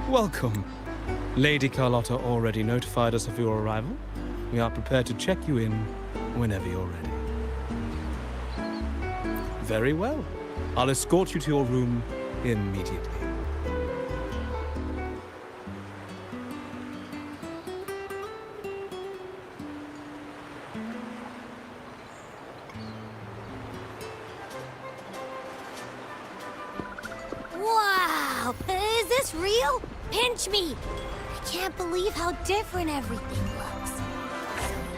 Welcome. Lady Carlotta already notified us of your arrival. We are prepared to check you in whenever you're ready. Very well. I'll escort you to your room immediately. Wow! Is this real? Pinch me! I can't believe how different everything looks. So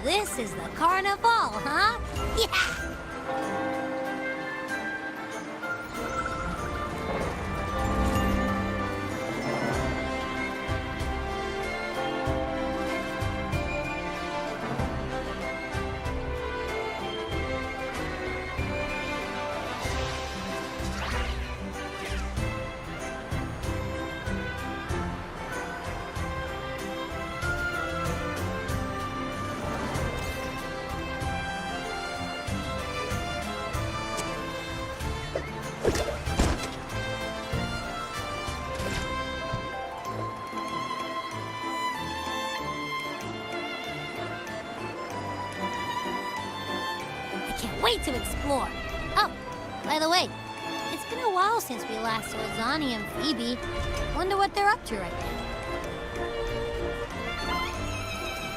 this is the carnival, huh? Yeah! Can't wait to explore. Oh, by the way, it's been a while since we last saw Zani and Phoebe. Wonder what they're up to right now.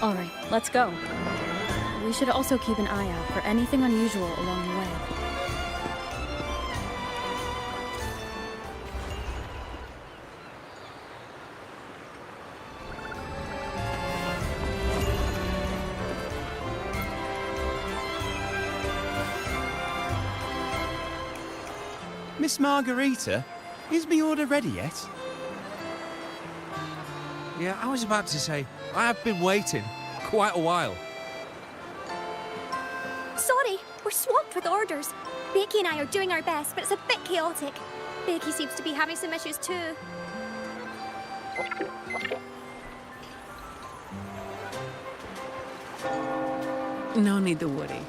All right, let's go. We should also keep an eye out for anything unusual along the way. Miss Margarita, is my order ready yet? Yeah, I was about to say, I have been waiting quite a while. Sorry, we're swamped with orders. Becky and I are doing our best, but it's a bit chaotic. Becky seems to be having some issues too. No need to worry.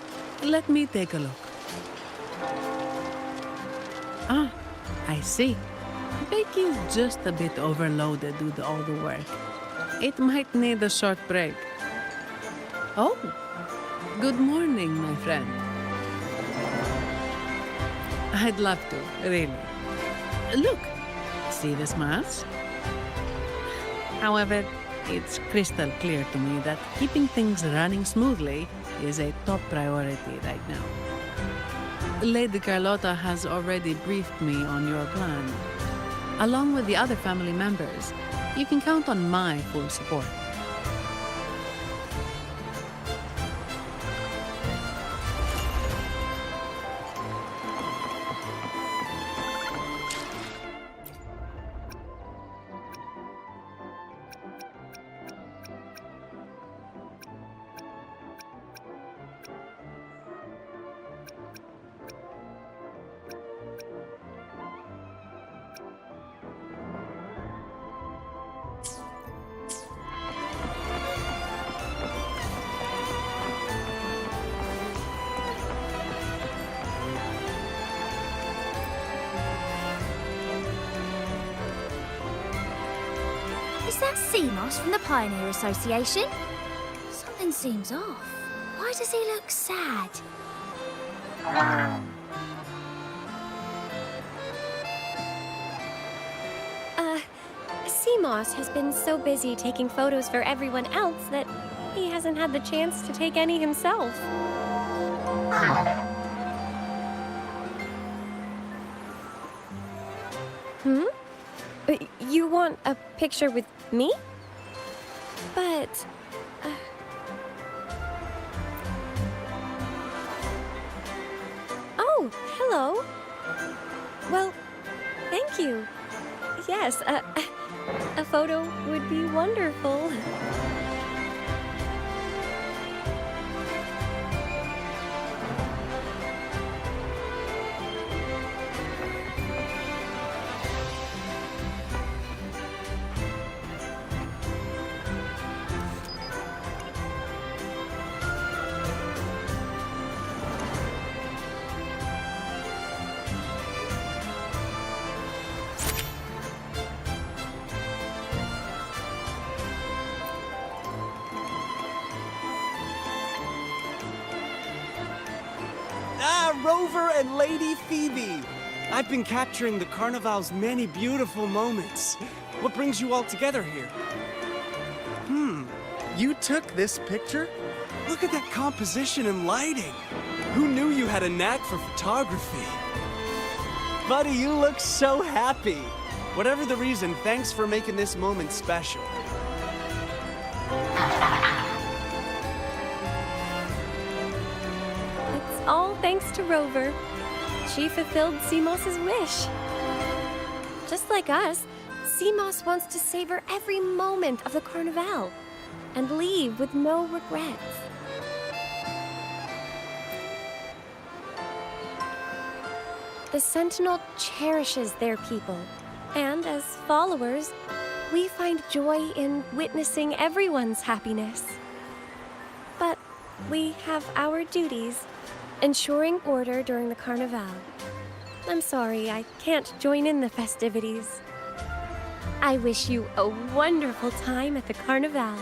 Let me take a look. Ah, I see. Becky's just a bit overloaded with all the work. It might need a short break. Oh, good morning, my friend. I'd love to, really. Look, see the smiles? However, it's crystal clear to me that keeping things running smoothly is a top priority right now. Lady Carlotta has already briefed me on your plan. Along with the other family members, you can count on my full support. Is that Seamoss from the Pioneer Association? Something seems off. Why does he look sad? Seamoss has been so busy taking photos for everyone else that he hasn't had the chance to take any himself. Hmm? You want a picture with me? But... Oh, hello. Well, thank you. Yes, a photo would be wonderful. Rover and Lady Phoebe. I've been capturing the Carnival's many beautiful moments. What brings you all together here? You took this picture? Look at that composition and lighting. Who knew you had a knack for photography? Buddy, you look so happy. Whatever the reason, thanks for making this moment special. It's all thanks to Rover. She fulfilled Seamoss's wish. Just like us, Seamoss wants to savor every moment of the Carnival and leave with no regrets. The Sentinel cherishes their people, and as followers, we find joy in witnessing everyone's happiness. But we have our duties, ensuring order during the Carnival. I'm sorry, I can't join in the festivities. I wish you a wonderful time at the Carnival.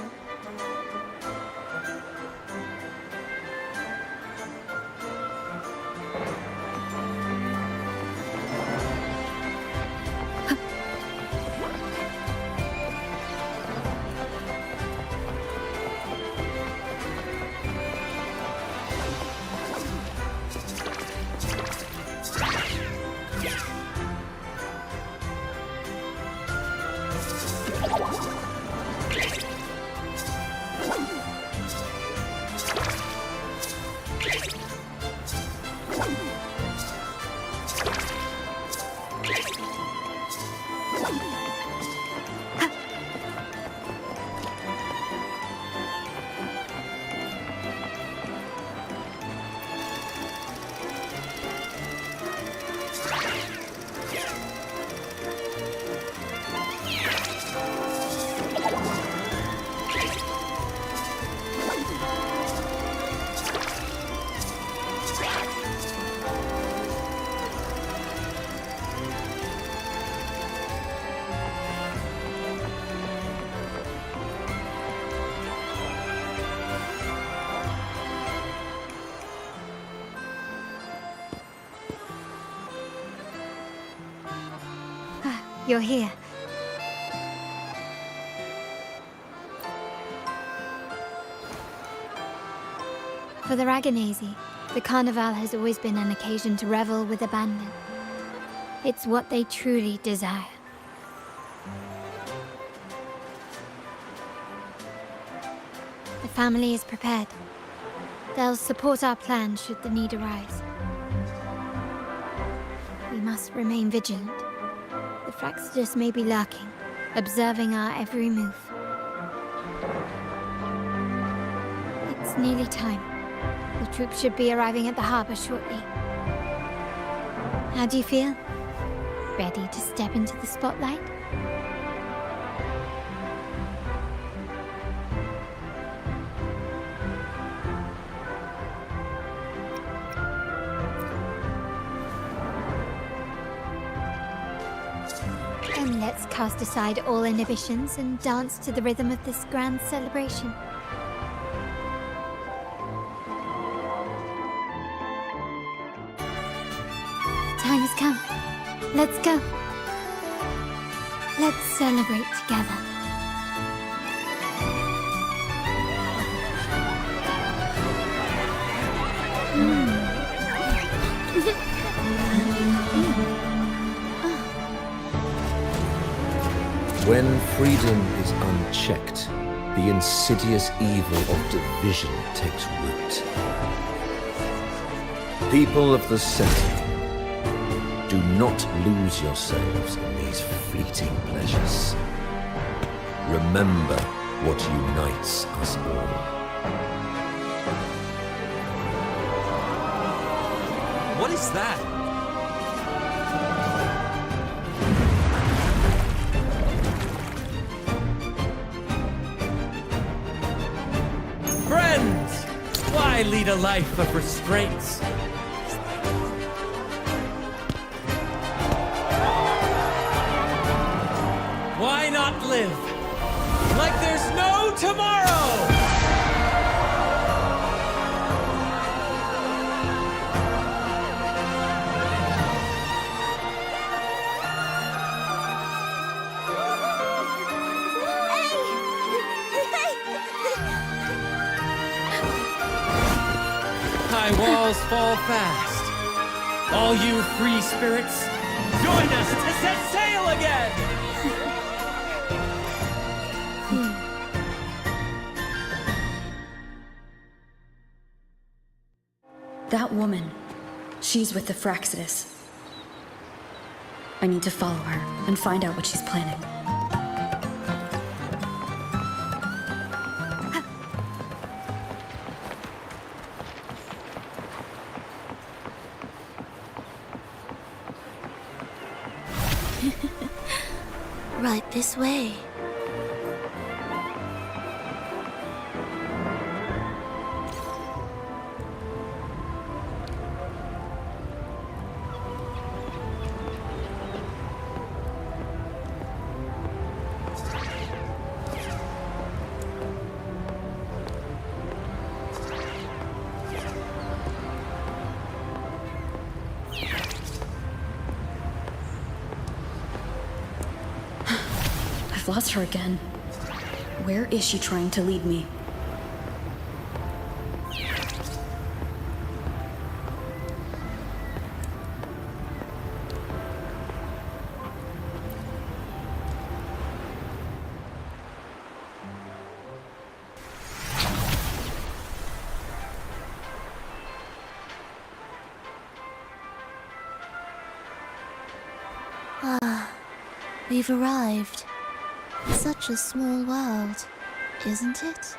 You're here. For the Raganazi, the Carnival has always been an occasion to revel with abandon. It's what they truly desire. The family is prepared. They'll support our plan should the need arise. We must remain vigilant. The Fraxidus may be lurking, observing our every move. It's nearly time. The troops should be arriving at the harbor shortly. How do you feel? Ready to step into the spotlight? Then let's cast aside all inhibitions and dance to the rhythm of this grand celebration. The time has come. Let's go. Let's celebrate together. When freedom is unchecked, the insidious evil of division takes root. People of the Sentinel, do not lose yourselves in these fleeting pleasures. Remember what unites us all. What is that? Friends! Why lead a life of restraints? Why not live like there's no tomorrow? shackles fall fast. All you free spirits, join us to set sail again! That woman, she's with the Fraxidus. I need to follow her and find out what she's planning. Right this way. I've lost her again. Where is she trying to lead me? We've arrived. Such a small world, isn't it?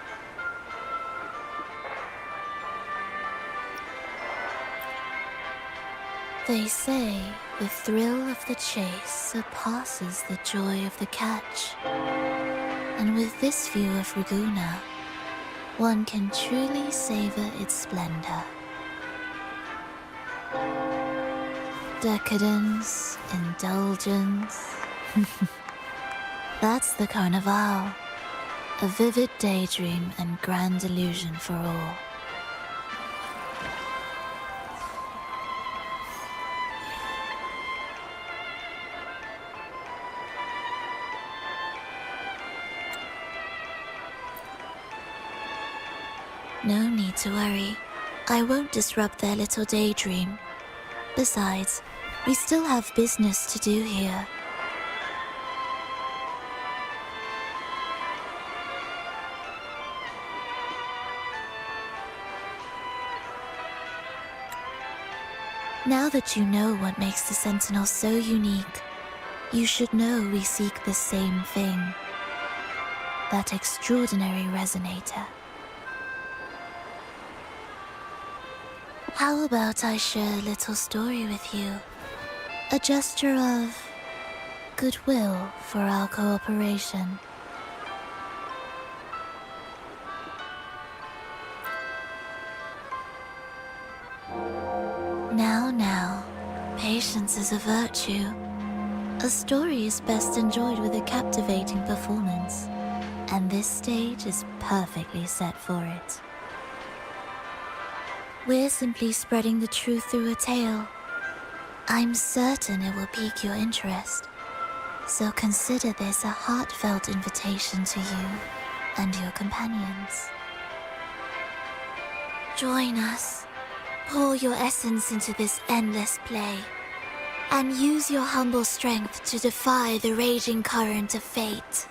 They say the thrill of the chase surpasses the joy of the catch. And with this view of Raguna, one can truly savor its splendor. Decadence, indulgence. That's the Carnival. A vivid daydream and grand illusion for all. No need to worry. I won't disrupt their little daydream. Besides, we still have business to do here. Now that you know what makes the Sentinel so unique, you should know we seek the same thing. That extraordinary resonator. How about I share a little story with you? A gesture of goodwill for our cooperation. Now, patience is a virtue. A story is best enjoyed with a captivating performance, and this stage is perfectly set for it. We're simply spreading the truth through a tale. I'm certain it will pique your interest, so consider this a heartfelt invitation to you and your companions. Join us. Pour your essence into this endless play, and use your humble strength to defy the raging current of fate.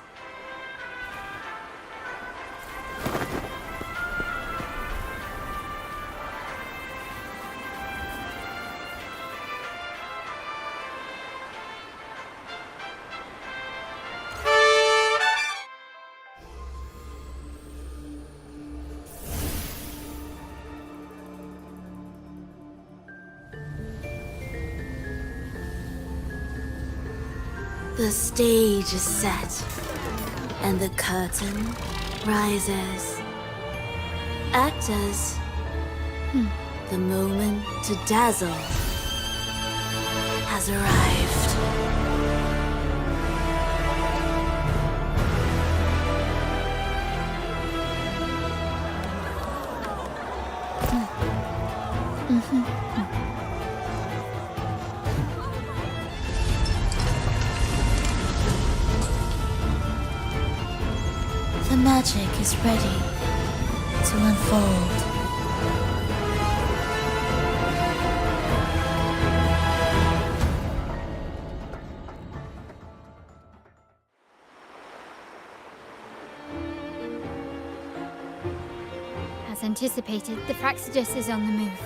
The stage is set, and the curtain rises. Actors, the moment to dazzle has arrived. The magic is ready to unfold. anticipated, the Praxidus is on the move.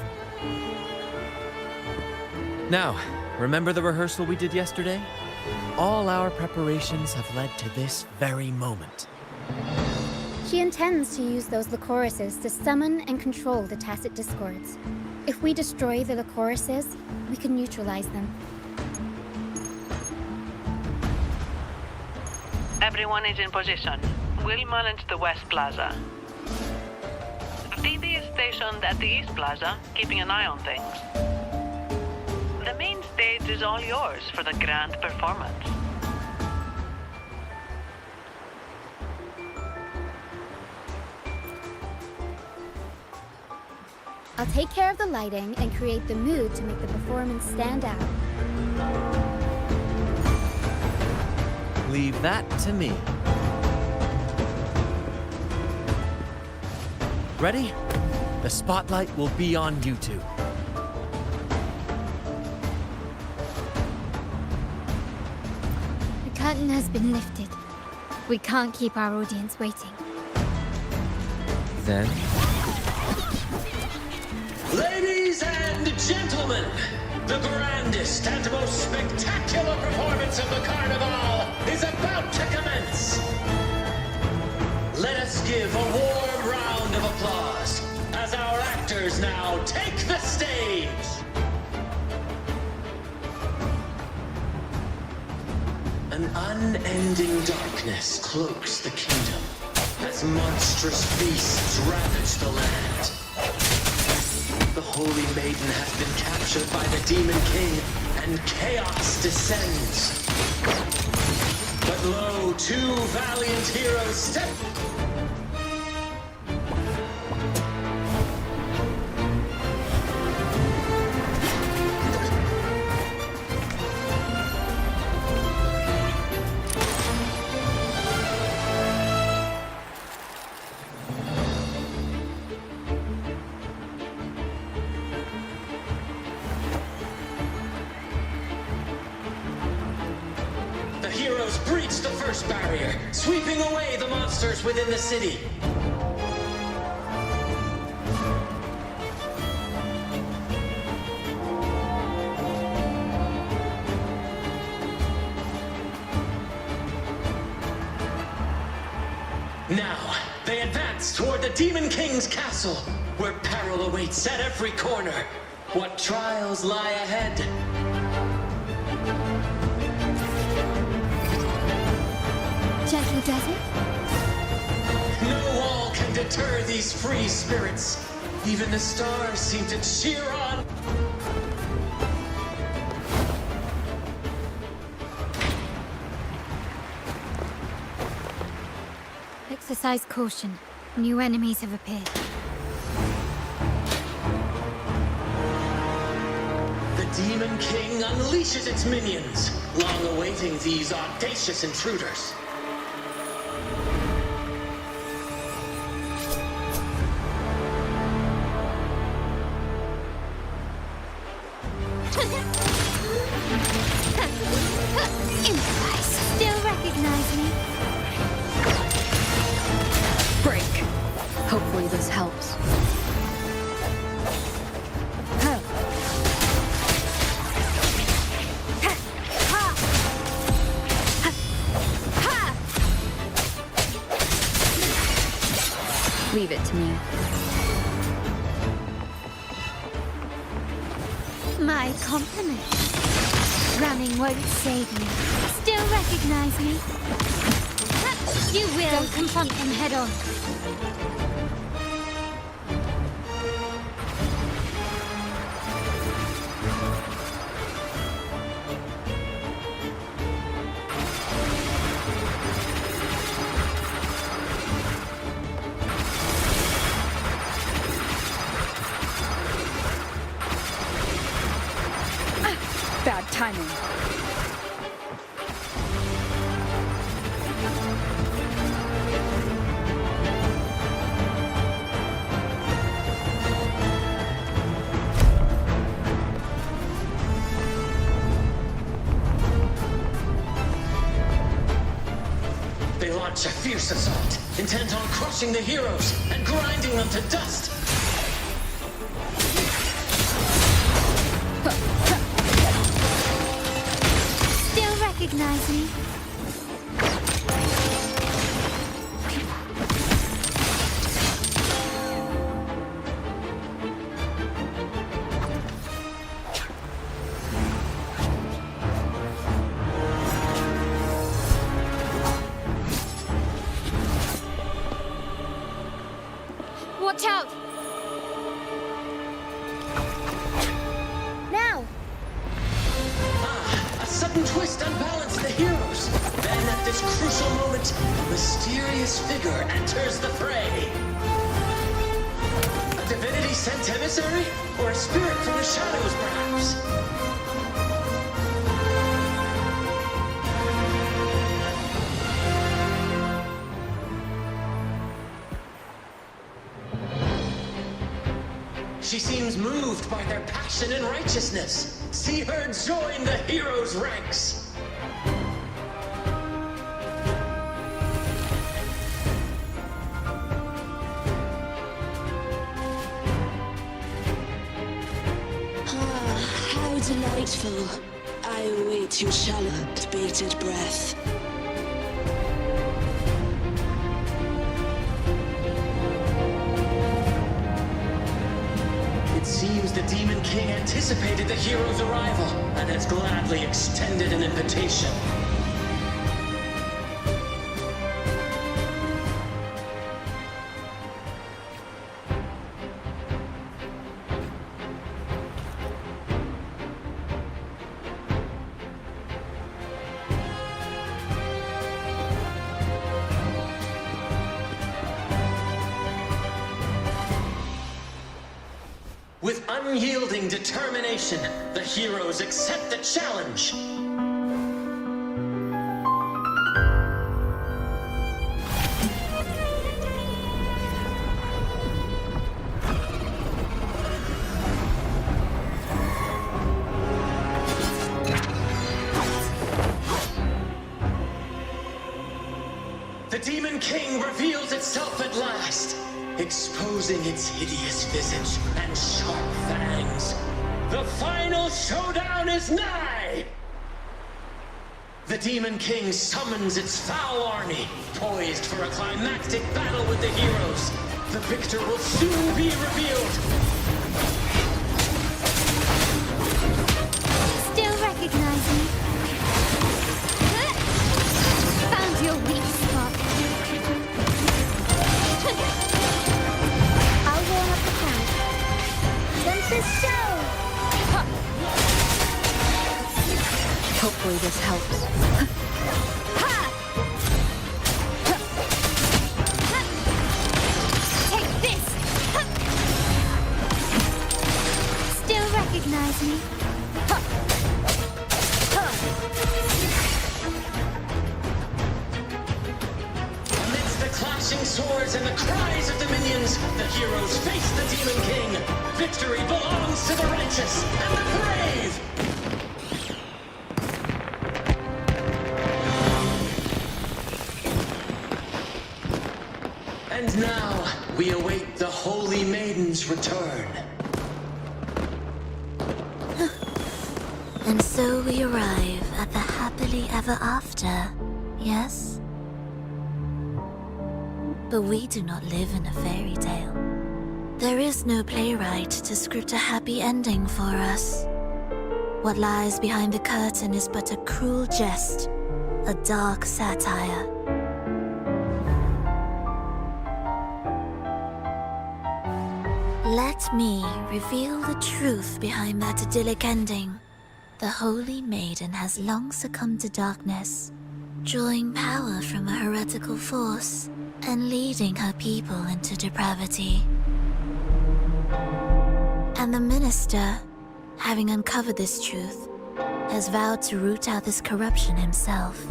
Now, remember the rehearsal we did yesterday? All our preparations have led to this very moment. She intends to use those Lycoruses to summon and control the Tacit Discords. If we destroy the Lycoruses, we can neutralize them. Everyone is in position. We'll manage the West Plaza. DD is stationed at the East Plaza, keeping an eye on things. The main stage is all yours for the grand performance. I'll take care of the lighting and create the mood to make the performance stand out. Leave that to me. Ready? The spotlight will be on you two. The curtain has been lifted. We can't keep our audience waiting. Then... Ladies and gentlemen, the grandest and most spectacular performance of the Carnival is about to commence. Let us give a warm round of applause as our actors now take the stage. An unending darkness cloaks the kingdom as monstrous beasts ravage the land. The Holy Maiden has been captured by the Demon King, and chaos descends. But lo, two valiant heroes step... breach the first barrier, sweeping away the monsters within the city. Now, they advance toward the Demon King's castle, where peril awaits at every corner. What trials lie ahead? Gentle desert? No wall can deter these free spirits. Even the stars seem to cheer on. Exercise caution. New enemies have appeared. The Demon King unleashes its minions, long awaiting these audacious intruders. Still recognize me? Break. Hopefully this helps. Leave it to me. My compliments. Running won't save you. Still recognize me? You will. Don't confront them head on. Bad timing. They launch a fierce assault, intent on crushing the heroes and grinding them to dust. recognize me? Watch out! Now! A sudden twist unbalanced the heroes. Then at this crucial moment, a mysterious figure enters the fray. A divinity sent emissary? Or a spirit from the shadows, perhaps? She seems moved by their passion and righteousness. See her join the heroes' ranks. How delightful. I await your shallow, bated breath. It seems the Demon King anticipated the hero's arrival and has gladly extended an invitation. With unyielding determination, the heroes accept the challenge. The Demon King reveals itself at last, exposing its hideous visage and sharp fangs. The final showdown is nigh! The Demon King summons its foul army, poised for a climactic battle with the heroes. The victor will soon be revealed. Still recognize me? Found your weak spot. I'll warm up the crowd. Senses show! Hopefully this helps. Take this! Still recognize me? Amidst the clashing swords and the cries of the minions, the heroes face the Demon King. Victory belongs to the righteous and the brave! And now, we await the Holy Maiden's return. And so we arrive at the happily ever after, yes? But we do not live in a fairy tale. There is no playwright to script a happy ending for us. What lies behind the curtain is but a cruel jest, a dark satire. Let me reveal the truth behind that idyllic ending. The Holy Maiden has long succumbed to darkness, drawing power from a heretical force and leading her people into depravity. And the minister, having uncovered this truth, has vowed to root out this corruption himself.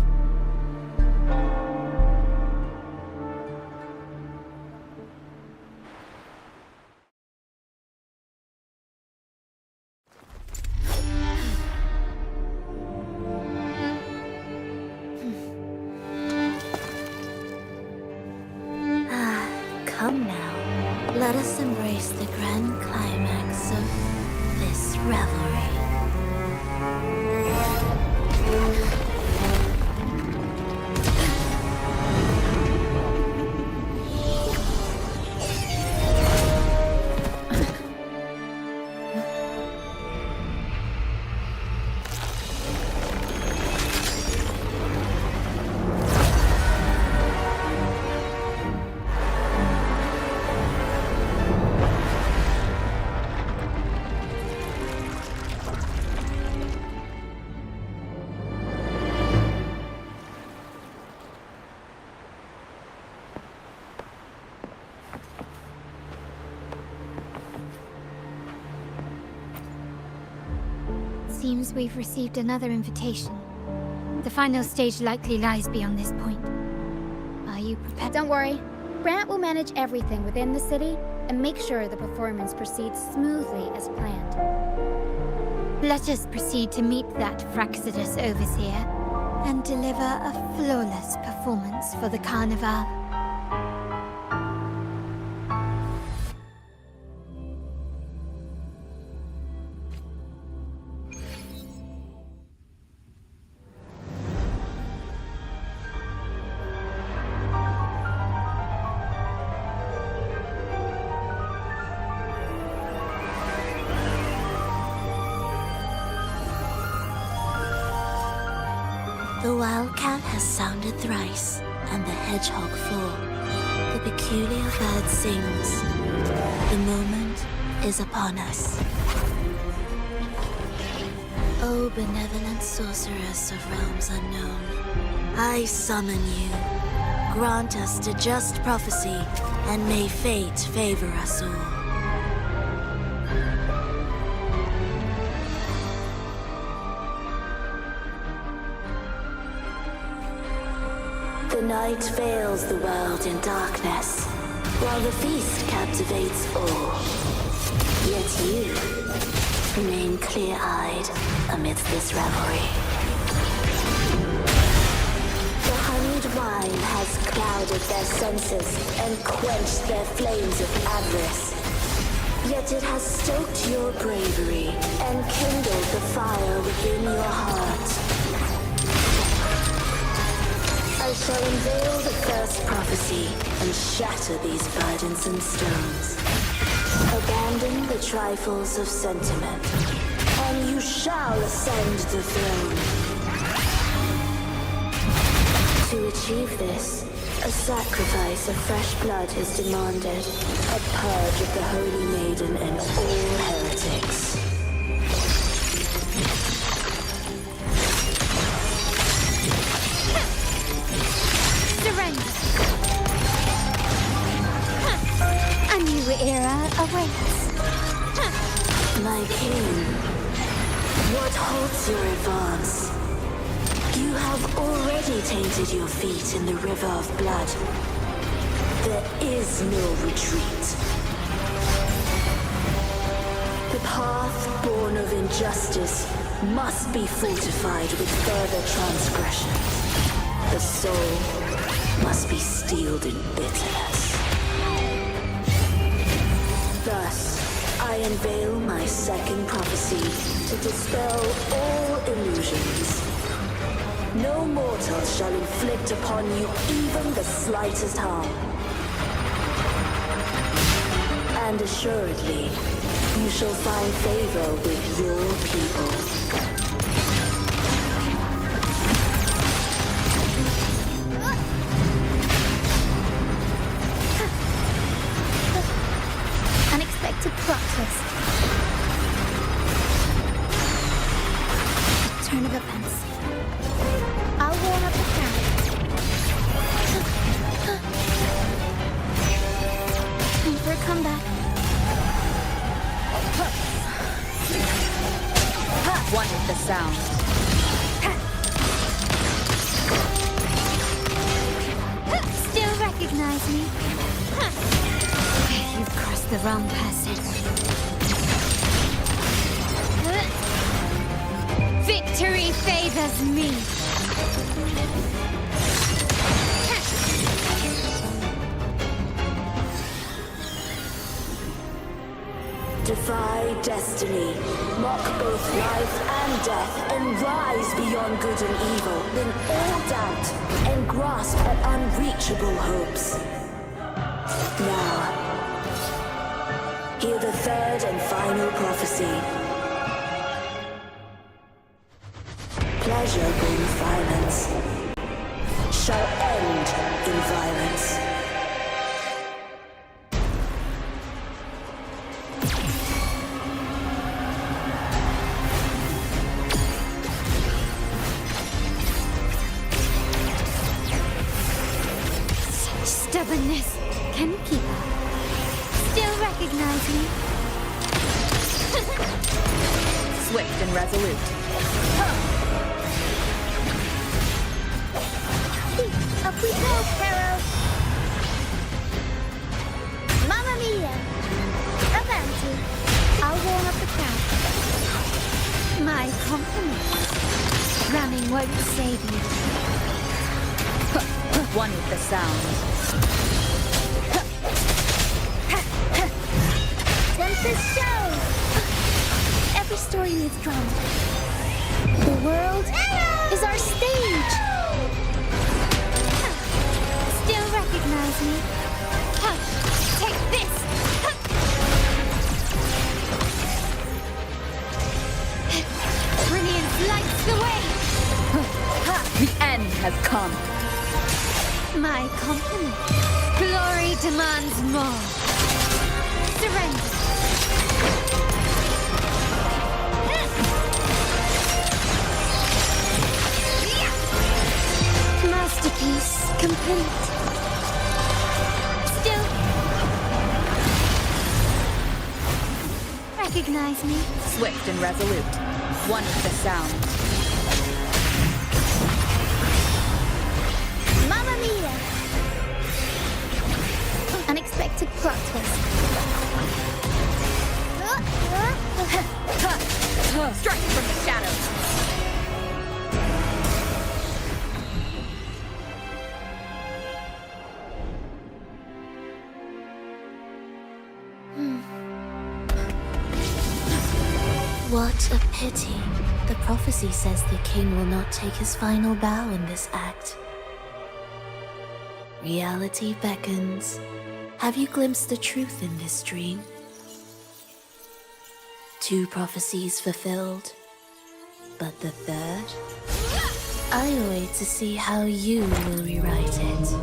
Come now, let us embrace the grand climax of this revelry. seems we've received another invitation. The final stage likely lies beyond this point. Are you prepared? Don't worry. Brant will manage everything within the city and make sure the performance proceeds smoothly as planned. Let us proceed to meet that Fraxidus overseer and deliver a flawless performance for the Carnival. The wildcat has sounded thrice, and the hedgehog four. The peculiar bird sings. The moment is upon us. O benevolent sorceress of realms unknown, I summon you. Grant us to just prophecy, and may fate favor us all. The night veils the world in darkness, while the feast captivates all. Yet you remain clear-eyed amidst this revelry. The honeyed wine has clouded their senses and quenched their flames of avarice. Yet it has stoked your bravery and kindled the fire within your heart. I shall unveil the first prophecy and shatter these burdensome stones. Abandon the trifles of sentiment, and you shall ascend the throne. To achieve this, a sacrifice of fresh blood is demanded, a purge of the Holy Maiden and all heretics. A new era awaits. My king, what halts your advance? You have already tainted your feet in the river of blood. There is no retreat. The path born of injustice must be fortified with further transgressions. The soul must be steeled in bitterness. Thus, I unveil my second prophecy to dispel all illusions. No mortal shall inflict upon you even the slightest harm. And assuredly, you shall find favor with your people. Plot twist. Turn of events. I'll warm up the camera. Time for a comeback. Wanted the sound. Still recognize me? You've crossed the wrong person. Victory favors me. Defy destiny, mock both life and death, and rise beyond good and evil, in all doubt, and grasp at unreachable hopes. Now, hear the third and final prophecy. Pleasure brings violence, shall end in violence. Such stubbornness. Can you keep up? Still recognize me? Swift and resolute. Up we go, Pharaoh! Mamma mia! Avanti! I'll warm up the crowd. My compliments. Ramming won't save you. One with the sound. Tempest show! Every story needs drama. The world is our stage! Still recognize me? Take this! Brilliance lights the way! The end has come. My compliment. Glory demands more. Surrender. Masterpiece complete. Still. Recognize me? Swift and resolute. One with the sound. Mamma mia! Unexpected plot twist. Striking from the shadows. What a pity. The prophecy says the king will not take his final bow in this act. Reality beckons. Have you glimpsed the truth in this dream? 2 prophecies fulfilled, but the third? I wait to see how you will rewrite it.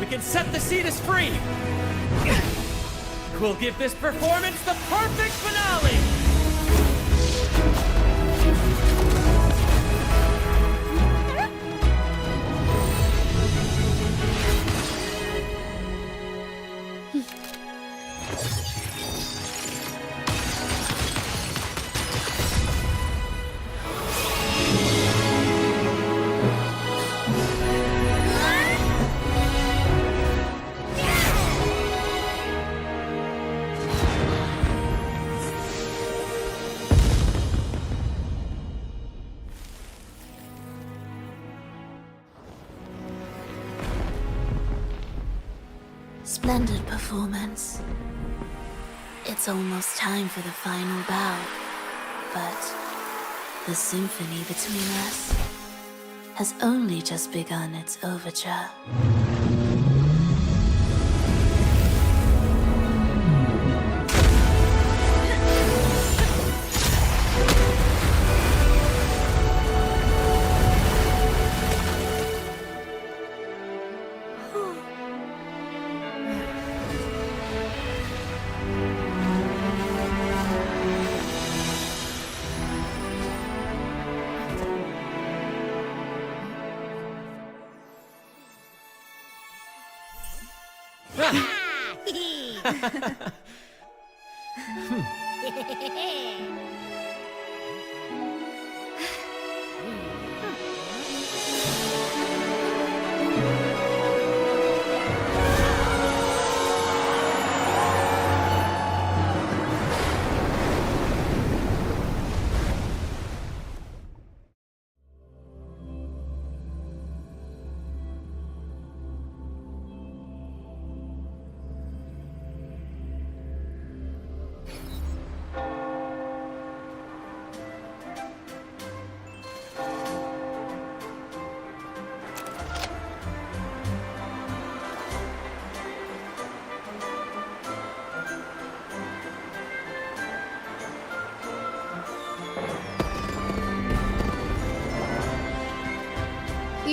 We can set the Cetus free! We'll give this performance the perfect finale! Splendid performance. It's almost time for the final bow, but the symphony between us has only just begun its overture.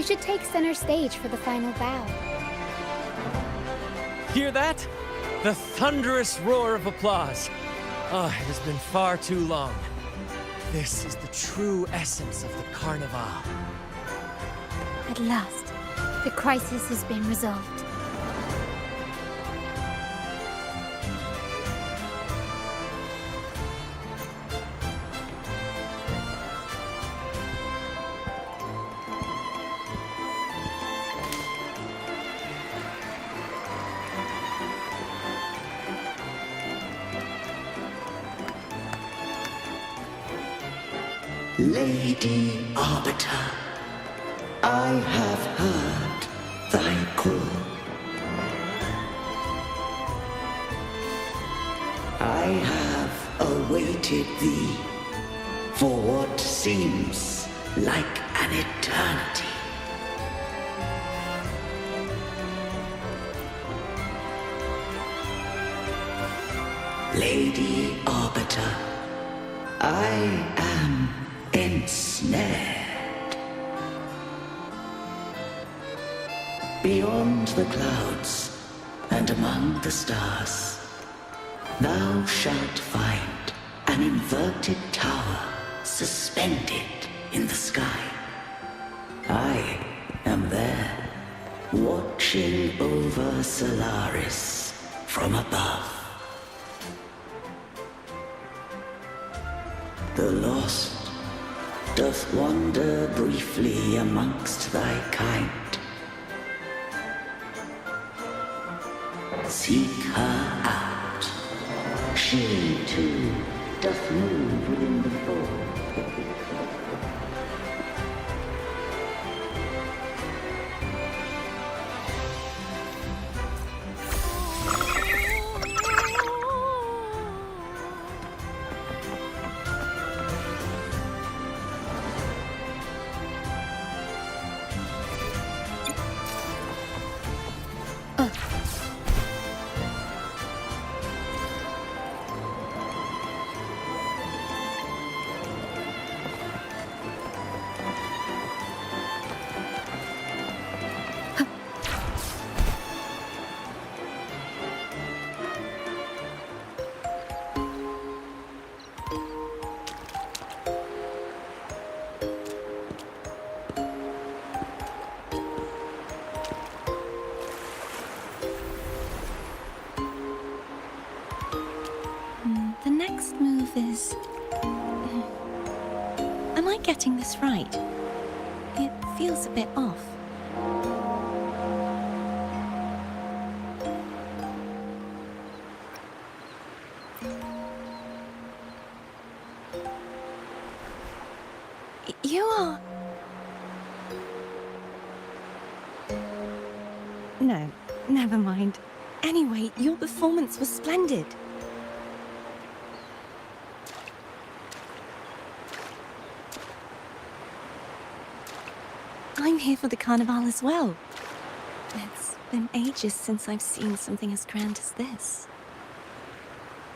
You should take center stage for the final bow. Hear that? The thunderous roar of applause. Oh, it has been far too long. This is the true essence of the Carnival. At last, the crisis has been resolved. Lady Arbiter, I have heard thy call. I have awaited thee for what seems like an eternity. Lady Arbiter, I am ensnared. Beyond the clouds and among the stars, thou shalt find an inverted tower suspended in the sky. I am there, watching over Solaris from above. The lost doth wander briefly amongst thy kind. Seek her out. She too doth move within the fold. The next move is... Am I getting this right? It feels a bit off. You are... No, never mind. Anyway, your performance was splendid. I'm here for the Carnival as well. It's been ages since I've seen something as grand as this.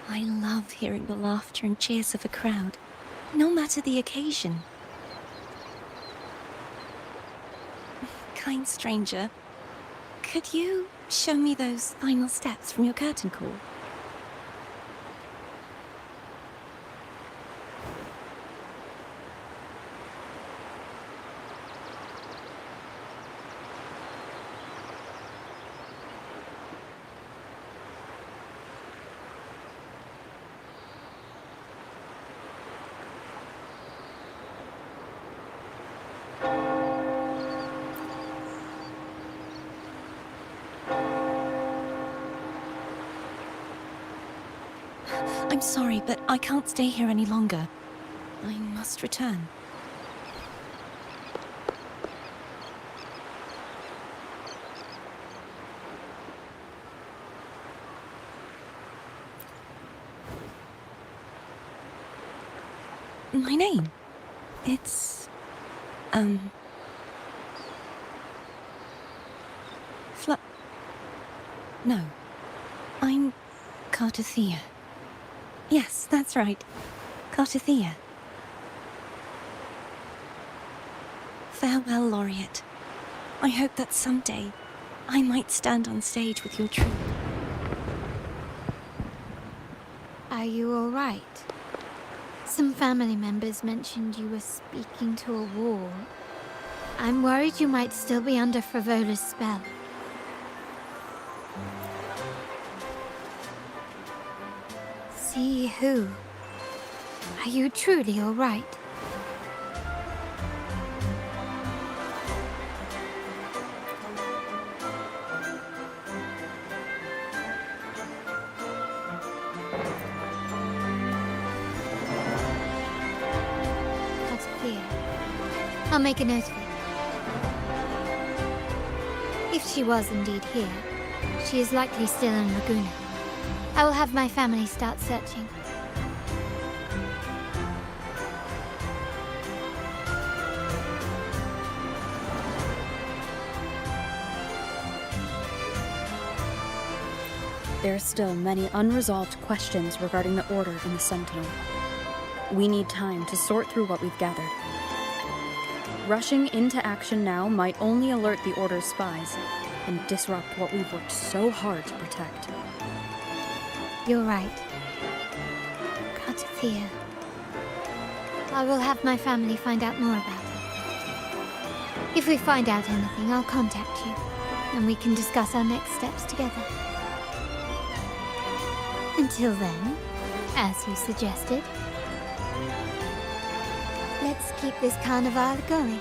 I love hearing the laughter and cheers of a crowd, no matter the occasion. Kind stranger, could you show me those final steps from your curtain call? I'm sorry, but I can't stay here any longer. I must return. My name? It's... No. I'm Cartothea. Yes, that's right. Cartothea. Farewell, Laureate. I hope that someday I might stand on stage with your troupe. Are you all right? Some family members mentioned you were speaking to a wall. I'm worried you might still be under Frivola's spell. See who? Are you truly all right? Not to fear. I'll make a note of it. If she was indeed here, she is likely still in Laguna. I will have my family start searching. There are still many unresolved questions regarding the Order and the Sentinel. We need time to sort through what we've gathered. Rushing into action now might only alert the Order's spies and disrupt what we've worked so hard to protect. You're right. Not to fear. I will have my family find out more about it. If we find out anything, I'll contact you, and we can discuss our next steps together. Until then, as you suggested, let's keep this carnival going.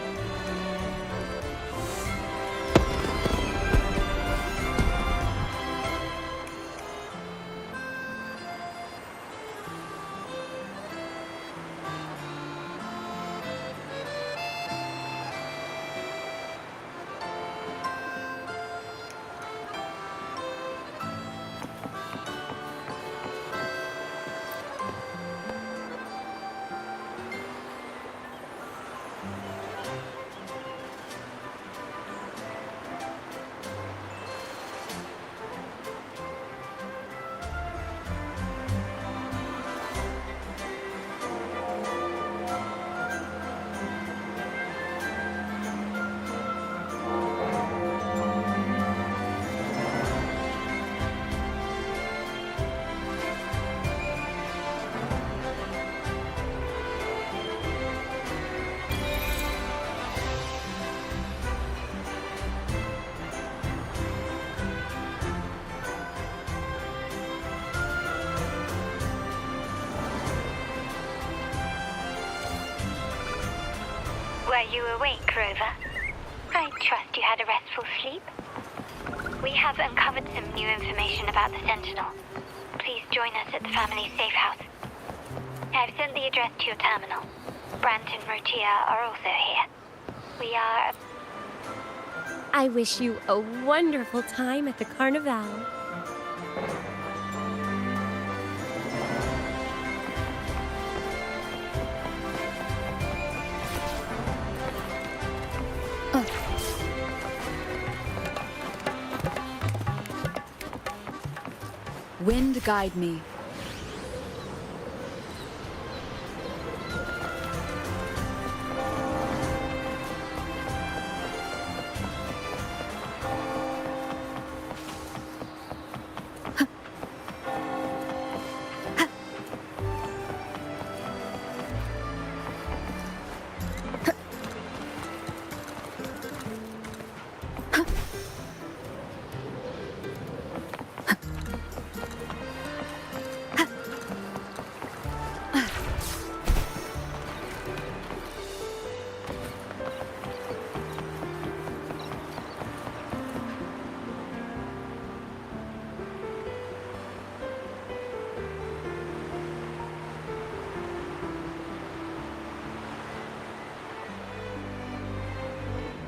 Were you awake, Rover? I trust you had a restful sleep. We have uncovered some new information about the Sentinel. Please join us at the family safe house. I've sent the address to your terminal. Brant and Rotia are also here. We are... I wish you a wonderful time at the Carnival. Wind guide me.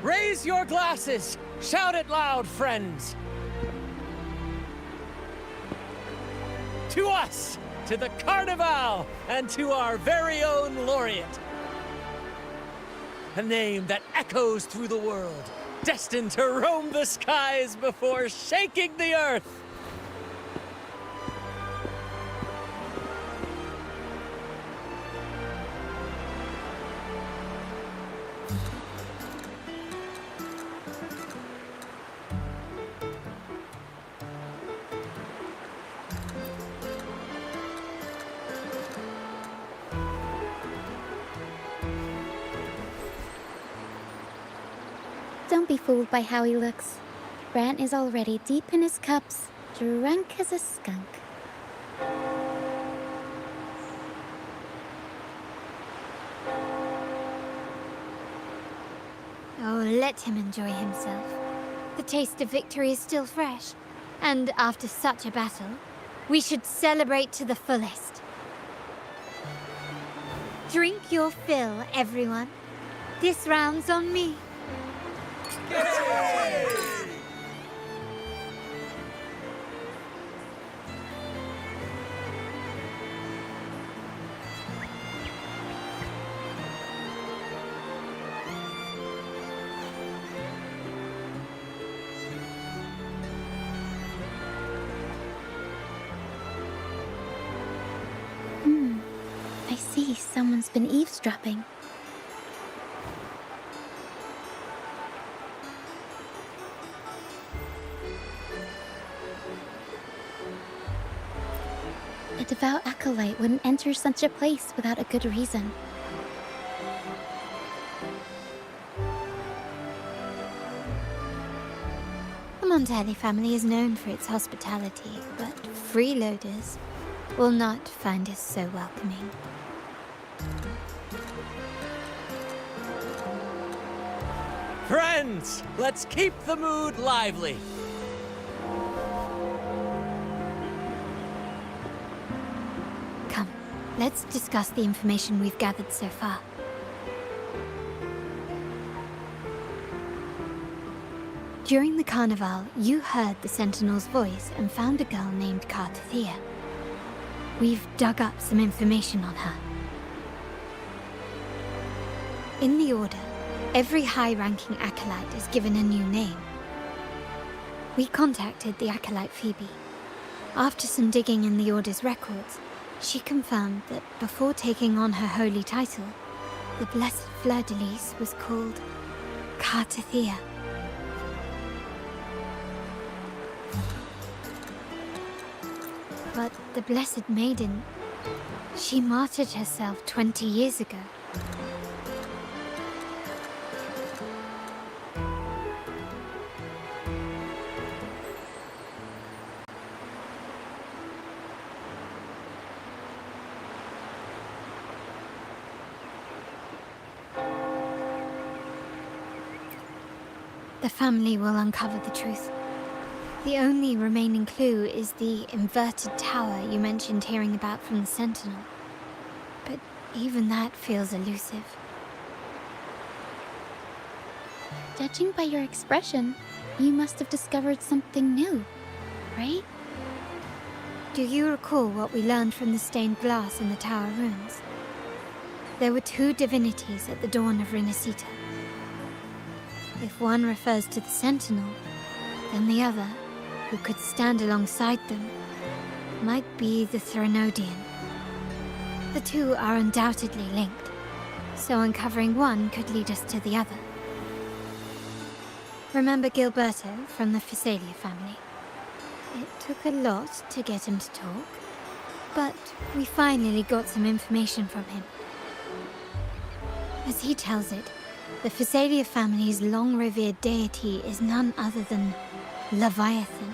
Raise your glasses! Shout it loud, friends! To us! To the Carnival! And to our very own laureate! A name that echoes through the world, destined to roam the skies before shaking the earth! Don't be fooled by how he looks. Brant is already deep in his cups, drunk as a skunk. Oh, let him enjoy himself. The taste of victory is still fresh. And after such a battle, we should celebrate to the fullest. Drink your fill, everyone. This round's on me. I see someone's been eavesdropping. A devout acolyte wouldn't enter such a place without a good reason. The Montelli family is known for its hospitality, but freeloaders will not find us so welcoming. Friends, let's keep the mood lively. Come, let's discuss the information we've gathered so far. During the carnival, you heard the Sentinel's voice and found a girl named Cartathea. We've dug up some information on her. In the Order, every high-ranking acolyte is given a new name. We contacted the acolyte Phoebe. After some digging in the Order's records, she confirmed that before taking on her holy title, the Blessed Fleur-de-Lis was called Cartathea. But the Blessed Maiden, she martyred herself 20 years ago. The family will uncover the truth. The only remaining clue is the inverted tower you mentioned hearing about from the Sentinel. But even that feels elusive. Judging by your expression, you must have discovered something new, right? Do you recall what we learned from the stained glass in the tower ruins? There were two divinities at the dawn of Rinascita. If one refers to the Sentinel, then the other, who could stand alongside them, might be the Threnodian. The two are undoubtedly linked, so uncovering one could lead us to the other. Remember Gilberto from the Physalia family? It took a lot to get him to talk, but we finally got some information from him. As he tells it, the Physalia family's long-revered deity is none other than Leviathan,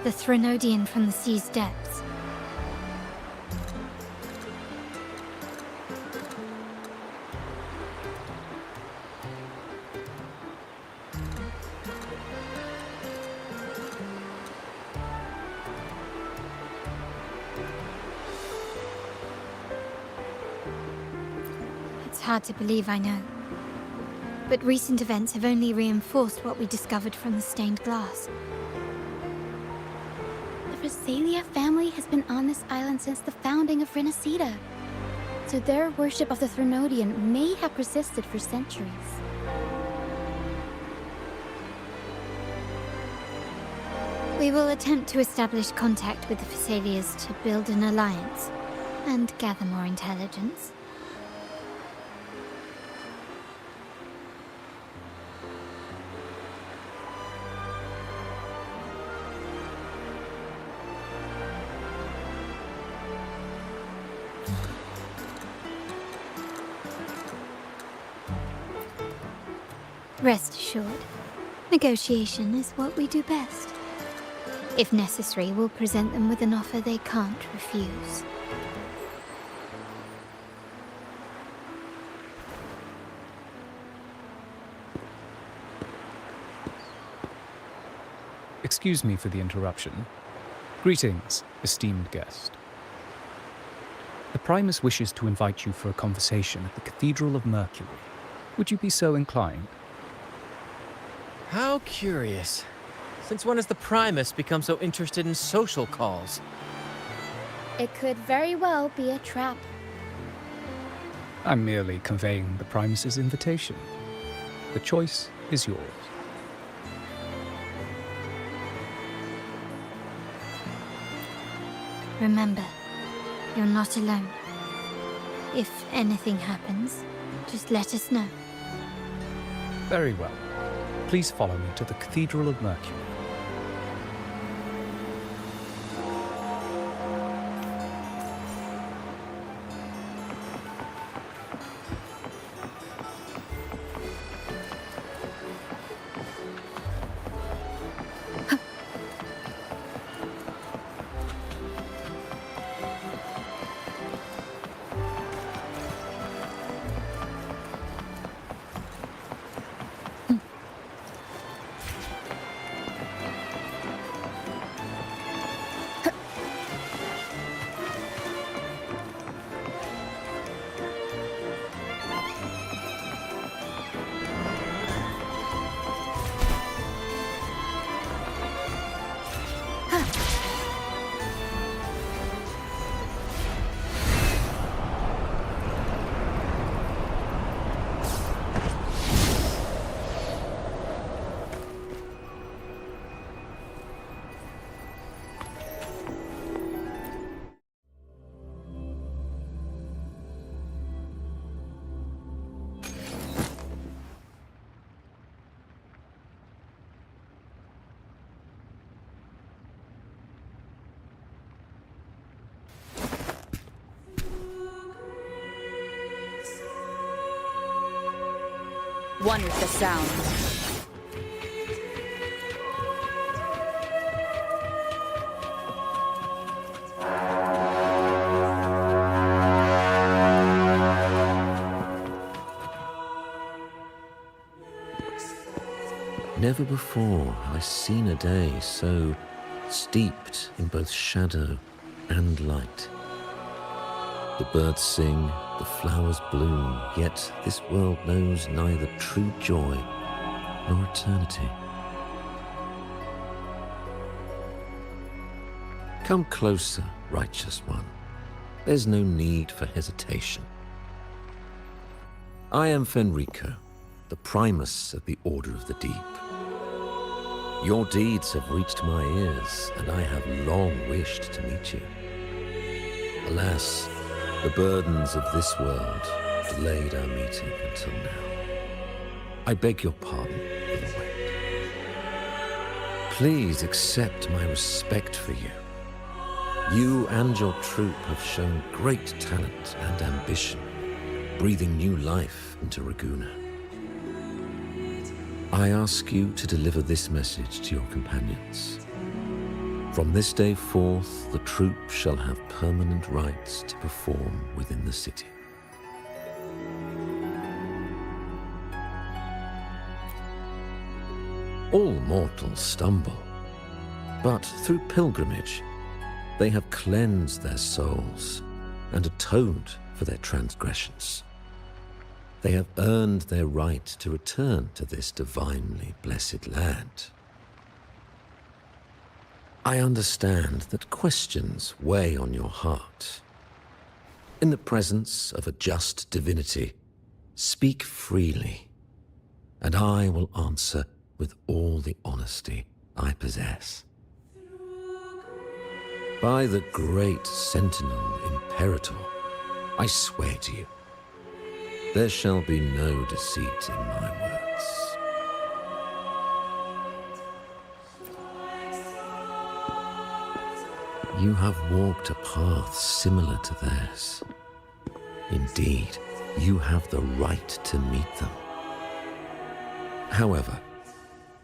the Threnodian from the sea's depths. It's hard to believe, I know. But recent events have only reinforced what we discovered from the stained glass. The Physalia family has been on this island since the founding of Rinascita. So their worship of the Threnodian may have persisted for centuries. We will attempt to establish contact with the Physalias to build an alliance and gather more intelligence. Rest assured, negotiation is what we do best. If necessary, we'll present them with an offer they can't refuse. Excuse me for the interruption. Greetings, esteemed guest. The Primus wishes to invite you for a conversation at the Cathedral of Mercury. Would you be so inclined? How curious. Since when has the Primus become so interested in social calls? It could very well be a trap. I'm merely conveying the Primus's invitation. The choice is yours. Remember, you're not alone. If anything happens, just let us know. Very well. Please follow me to the Cathedral of Mercury. One with the sound. Never before have I seen a day so steeped in both shadow and light. The birds sing, the flowers bloom, yet this world knows neither true joy nor eternity. Come closer, righteous one. There's no need for hesitation. I am Fenrico, the Primus of the Order of the Deep. Your deeds have reached my ears, and I have long wished to meet you. Alas, the burdens of this world delayed our meeting until now. I beg your pardon for the wait. Please accept my respect for you. You and your troop have shown great talent and ambition, breathing new life into Raguna. I ask you to deliver this message to your companions. From this day forth, the troop shall have permanent rights to perform within the city. All mortals stumble, but through pilgrimage, they have cleansed their souls and atoned for their transgressions. They have earned their right to return to this divinely blessed land. I understand that questions weigh on your heart. In the presence of a just divinity, speak freely, and I will answer with all the honesty I possess. By the great Sentinel Imperator, I swear to you, there shall be no deceit in my words. You have walked a path similar to theirs. Indeed, you have the right to meet them. However,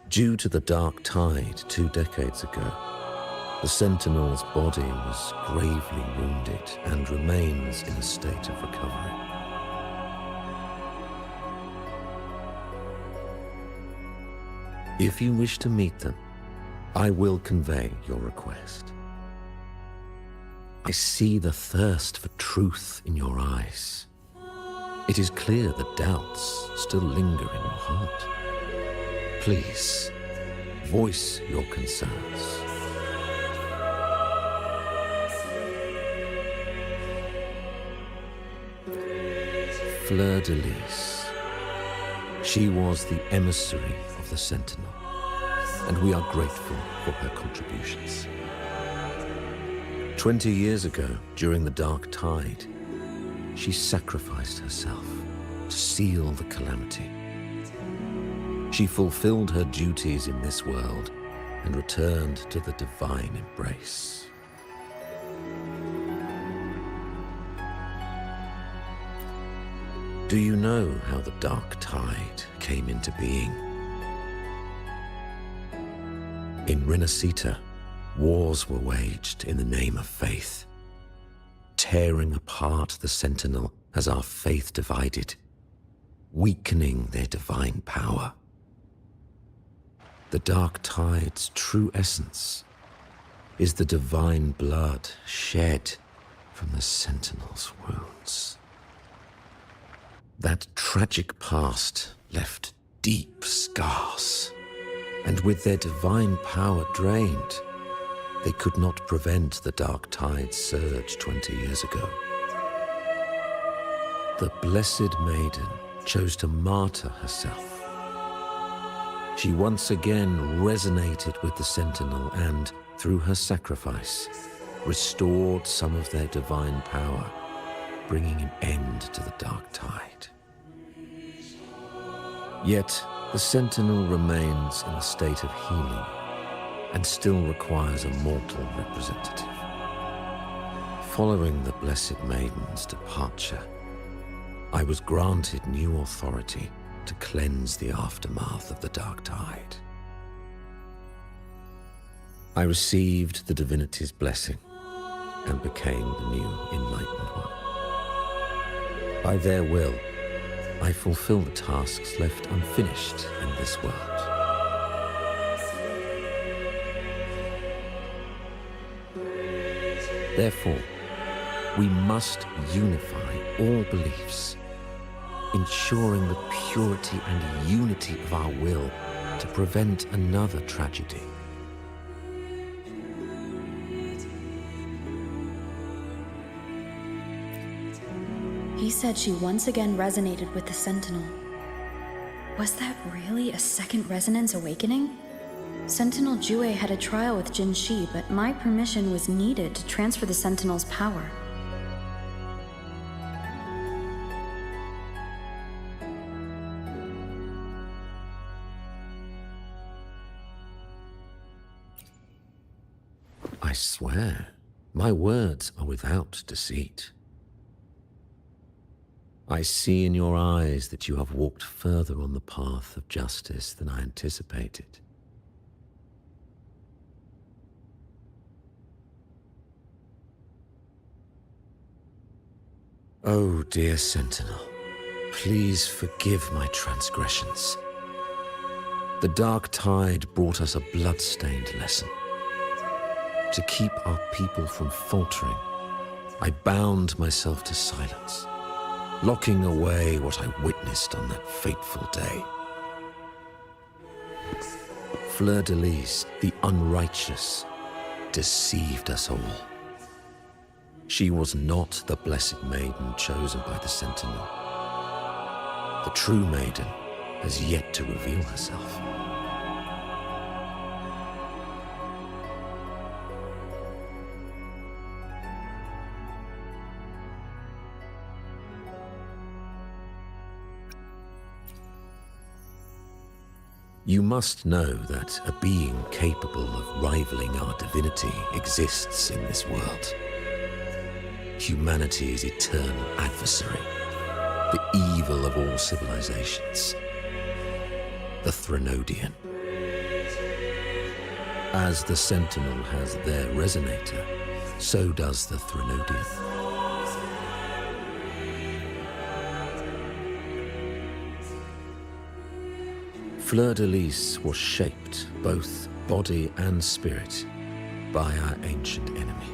due to the Dark Tide 2 decades ago, the Sentinel's body was gravely wounded and remains in a state of recovery. If you wish to meet them, I will convey your request. I see the thirst for truth in your eyes. It is clear that doubts still linger in your heart. Please, voice your concerns. Fleur de Lis. She was the emissary of the Sentinel, and we are grateful for her contributions. 20 years ago, during the Dark Tide, she sacrificed herself to seal the calamity. She fulfilled her duties in this world and returned to the divine embrace. Do you know how the Dark Tide came into being? In Rinascita, wars were waged in the name of faith, tearing apart the Sentinel as our faith divided, weakening their divine power. The Dark Tide's true essence is the divine blood shed from the Sentinel's wounds. That tragic past left deep scars, and with their divine power drained, they could not prevent the Dark Tide's surge 20 years ago. The Blessed Maiden chose to martyr herself. She once again resonated with the Sentinel and, through her sacrifice, restored some of their divine power, bringing an end to the Dark Tide. Yet, the Sentinel remains in a state of healing and still requires a mortal representative. Following the Blessed Maiden's departure, I was granted new authority to cleanse the aftermath of the Dark Tide. I received the divinity's blessing and became the new Enlightened One. By their will, I fulfill the tasks left unfinished in this world. Therefore, we must unify all beliefs, ensuring the purity and unity of our will to prevent another tragedy. He said she once again resonated with the Sentinel. Was that really a second resonance awakening? Sentinel Jue had a trial with Jin Shi, but my permission was needed to transfer the Sentinel's power. I swear, my words are without deceit. I see in your eyes that you have walked further on the path of justice than I anticipated. Oh, dear Sentinel, please forgive my transgressions. The Dark Tide brought us a blood-stained lesson. To keep our people from faltering, I bound myself to silence, locking away what I witnessed on that fateful day. Fleur de Lis, the unrighteous, deceived us all. She was not the Blessed Maiden chosen by the Sentinel. The true maiden has yet to reveal herself. You must know that a being capable of rivaling our divinity exists in this world. Humanity's eternal adversary, the evil of all civilizations. the Threnodian. As the Sentinel has their resonator, so does the Threnodian. Fleur-de-Lis was shaped, both body and spirit, by our ancient enemy.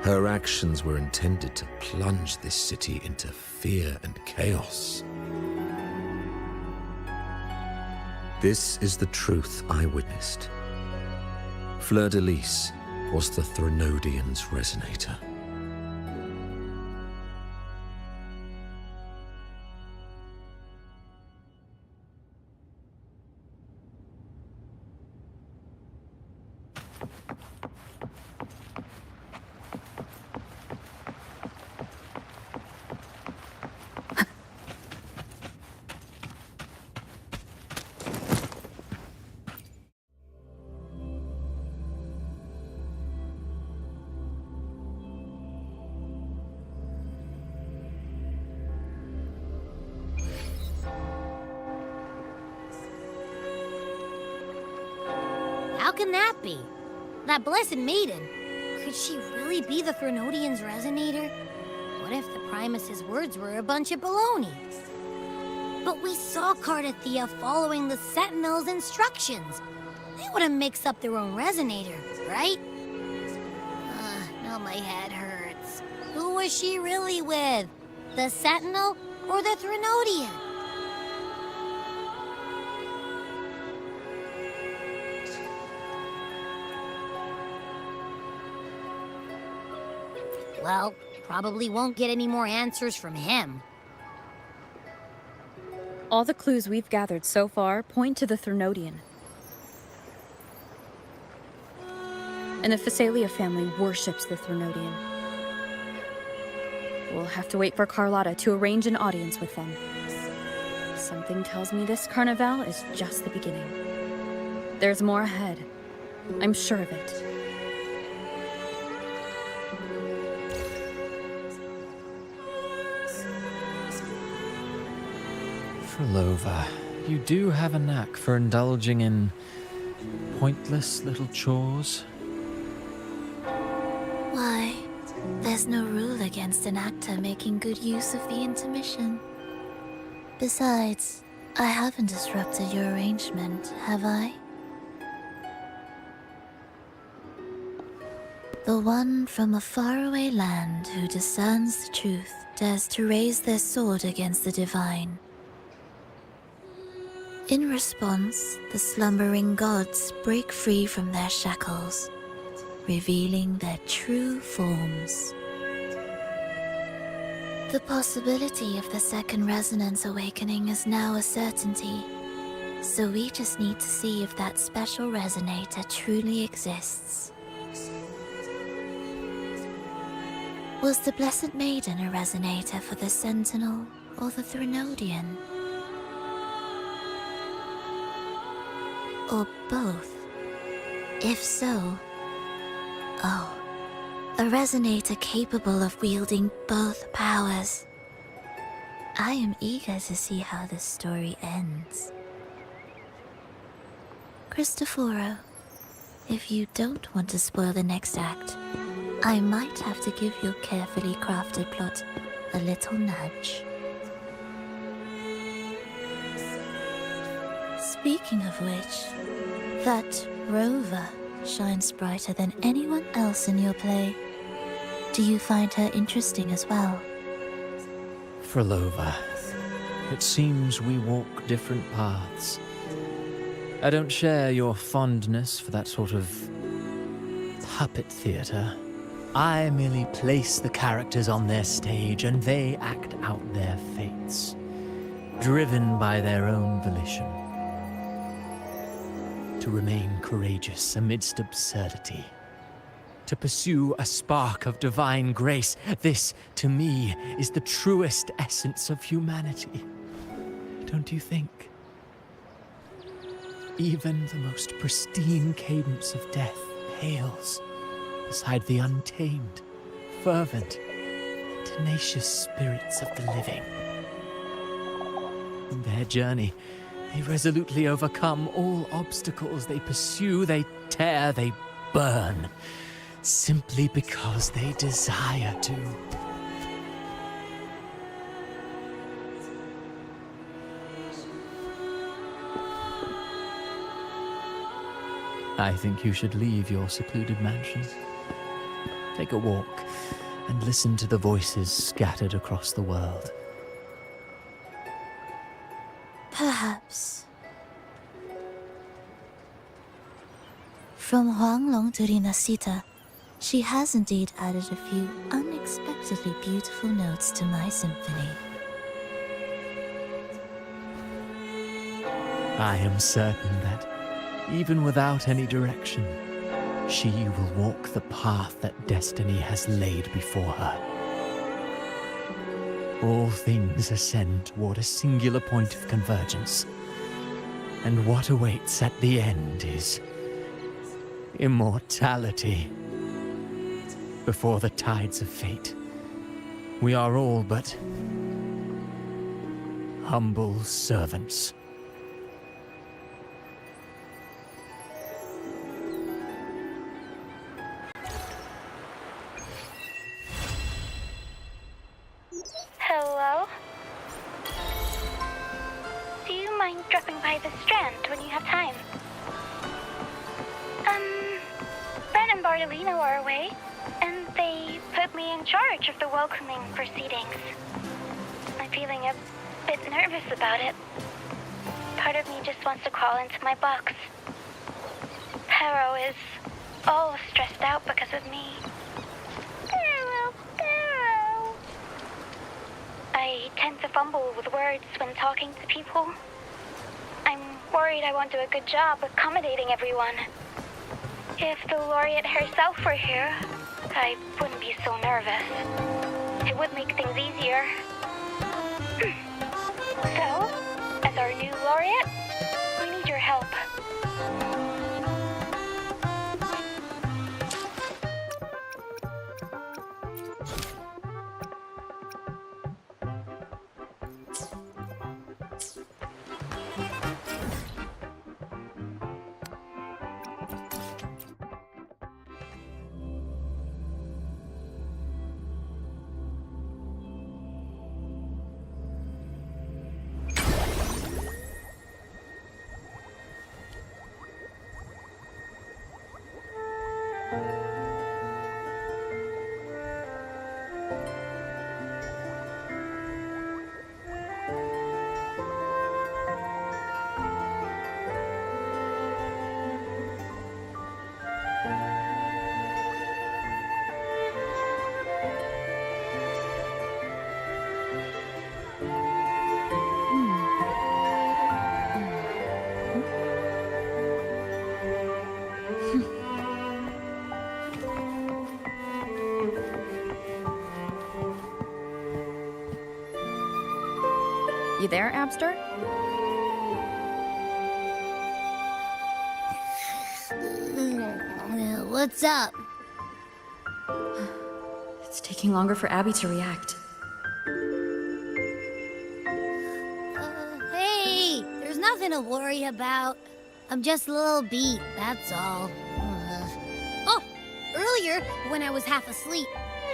Her actions were intended to plunge this city into fear and chaos. This is the truth I witnessed. Fleur-de-Lis was the Threnodian's resonator. How can that be? That blessed maiden. Could she really be the Threnodian's resonator? What if the Primus's words were a bunch of baloney? But we saw Cardathea following the Sentinel's instructions. They wouldn't mix up their own resonator, right? Now my head hurts. Who was she really with? The Sentinel or the Threnodian? Well, probably won't get any more answers from him. All the clues we've gathered so far point to the Threnodian. And the Phasalia family worships the Threnodian. We'll have to wait for Carlotta to arrange an audience with them. Something tells me this carnival is just the beginning. There's more ahead. I'm sure of it. Frolova, you do have a knack for indulging in pointless little chores. Why? There's no rule against an actor making good use of the intermission. Besides, I haven't disrupted your arrangement, have I? The one from a faraway land who discerns the truth dares to raise their sword against the divine. In response, the slumbering gods break free from their shackles, revealing their true forms. The possibility of the second resonance awakening is now a certainty, so we just need to see if that special resonator truly exists. Was the Blessed Maiden a resonator for the Sentinel or the Threnodian? Or both? If so, oh, a resonator capable of wielding both powers. I am eager to see how this story ends. Cristoforo, if you don't want to spoil the next act, I might have to give your carefully crafted plot a little nudge. Speaking of which, that rover shines brighter than anyone else in your play. Do you find her interesting as well? Frolova, it seems we walk different paths. I don't share your fondness for that sort of puppet theater. I merely place the characters on their stage and they act out their fates, driven by their own volition. To remain courageous amidst absurdity. To pursue a spark of divine grace. This, to me, is the truest essence of humanity. Don't you think? Even the most pristine cadence of death pales beside the untamed, fervent, tenacious spirits of the living. Their journey They resolutely overcome all obstacles. They pursue, they tear, they burn, simply because they desire to. I think you should leave your secluded mansion. Take a walk and listen to the voices scattered across the world. Perhaps. From Huanglong to Rinascita, she has indeed added a few unexpectedly beautiful notes to my symphony. I am certain that, even without any direction, she will walk the path that destiny has laid before her. All things ascend toward a singular point of convergence, and what awaits at the end is immortality. Before the tides of fate, we are all but humble servants. Hello? Do you mind dropping by the Strand when you have time? Brent and Bartolino are away, and they put me in charge of the welcoming proceedings. I'm feeling a bit nervous about it. Part of me just wants to crawl into my box. Pero is all stressed out because of me. I tend to fumble with words when talking to people. I'm worried I won't do a good job accommodating everyone. If the laureate herself were here, I wouldn't be so nervous. It would make things easier. So, as our new laureate, we need your help. You there, Abster? What's up? It's taking longer for Abby to react. Hey, there's nothing to worry about. I'm just a little beat, that's all. Oh, earlier, when I was half asleep,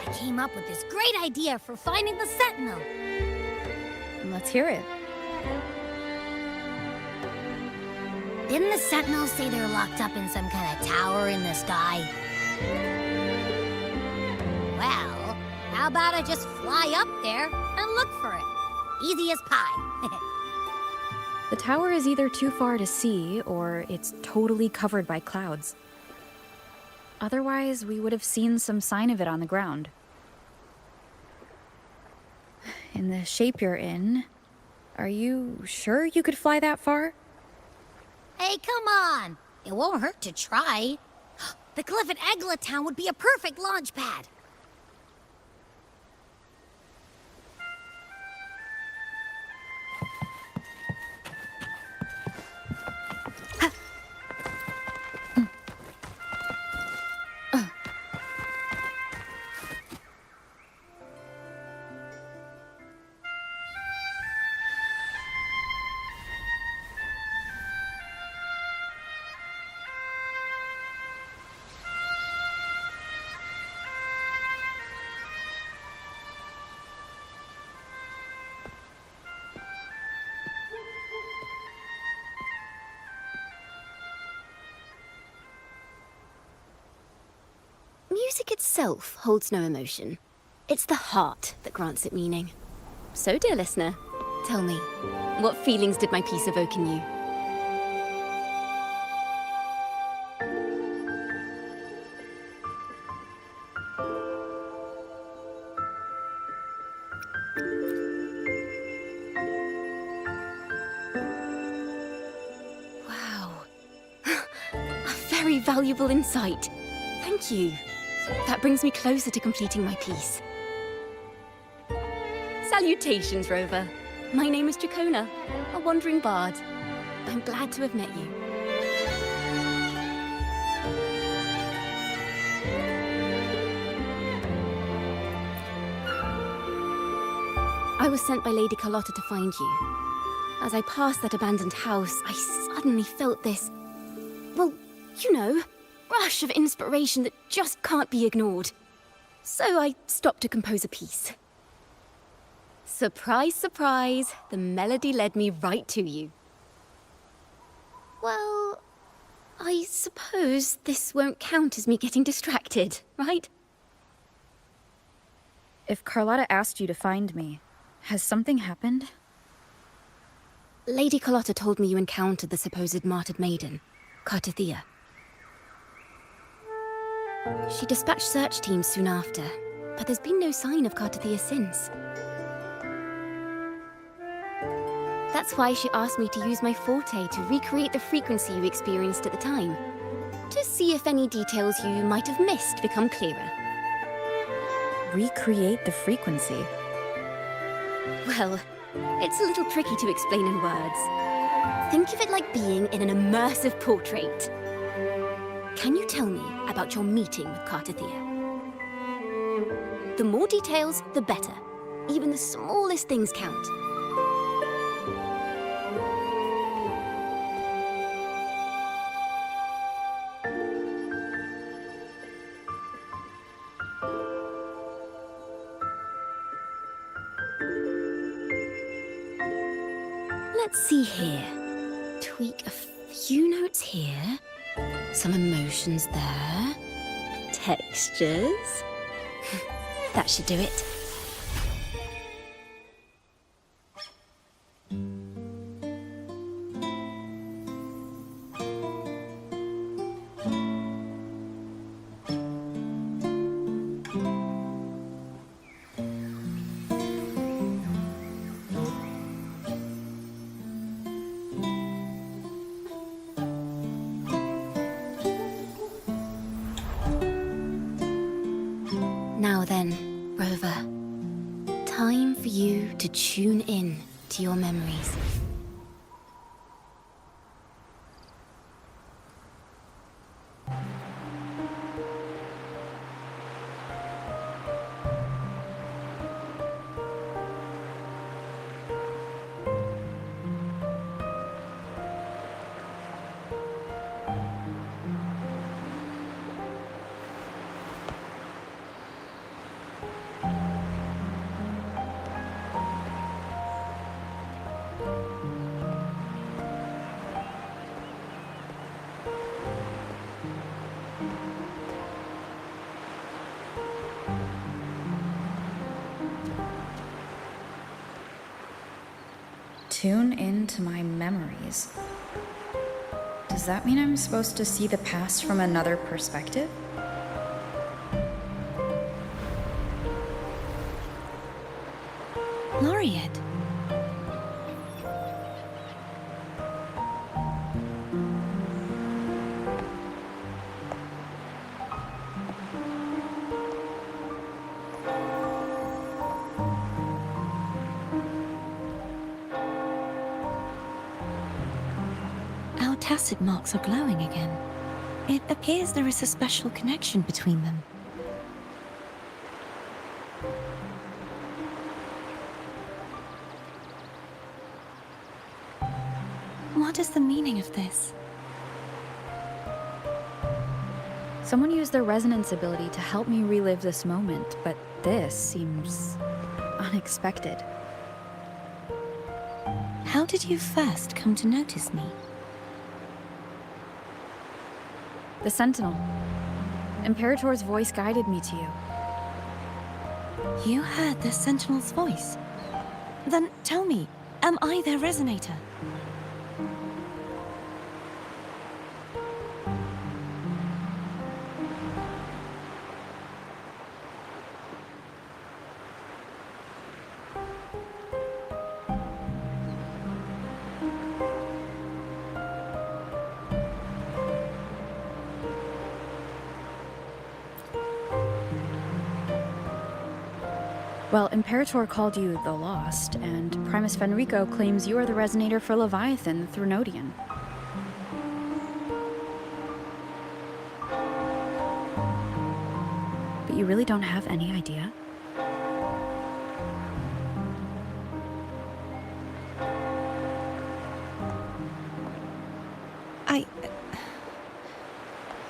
I came up with this great idea for finding the Sentinel. Let's hear it. Didn't the Sentinels say they're locked up in some kind of tower in the sky? Well, how about I just fly up there and look for it? Easy as pie. The tower is either too far to see, or it's totally covered by clouds. Otherwise, we would have seen some sign of it on the ground. In the shape you're in, are you sure you could fly that far? Hey, come on! It won't hurt to try. The cliff at Eglatown would be a perfect launch pad. Music itself holds no emotion. It's the heart that grants it meaning. So, dear listener, tell me, what feelings did my piece evoke in you? Very valuable insight. Thank you. That brings me closer to completing my piece. Salutations, Rover. My name is Dracona, a wandering bard. I'm glad to have met you. I was sent by Lady Carlotta to find you. As I passed that abandoned house, I suddenly felt this... well, you know, rush of inspiration that just can't be ignored. So I stopped to compose a piece. Surprise, surprise, the melody led me right to you. Well, I suppose this won't count as me getting distracted, right? If Carlotta asked you to find me, has something happened? Lady Carlotta told me you encountered the supposed martyred maiden, Cartathea. She dispatched search teams soon after, but there's been no sign of Cartathea since. That's why she asked me to use my forte to recreate the frequency you experienced at the time, to see if any details you might have missed become clearer. Recreate the frequency? Well, it's a little tricky to explain in words. Think of it like being in an immersive portrait. Can you tell me about your meeting with Cartathea? The more details, the better. Even the smallest things count. Let's see here. Tweak a few notes here. Some emotions there. Textures. That should do it. Now then, Rover. Time for you to tune in to your memories. Tune into my memories. Does that mean I'm supposed to see the past from another perspective? Laureate. Our tacit marks are glowing again. It appears there is a special connection between them. What is the meaning of this? Someone used their resonance ability to help me relive this moment, but this seems unexpected. How did you first come to notice me? The Sentinel. Imperator's voice guided me to you. You heard the Sentinel's voice? Then tell me, am I their resonator? Well, Imperator called you the Lost, and Primus Fenrico claims you are the resonator for Leviathan, the Threnodian. But you really don't have any idea?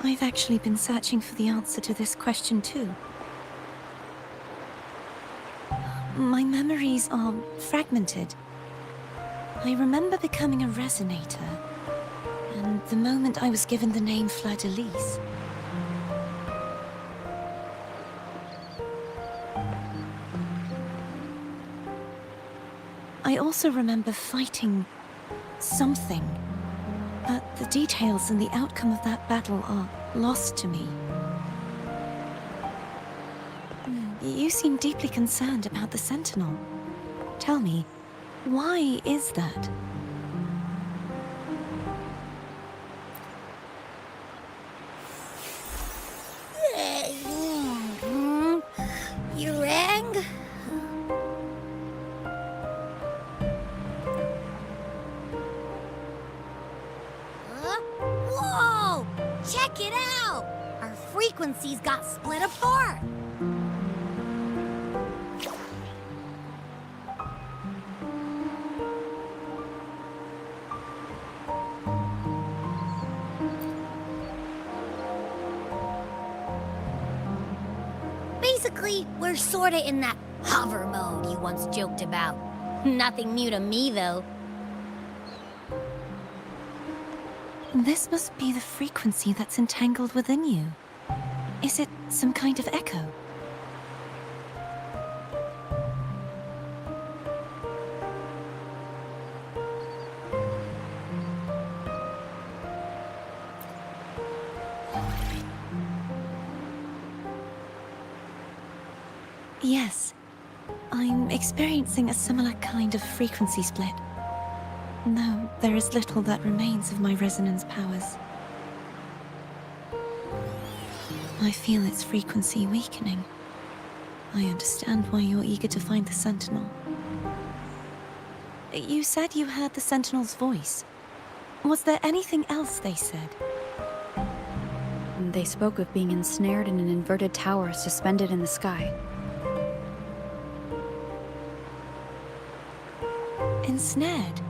I've actually been searching for the answer to this question too. My memories are fragmented. I remember becoming a resonator, and the moment I was given the name Fleur-de-Lis. I also remember fighting something, but the details and the outcome of that battle are lost to me. You seem deeply concerned about the Sentinel. Tell me, why is that? You rang? Whoa! Check it out! Our frequencies got split apart! Basically, we're sorta in that hover mode you once joked about. Nothing new to me, though. This must be the frequency that's entangled within you. Is it some kind of echo? Yes, I'm experiencing a similar kind of frequency split. No, there is little that remains of my resonance powers. I feel its frequency weakening. I understand why you're eager to find the Sentinel. You said you heard the Sentinel's voice. Was there anything else they said? They spoke of being ensnared in an inverted tower suspended in the sky. Ensnared?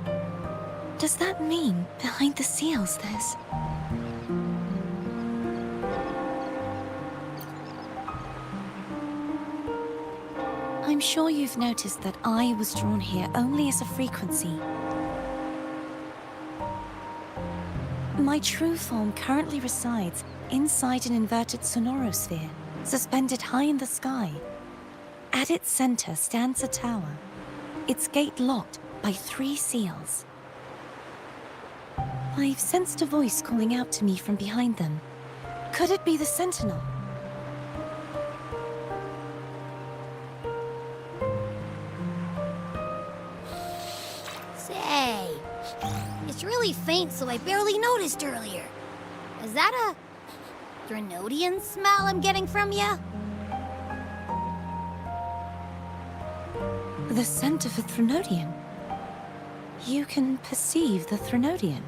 Does that mean behind the seals there's... I'm sure you've noticed that I was drawn here only as a frequency. My true form currently resides inside an inverted sonorosphere, suspended high in the sky. At its center stands a tower, its gate locked by 3 seals. I've sensed a voice calling out to me from behind them. Could it be the Sentinel? Say, it's really faint, so I barely noticed earlier. Is that a Threnodian smell I'm getting from you? The scent of a Threnodian. You can perceive the Threnodian.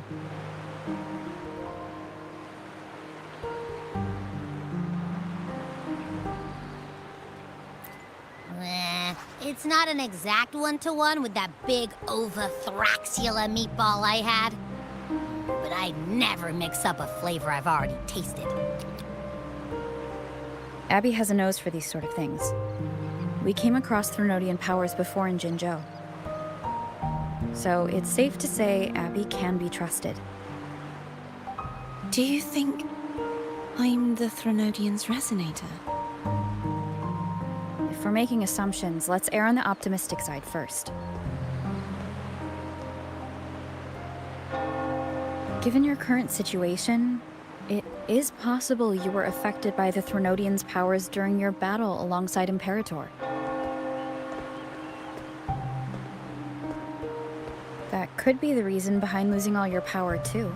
It's not an exact one-to-one with that big Ovathraxula meatball I had. But I never mix up a flavor I've already tasted. Abby has a nose for these sort of things. We came across Threnodian powers before in Jinzhou. So it's safe to say Abby can be trusted. Do you think I'm the Threnodian's resonator. If we're making assumptions, let's err on the optimistic side first. Given your current situation, it is possible you were affected by the Threnodian's powers during your battle alongside Imperator. That could be the reason behind losing all your power, too.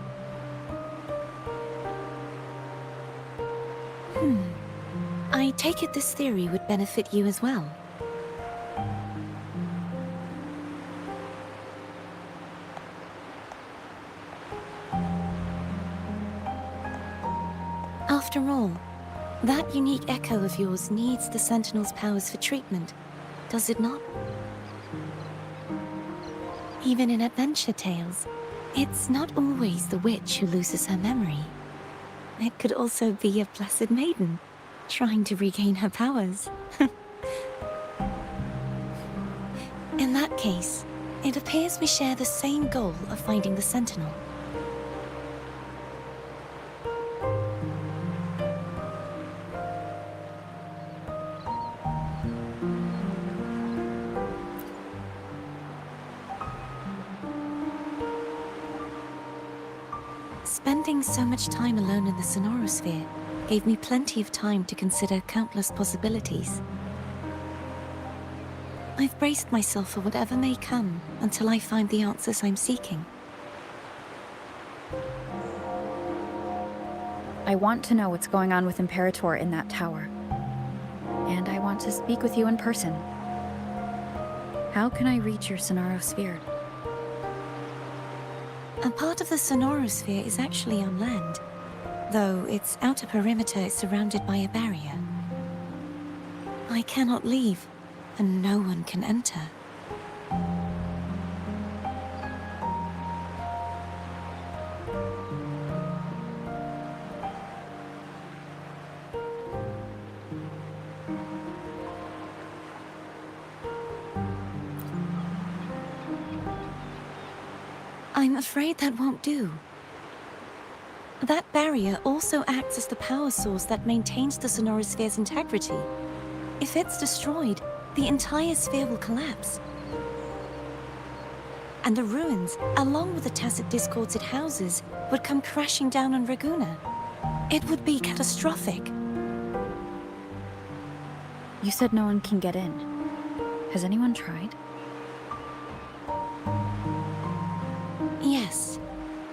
I take it this theory would benefit you as well. After all, that unique echo of yours needs the Sentinel's powers for treatment, does it not? Even in adventure tales, it's not always the witch who loses her memory. It could also be a blessed maiden, trying to regain her powers. In that case, it appears we share the same goal of finding the Sentinel. Spending so much time alone in the Sonorosphere gave me plenty of time to consider countless possibilities. I've braced myself for whatever may come until I find the answers I'm seeking. I want to know what's going on with Imperator in that tower. And I want to speak with you in person. How can I reach your Sonorosphere? A part of the Sonorosphere is actually on land, though its outer perimeter is surrounded by a barrier. I cannot leave, and no one can enter. I'm afraid that won't do. That barrier also acts as the power source that maintains the Sonorosphere's integrity. If it's destroyed, the entire sphere will collapse. And the ruins, along with the tacit discords it houses, would come crashing down on Raguna. It would be catastrophic. You said no one can get in. Has anyone tried? Yes.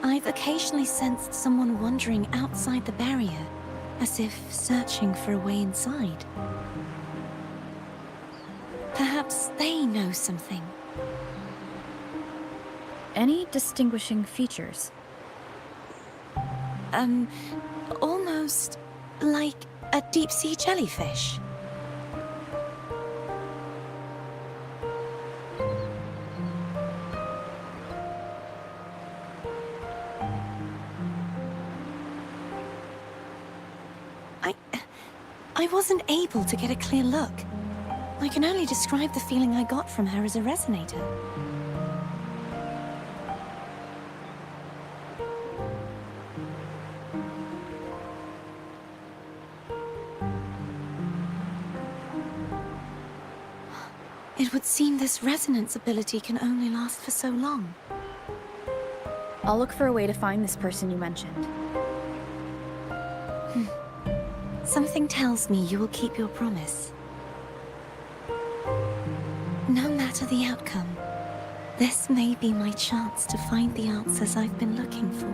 I've occasionally sensed someone wandering outside the barrier, as if searching for a way inside. Perhaps they know something. Any distinguishing features? Almost like a deep-sea jellyfish. I wasn't able to get a clear look. I can only describe the feeling I got from her as a resonator. It would seem this resonance ability can only last for so long. I'll look for a way to find this person you mentioned. Something tells me you will keep your promise. No matter the outcome, this may be my chance to find the answers I've been looking for.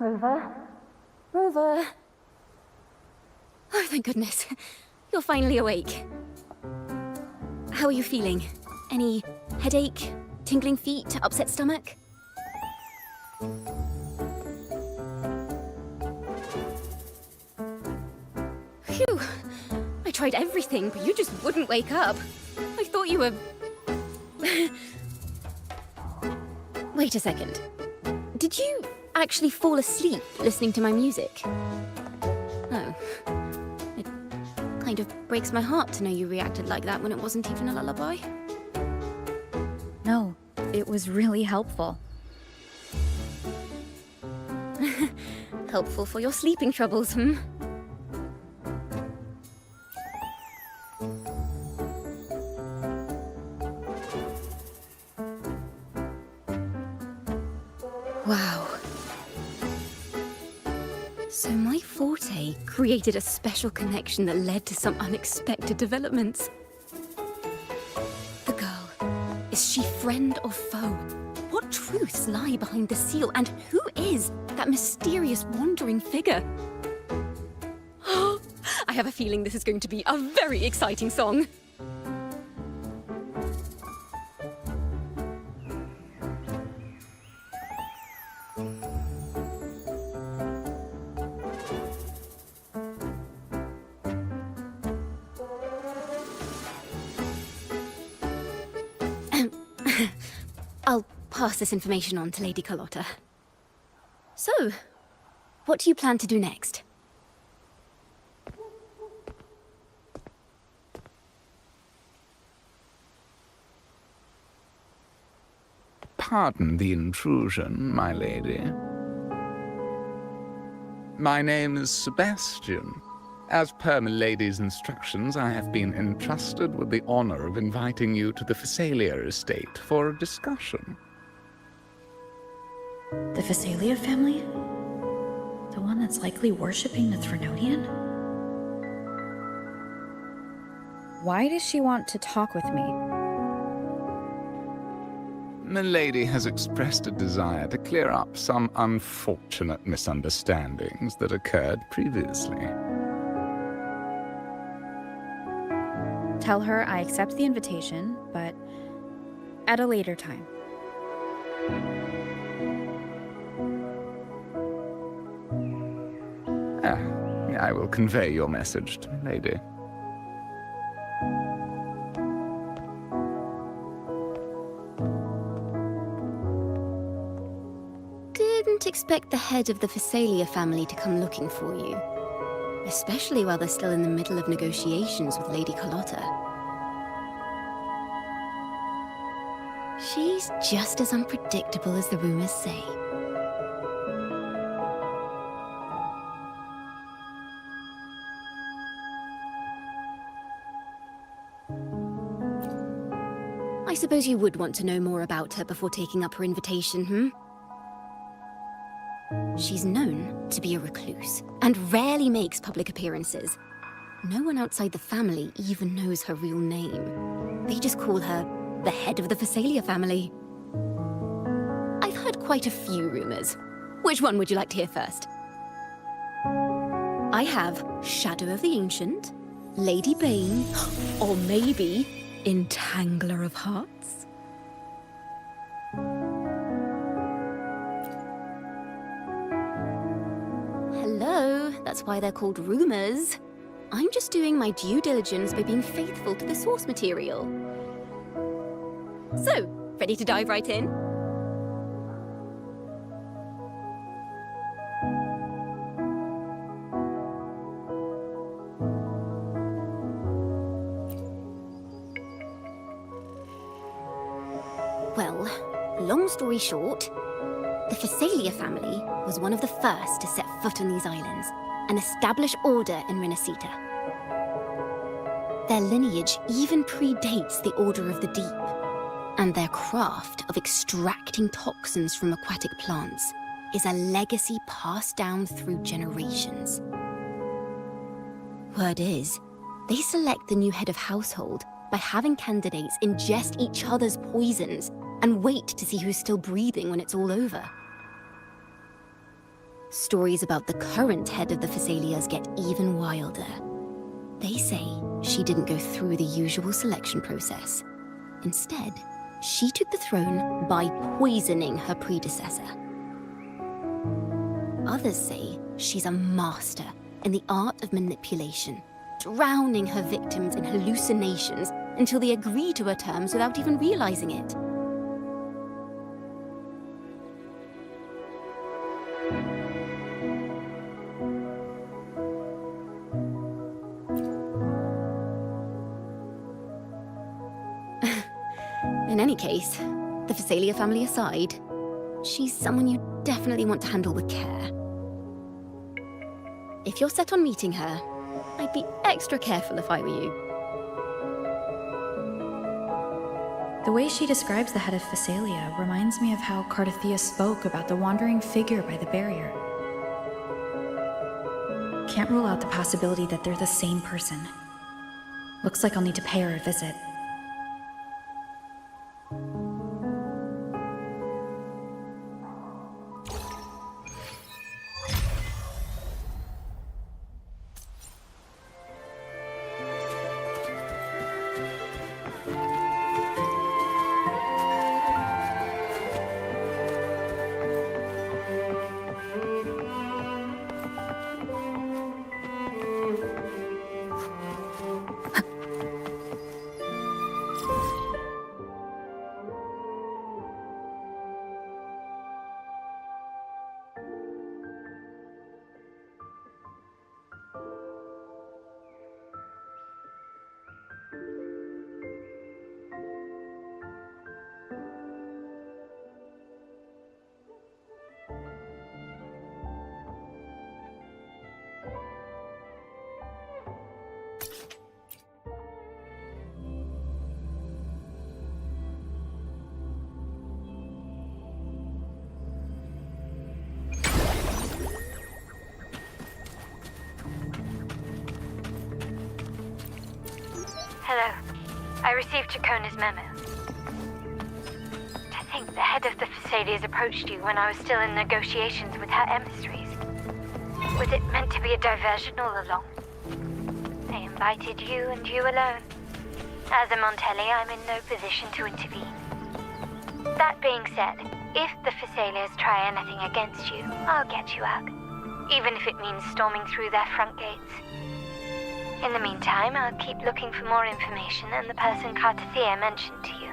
Rover? Rover? Oh, thank goodness. You're finally awake. How are you feeling? Any headache, tingling feet, upset stomach? Phew. I tried everything, but you just wouldn't wake up. I thought you were... Wait a second. Did you actually fall asleep listening to my music? Oh. It kind of breaks my heart to know you reacted like that when it wasn't even a lullaby. No, it was really helpful. Helpful for your sleeping troubles, hmm? Wow. So my forte created a special connection that led to some unexpected developments. The girl, is she friend or foe? What truths lie behind the seal, and who is that mysterious wandering figure? I have a feeling this is going to be a very exciting song. I'll pass this information on to Lady Carlotta. So, what do you plan to do next? Pardon the intrusion, my lady. My name is Sebastian. As per my lady's instructions, I have been entrusted with the honor of inviting you to the Phasalia estate for a discussion. The Phasalia family? The one that's likely worshipping the Threnodian? Why does she want to talk with me? Milady has expressed a desire to clear up some unfortunate misunderstandings that occurred previously. Tell her I accept the invitation, but at a later time. I will convey your message to Milady. Didn't expect the head of the Phasalia family to come looking for you. Especially while they're still in the middle of negotiations with Lady Carlotta. She's just as unpredictable as the rumors say. I suppose you would want to know more about her before taking up her invitation, hmm? She's known to be a recluse, and rarely makes public appearances. No one outside the family even knows her real name. They just call her the head of the Phasalia family. I've heard quite a few rumors. Which one would you like to hear first? I have Shadow of the Ancient, Lady Bane, or maybe Entangler of Hearts. Hello, that's why they're called rumors. I'm just doing my due diligence by being faithful to the source material. So, ready to dive right in? Well, long story short, the Phasalia family was one of the first to set foot on these islands and establish order in Rinascita. Their lineage even predates the Order of the Deep, and their craft of extracting toxins from aquatic plants is a legacy passed down through generations. Word is, they select the new head of household by having candidates ingest each other's poisons and wait to see who's still breathing when it's all over. Stories about the current head of the Phasalias get even wilder. They say she didn't go through the usual selection process. Instead, she took the throne by poisoning her predecessor. Others say she's a master in the art of manipulation, drowning her victims in hallucinations until they agree to her terms without even realizing it. In any case, the Phasalia family aside, she's someone you definitely want to handle with care. If you're set on meeting her, I'd be extra careful if I were you. The way she describes the head of Phasalia reminds me of how Cardathea spoke about the wandering figure by the barrier. Can't rule out the possibility that they're the same person. Looks like I'll need to pay her a visit. Hello. I received Chacona's memo. To think the head of the Phasalias approached you when I was still in negotiations with her emissaries. Was it meant to be a diversion all along? They invited you and you alone. As a Montelli, I'm in no position to intervene. That being said, if the Phasalias try anything against you, I'll get you out. Even if it means storming through their front gates. In the meantime, I'll keep looking for more information and the person Cardathea mentioned to you.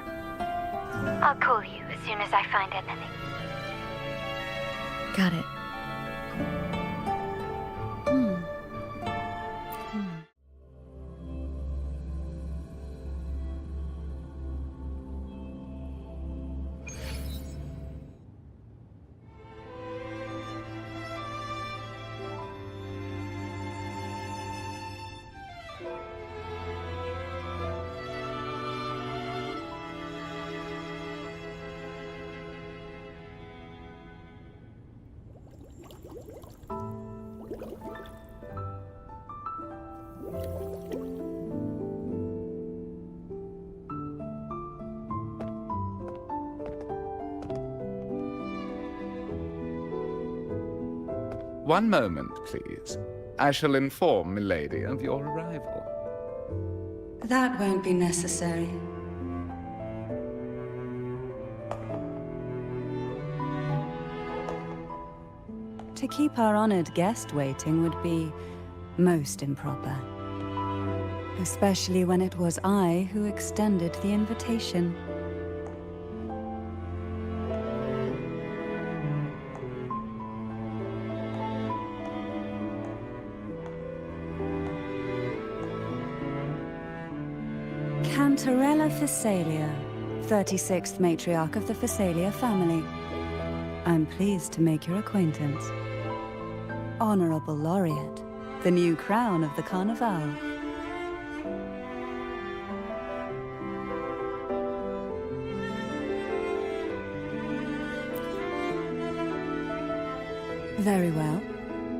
I'll call you as soon as I find anything. Got it. One moment, please. I shall inform Milady of your arrival. That won't be necessary. To keep our honored guest waiting would be most improper. Especially when it was I who extended the invitation. Cantarella Phasalia, 36th matriarch of the Phasalia family. I'm pleased to make your acquaintance. Honorable Laureate, the new crown of the Carnival. Very well.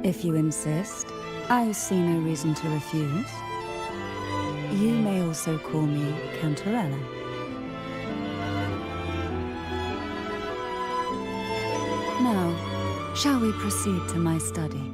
If you insist, I see no reason to refuse. You may also call me Cantarella. Now, shall we proceed to my study?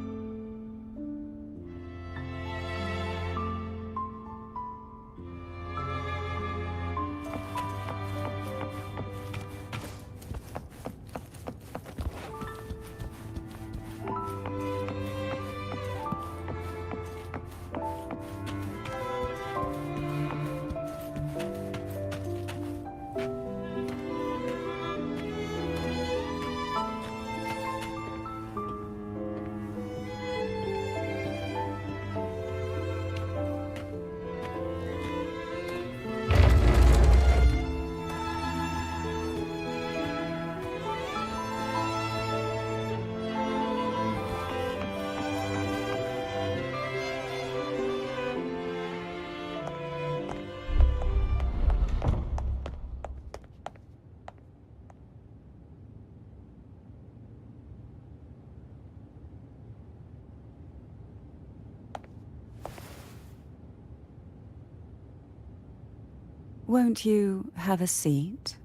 Won't you have a seat?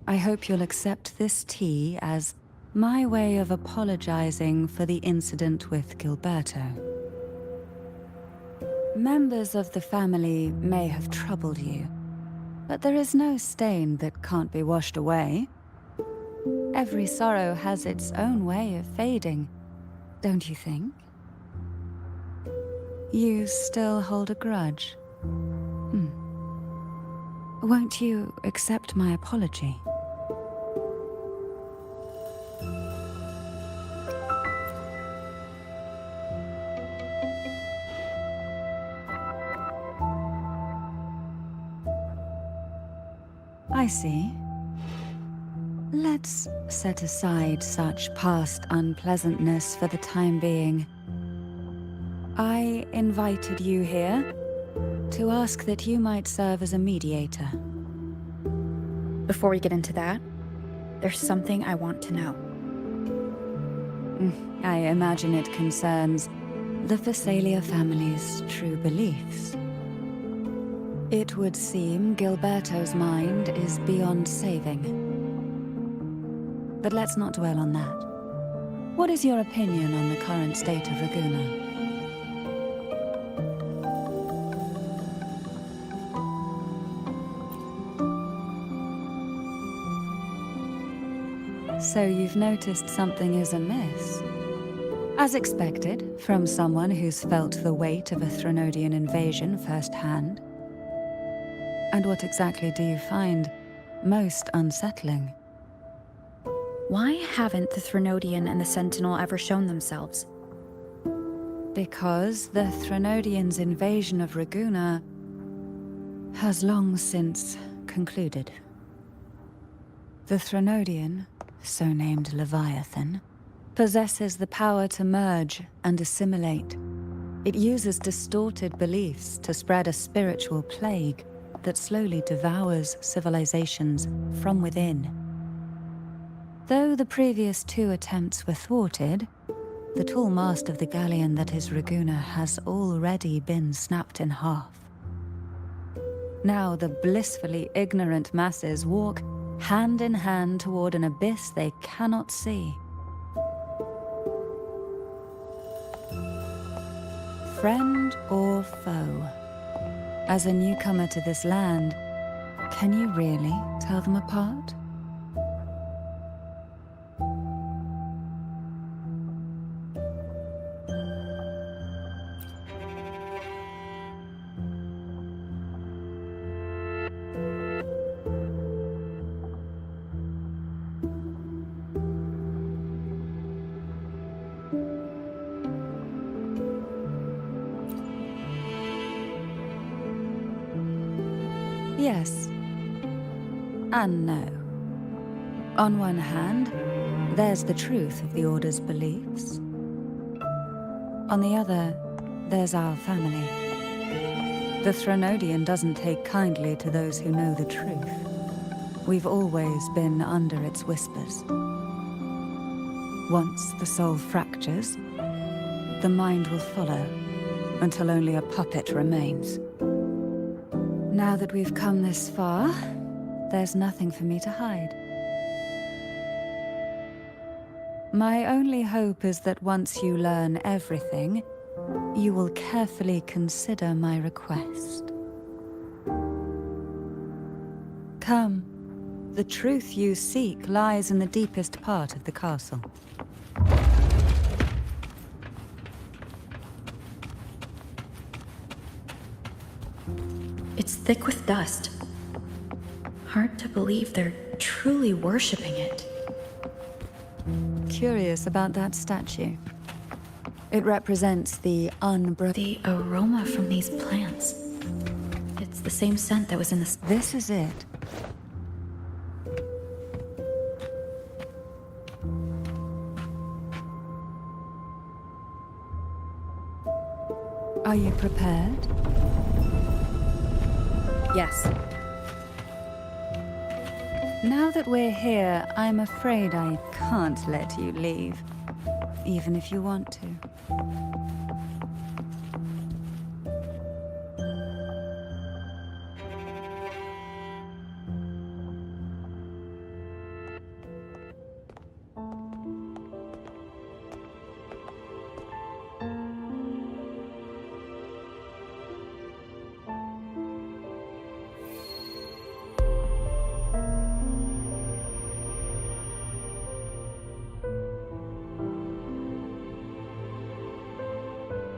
I hope you'll accept this tea as my way of apologizing for the incident with Gilberto. Members of the family may have troubled you, but there is no stain that can't be washed away. Every sorrow has its own way of fading, don't you think? You still hold a grudge? Won't you accept my apology? I see. Let's set aside such past unpleasantness for the time being. I invited you here to ask that you might serve as a mediator. Before we get into that, there's something I want to know. I imagine it concerns the Phasalia family's true beliefs. It would seem Gilberto's mind is beyond saving. But let's not dwell on that. What is your opinion on the current state of Raguna? So you've noticed something is amiss. As expected, from someone who's felt the weight of a Threnodian invasion firsthand. And what exactly do you find most unsettling? Why haven't the Threnodian and the Sentinel ever shown themselves? Because the Threnodians' invasion of Raguna has long since concluded. The Threnodian, so named Leviathan, possesses the power to merge and assimilate. It uses distorted beliefs to spread a spiritual plague that slowly devours civilizations from within. Though the previous two attempts were thwarted, the tall mast of the galleon that is Raguna has already been snapped in half. Now the blissfully ignorant masses walk hand in hand toward an abyss they cannot see. Friend or foe? As a newcomer to this land, can you really tell them apart? Yes. And no. On one hand, there's the truth of the Order's beliefs. On the other, there's our family. The Threnodian doesn't take kindly to those who know the truth. We've always been under its whispers. Once the soul fractures, the mind will follow, until only a puppet remains. Now that we've come this far, there's nothing for me to hide. My only hope is that once you learn everything, you will carefully consider my request. Come, the truth you seek lies in the deepest part of the castle. It's thick with dust. Hard to believe they're truly worshipping it. Curious about that statue. It represents the The aroma from these plants. It's the same scent that was in the... This is it. Are you prepared? Yes. Now that we're here, I'm afraid I can't let you leave. even if you want to.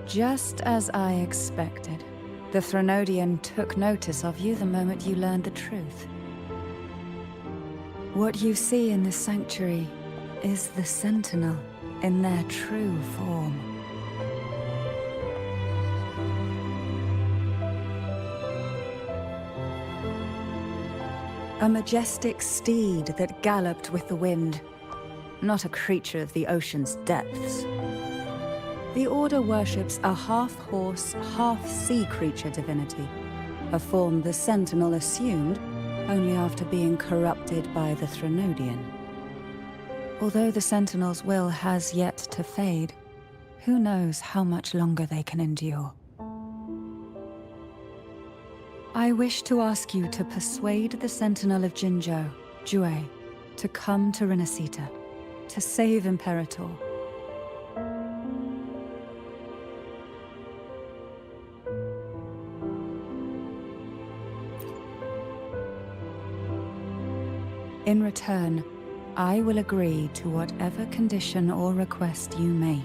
Just as I expected, the Threnodian took notice of you the moment you learned the truth. What you see in the sanctuary is the Sentinel in their true form. A majestic steed that galloped with the wind, not a creature of the ocean's depths. The Order worships a half-horse, half-sea creature divinity, a form the Sentinel assumed only after being corrupted by the Threnodian. Although the Sentinel's will has yet to fade, who knows how much longer they can endure. I wish to ask you to persuade the Sentinel of Jinzhou, Jue, to come to Rinascita, to save Imperator. In return, I will agree to whatever condition or request you make.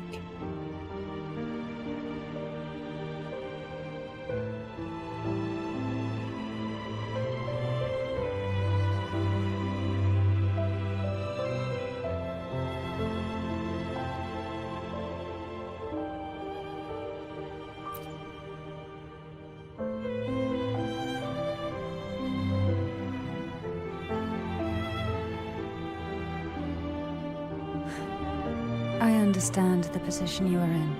I understand the position you are in.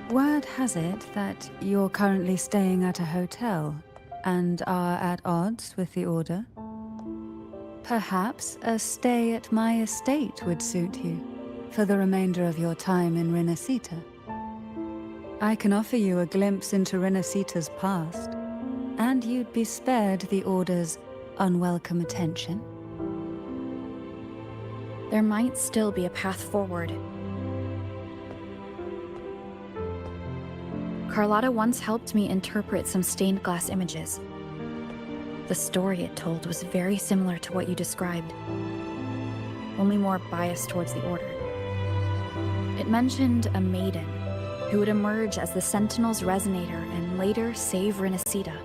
Word has it that you're currently staying at a hotel and are at odds with the Order. Perhaps a stay at my estate would suit you for the remainder of your time in Rinascita. I can offer you a glimpse into Rinascita's past, and you'd be spared the Order's unwelcome attention. There might still be a path forward. Carlotta once helped me interpret some stained glass images. The story it told was very similar to what you described, only more biased towards the Order. It mentioned a maiden who would emerge as the Sentinel's resonator and later save Rinascita.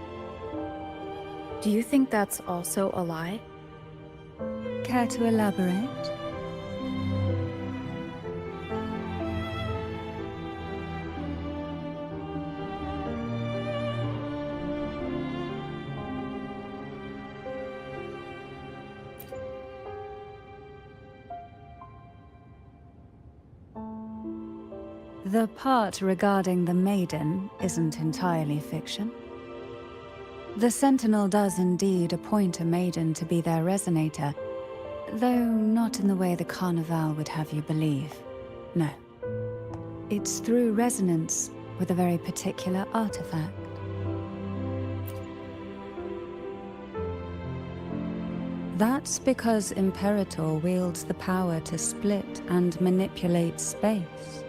Do you think that's also a lie? Care to elaborate? The part regarding the maiden isn't entirely fiction. The Sentinel does indeed appoint a maiden to be their resonator, though not in the way the Carnival would have you believe. No. It's through resonance with a very particular artifact. That's because Imperator wields the power to split and manipulate space.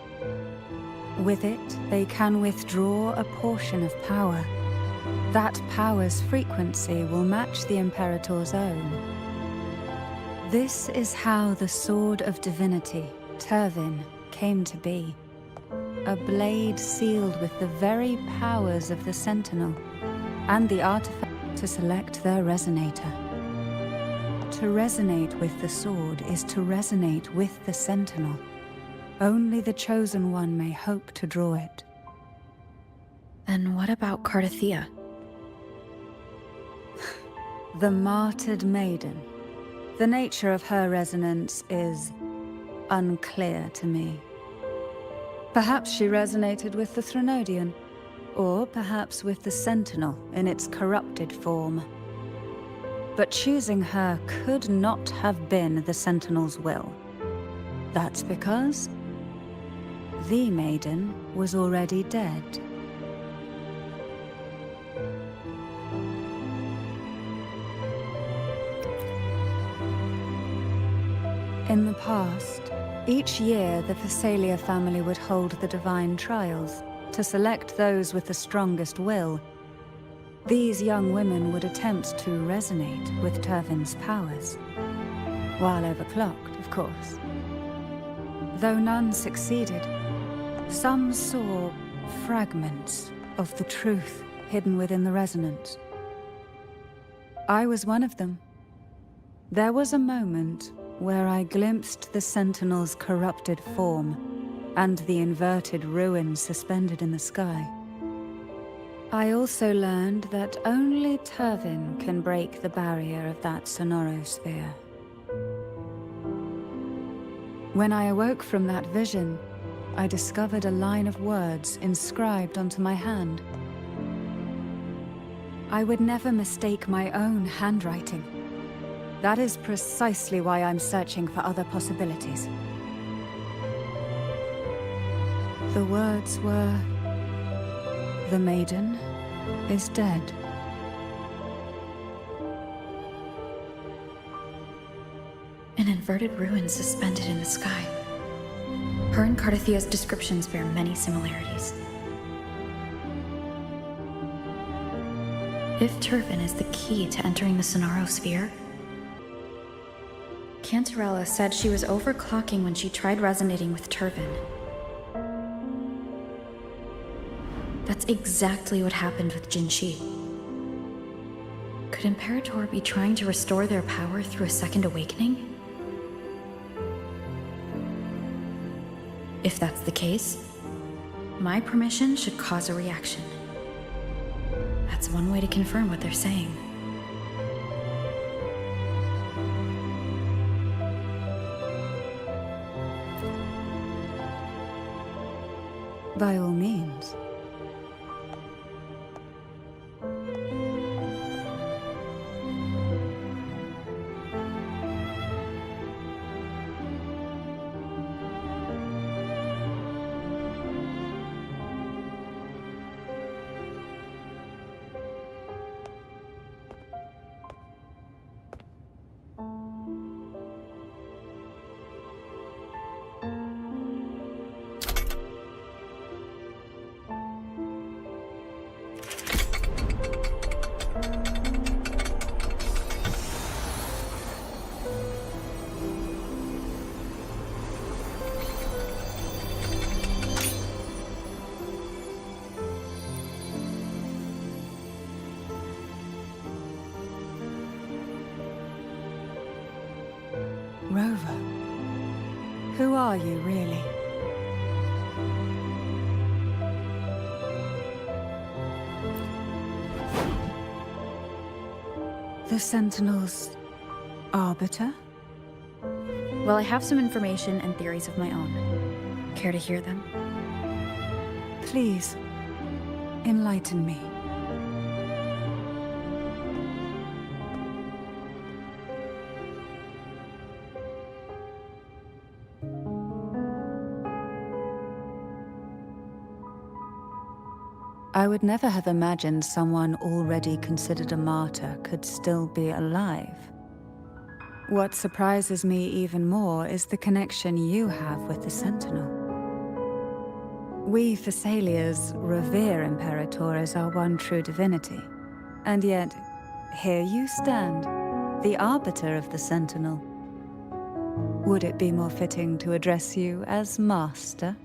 With it, they can withdraw a portion of power. That power's frequency will match the Imperator's own. This is how the Sword of Divinity, Turvin, came to be. A blade sealed with the very powers of the Sentinel, and the artifact to select their resonator. To resonate with the sword is to resonate with the Sentinel. Only the Chosen One may hope to draw it. And what about Cardothea? The martyred maiden. The nature of her resonance is unclear to me. Perhaps she resonated with the Threnodian, or perhaps with the Sentinel in its corrupted form. But choosing her could not have been the Sentinel's will. That's because the maiden was already dead. In the past, each year the Phasalia family would hold the divine trials to select those with the strongest will. These young women would attempt to resonate with Turvin's powers, while overclocked, of course. Though none succeeded, some saw fragments of the truth hidden within the resonance. I was one of them. There was a moment where I glimpsed the Sentinel's corrupted form and the inverted ruins suspended in the sky. I also learned that only Turvin can break the barrier of that sonorosphere. When I awoke from that vision, I discovered a line of words inscribed onto my hand. I would never mistake my own handwriting. That is precisely why I'm searching for other possibilities. The words were, "The maiden is dead." An inverted ruin suspended in the sky. Her and Cardathia's descriptions bear many similarities. If Turvin is the key to entering the sonorosphere, Cantarella said she was overclocking when she tried resonating with Turvin. That's exactly what happened with Jinshi. Could Imperator be trying to restore their power through a second awakening? If that's the case, my permission should cause a reaction. That's one way to confirm what they're saying. By all means. Rover, who are you really? The Sentinel's arbiter? Well, I have some information and theories of my own. Care to hear them? Please, enlighten me. I would never have imagined someone already considered a martyr could still be alive. What surprises me even more is the connection you have with the Sentinel. We Thessalians revere Imperator as our one true divinity, and yet, here you stand, the arbiter of the Sentinel. Would it be more fitting to address you as Master?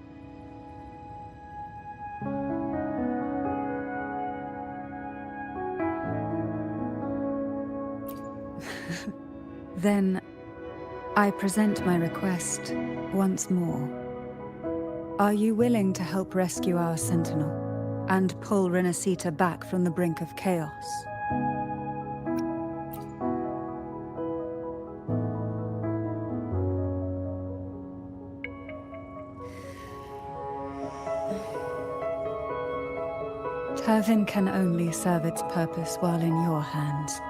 Then, I present my request once more. Are you willing to help rescue our Sentinel and pull Rinascita back from the brink of chaos? Turvin can only serve its purpose while in your hands.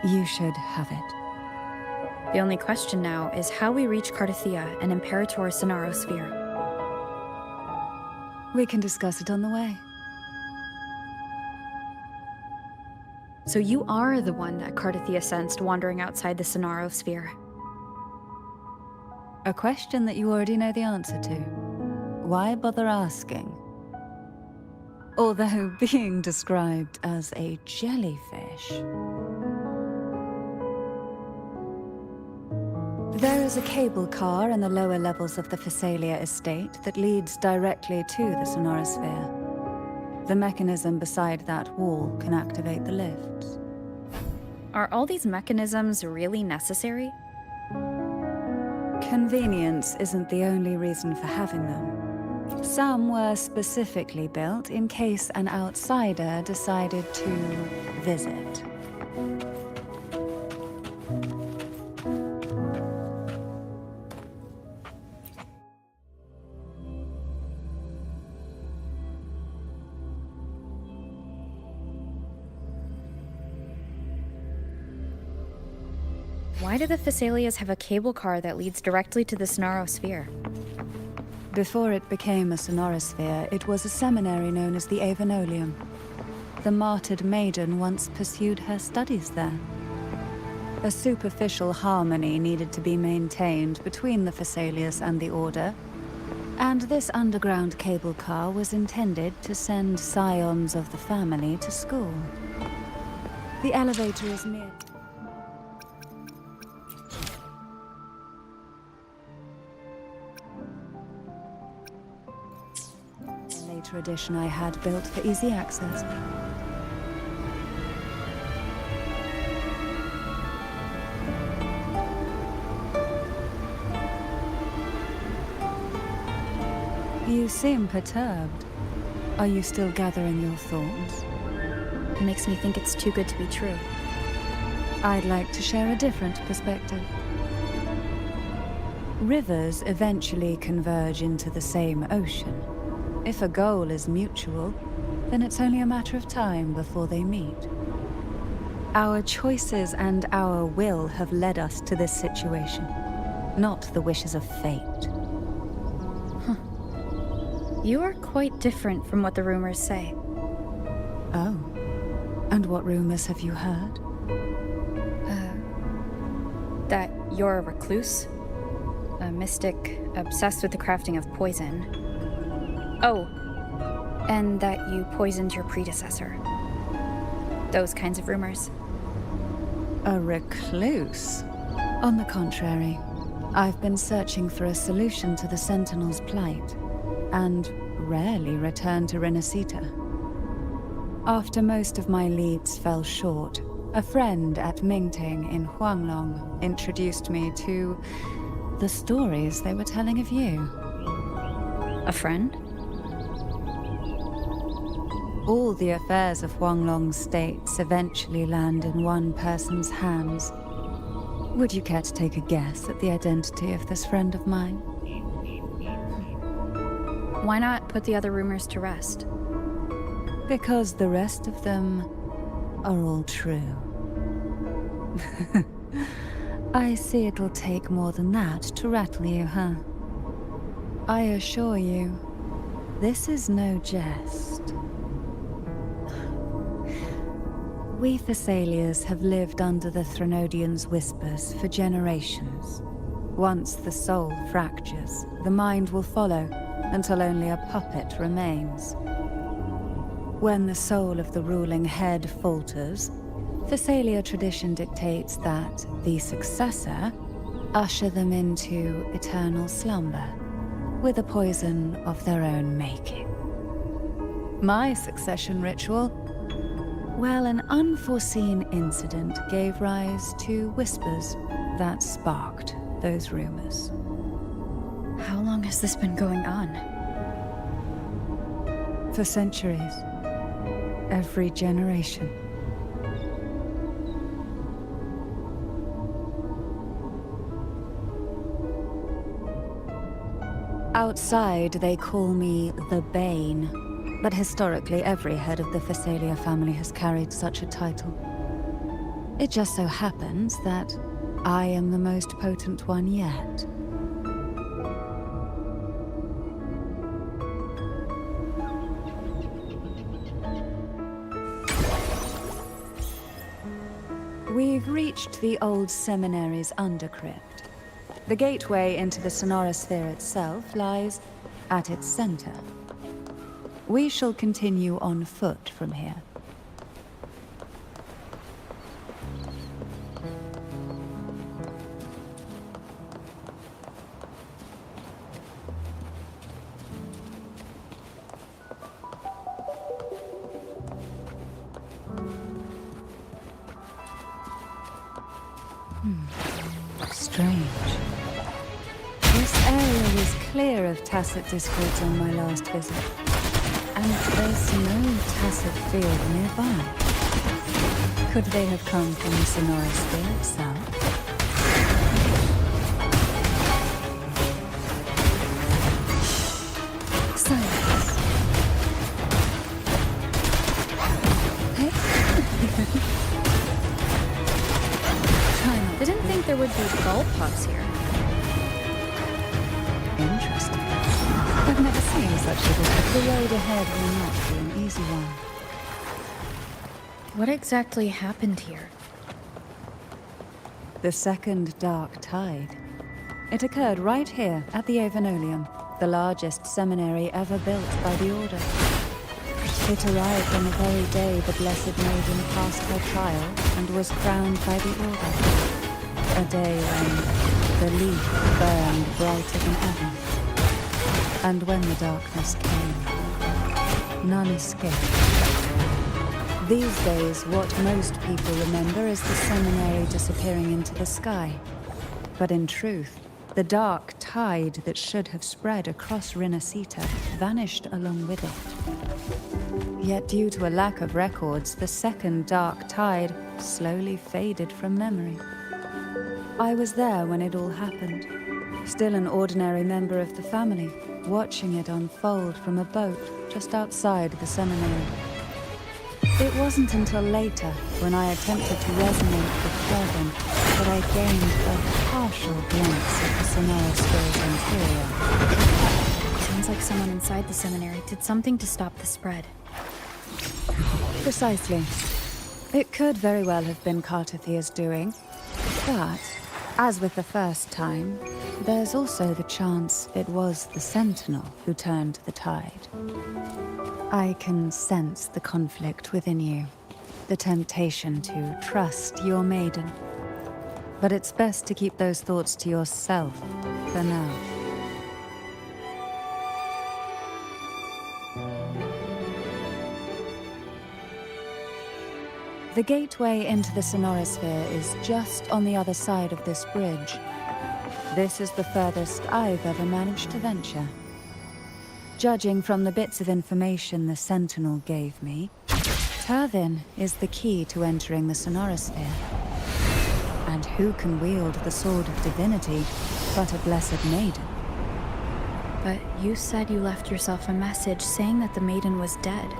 You should have it. The only question now is how we reach Cardathia and Imperator Sonaro Sphere. We can discuss it on the way. So you are the one that Cardathia sensed wandering outside the Sonaro Sphere. A question that you already know the answer to. Why bother asking? Although being described as a jellyfish. There is a cable car in the lower levels of the Phasalia estate that leads directly to the Sonorosphere. The mechanism beside that wall can activate the lifts. Are all these mechanisms really necessary? Convenience isn't the only reason for having them. Some were specifically built in case an outsider decided to visit. Why do the Phasalias have a cable car that leads directly to the Sonaro Sphere? Before it became a Sonorosphere, it was a seminary known as the Avanolium. The martyred maiden once pursued her studies there. A superficial harmony needed to be maintained between the Phasalias and the Order, and this underground cable car was intended to send scions of the family to school. The elevator is near. Edition I had built for easy access. You seem perturbed. Are you still gathering your thoughts? It makes me think it's too good to be true. I'd like to share a different perspective. Rivers eventually converge into the same ocean. If a goal is mutual, then it's only a matter of time before they meet. Our choices and our will have led us to this situation, not the wishes of fate. Huh. You are quite different from what the rumors say. Oh. And what rumors have you heard? That you're a recluse, a mystic obsessed with the crafting of poison. Oh, and that you poisoned your predecessor. Those kinds of rumors. A recluse? On the contrary, I've been searching for a solution to the Sentinel's plight, and rarely return to Rinascita. After most of my leads fell short, a friend at Mingting in Huanglong introduced me to the stories they were telling of you. A friend? All the affairs of Huanglong states eventually land in one person's hands. Would you care to take a guess at the identity of this friend of mine? Why not put the other rumors to rest? Because the rest of them are all true. I see it'll take more than that to rattle you, huh? I assure you, this is no jest. We Thessalians have lived under the Threnodians' whispers for generations. Once the soul fractures, the mind will follow, until only a puppet remains. When the soul of the ruling head falters, Thessalia tradition dictates that the successor usher them into eternal slumber, with a poison of their own making. My succession ritual? Well, an unforeseen incident gave rise to whispers that sparked those rumors. How long has this been going on? For centuries. Every generation. Outside, they call me the Bane. But historically, every head of the Phasalia family has carried such a title. It just so happens that I am the most potent one yet. We've reached the old seminary's undercrypt. The gateway into the sonorosphere itself lies at its center. We shall continue on foot from here. Strange. This area was clear of tacit discords on my last visit. And there's no tacit field nearby. Could they have come from the sonorosphere itself? Silence. Didn't think there would be gull pups here. Interesting. I've never seen such little, but the road ahead will not be an easy one. What exactly happened here? The second dark tide. It occurred right here at the Avanzando, the largest seminary ever built by the Order. It arrived on the very day the Blessed Maiden passed her trial and was crowned by the Order. A day when the leaf burned brighter than ever. And when the darkness came, none escaped. These days, what most people remember is the seminary disappearing into the sky. But in truth, the dark tide that should have spread across Rinascita vanished along with it. Yet due to a lack of records, the second dark tide slowly faded from memory. I was there when it all happened, still an ordinary member of the family, watching it unfold from a boat just outside the seminary. It wasn't until later, when I attempted to resonate with Kevin, that I gained a partial glimpse of the sonorosphere's interior. Sounds like someone inside the seminary did something to stop the spread. Precisely. It could very well have been Cartathia's doing, but, as with the first time, there's also the chance it was the Sentinel who turned the tide. I can sense the conflict within you, the temptation to trust your maiden. But it's best to keep those thoughts to yourself for now. The gateway into the sonorosphere is just on the other side of this bridge. This is the furthest I've ever managed to venture. Judging from the bits of information the Sentinel gave me, Turvin is the key to entering the sonorosphere. And who can wield the Sword of Divinity but a Blessed Maiden? But you said you left yourself a message saying that the maiden was dead.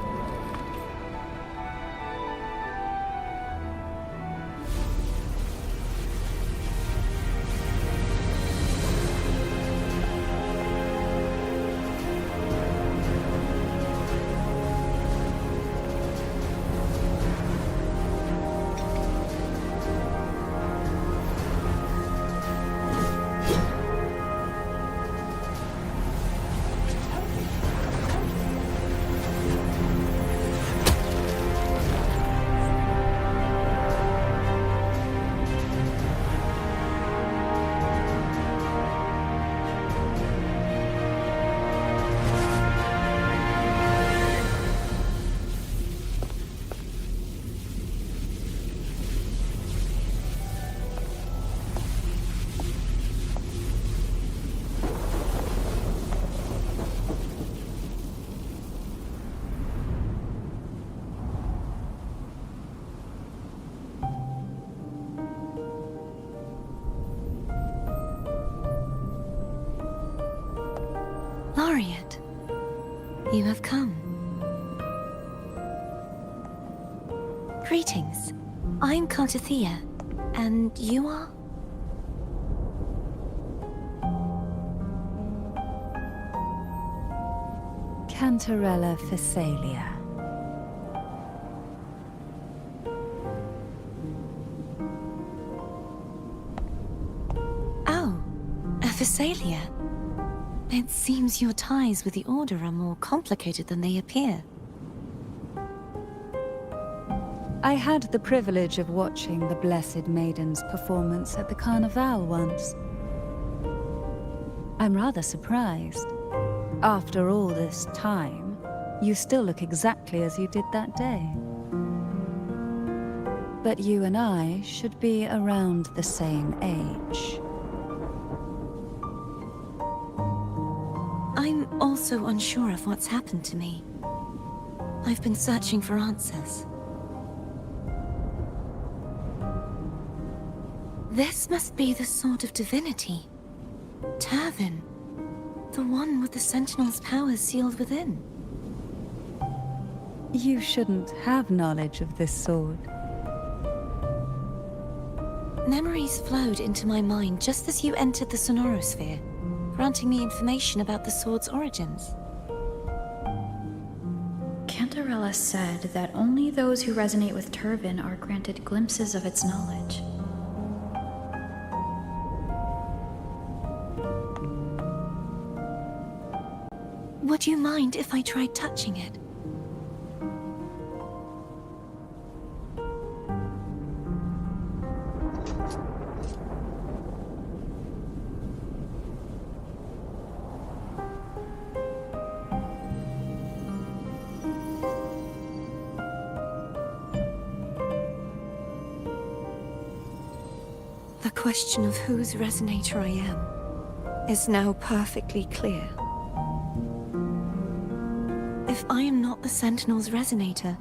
Laureate, you have come. Greetings. I'm Cartathia, and you are? Cantarella Phasalia. Oh, a Phasalia. It seems your ties with the Order are more complicated than they appear. I had the privilege of watching the Blessed Maiden's performance at the Carnival once. I'm rather surprised. After all this time, you still look exactly as you did that day. But you and I should be around the same age. I'm also unsure of what's happened to me. I've been searching for answers. This must be the Sword of Divinity. Turvin. The one with the Sentinel's powers sealed within. You shouldn't have knowledge of this sword. Memories flowed into my mind just as you entered the Sonorosphere, granting me information about the sword's origins. Cantarella said that only those who resonate with Turvin are granted glimpses of its knowledge. Would you mind if I tried touching it? The question of whose resonator I am is now perfectly clear. If I am not the Sentinel's resonator,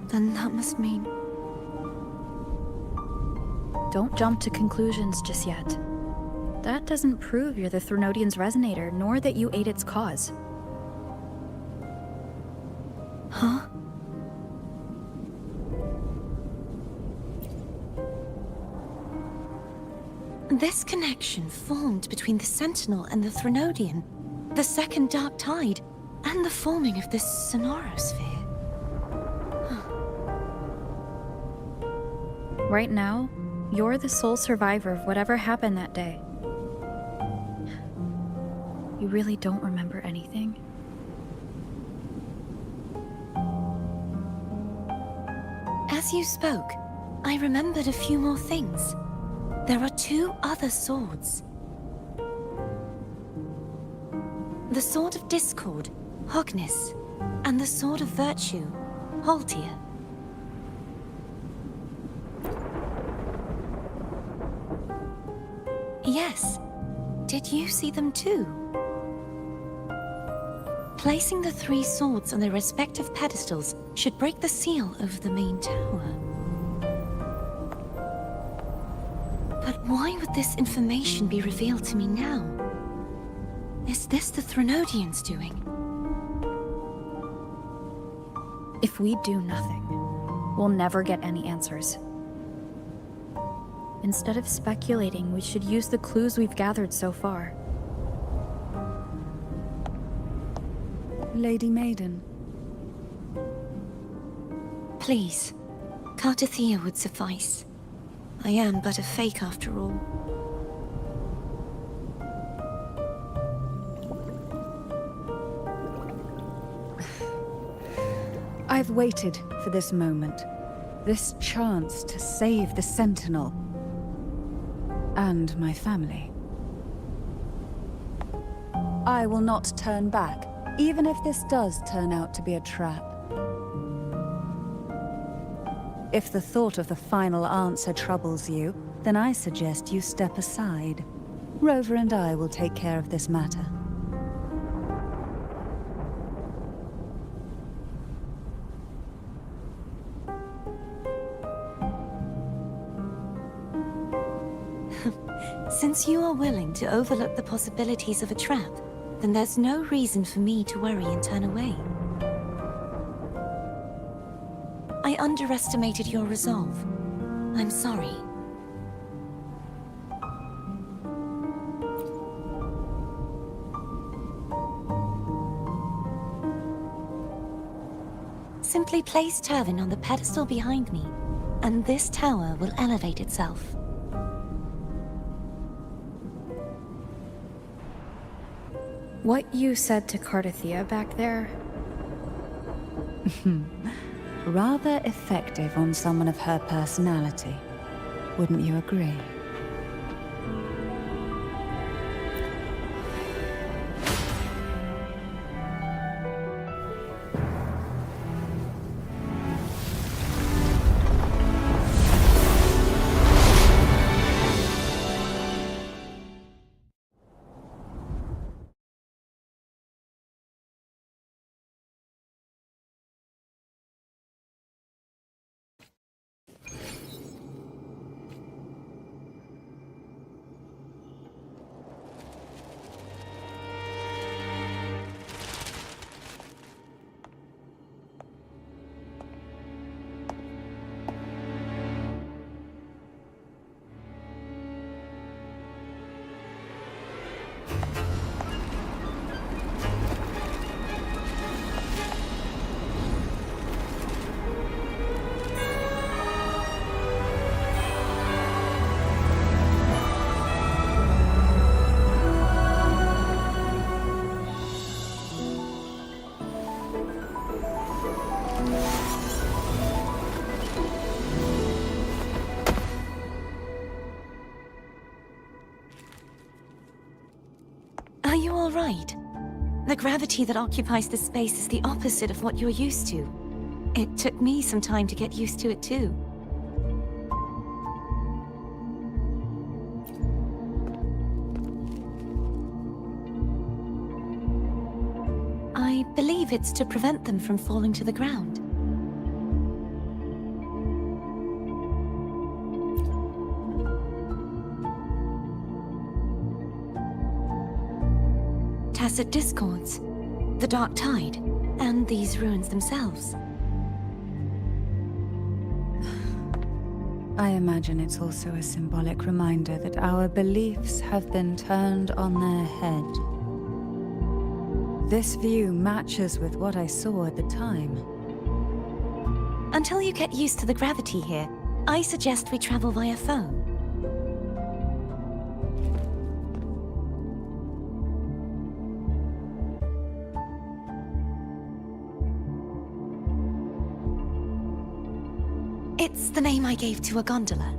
then that must mean... Don't jump to conclusions just yet. That doesn't prove you're the Threnodian's resonator, nor that you aid its cause. Huh? This connection formed between the Sentinel and the Threnodian, the second Dark Tide, and the forming of this Sonorosphere. Right now, you're the sole survivor of whatever happened that day. You really don't remember anything? As you spoke, I remembered a few more things. There are 2 other swords. The Sword of Discord, Hognis, and the Sword of Virtue, Haltia. Yes. Did you see them too? Placing the 3 swords on their respective pedestals should break the seal over the main tower. But why would this information be revealed to me now? Is this the Threnodians' doing? If we do nothing, we'll never get any answers. Instead of speculating, we should use the clues we've gathered so far. Lady Maiden. Please, Cartathea would suffice. I am but a fake after all. I've waited for this moment. This chance to save the Sentinel. And my family. I will not turn back, even if this does turn out to be a trap. If the thought of the final answer troubles you, then I suggest you step aside. Rover and I will take care of this matter. Since you are willing to overlook the possibilities of a trap, then there's no reason for me to worry and turn away. I underestimated your resolve. I'm sorry. Simply place Turvin on the pedestal behind me, and this tower will elevate itself. What you said to Cardathea back there? Rather effective on someone of her personality. Wouldn't you agree? Are you all right? The gravity that occupies this space is the opposite of what you're used to. It took me some time to get used to it too. I believe it's to prevent them from falling to the ground. Tacit discords, the dark tide, and these ruins themselves. I imagine it's also a symbolic reminder that our beliefs have been turned on their head. This view matches with what I saw at the time. Until you get used to the gravity here, I suggest we travel via phone. It's the name I gave to a gondola.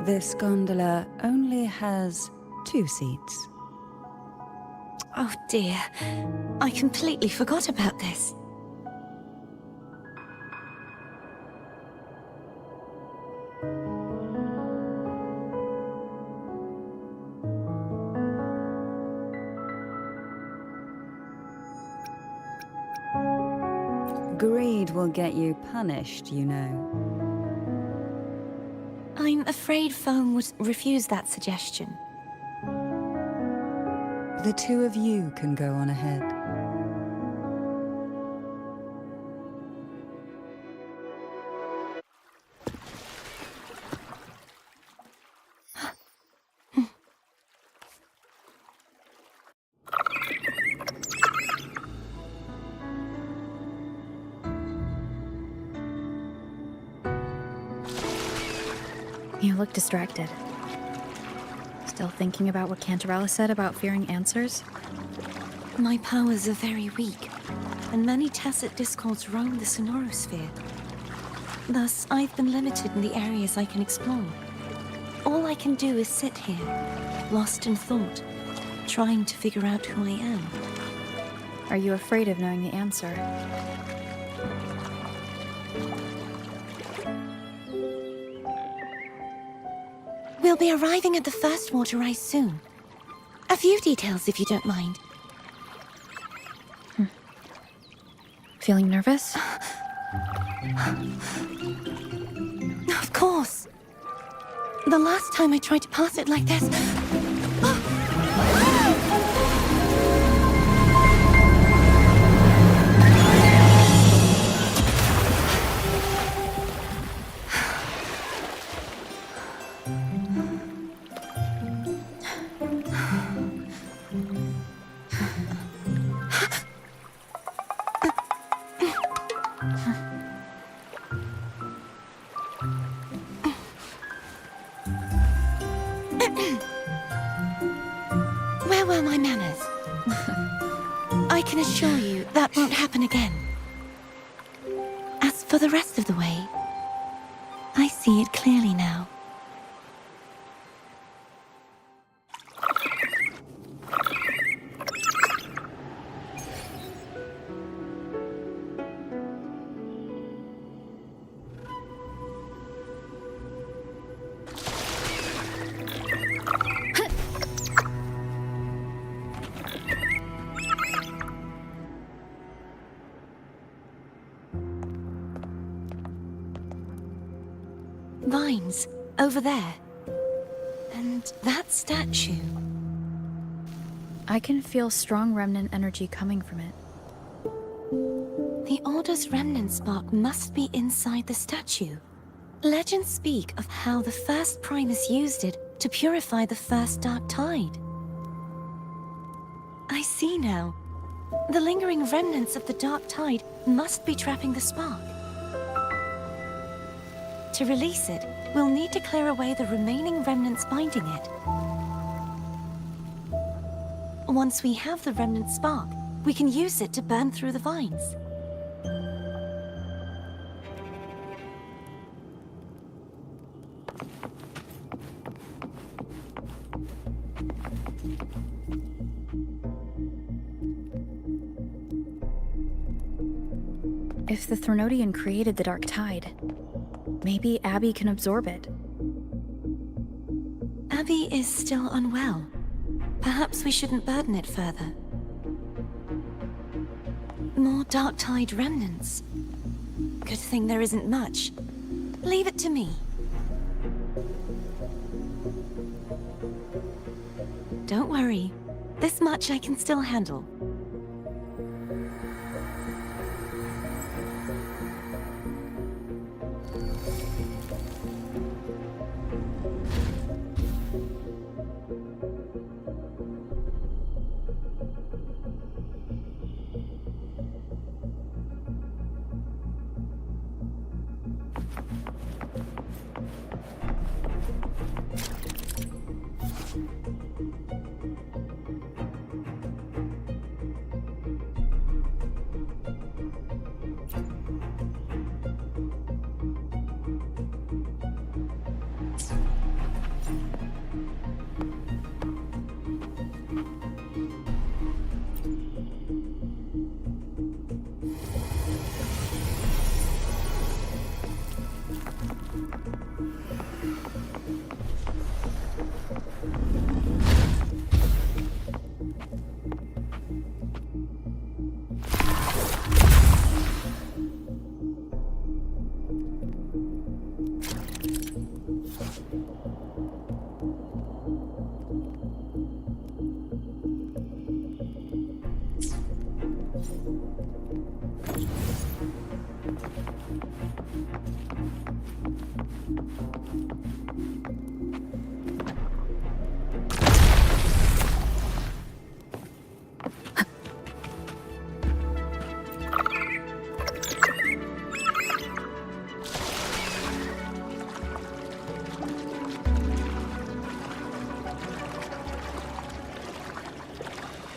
This gondola only has 2 seats. Oh dear, I completely forgot about this. Greed will get you punished, you know. I'm afraid Foam would refuse that suggestion. The 2 of you can go on ahead. look distracted. Still thinking about what Cantarella said about fearing answers? My powers are very weak, and many tacit discords roam the sonorosphere. Thus, I've been limited in the areas I can explore. All I can do is sit here, lost in thought, trying to figure out who I am. Are you afraid of knowing the answer? We'll be arriving at the first water rise soon. A few details, if you don't mind. Feeling nervous? Of course. The last time I tried to pass it like this... Where were my manners? I can assure you that won't happen again. As for the rest of the way, I see it clearly now. Vines, over there. And that statue. I can feel strong remnant energy coming from it. The Order's remnant spark must be inside the statue. Legends speak of how the first Primus used it to purify the first dark tide. I see now. The lingering remnants of the dark tide must be trapping the spark. To release it, we'll need to clear away the remaining remnants binding it. Once we have the remnant spark, we can use it to burn through the vines. If the Threnodian created the Dark Tide, maybe Abby can absorb it. Abby is still unwell. Perhaps we shouldn't burden it further. More Dark Tide remnants. Good thing there isn't much. Leave it to me. Don't worry. This much I can still handle.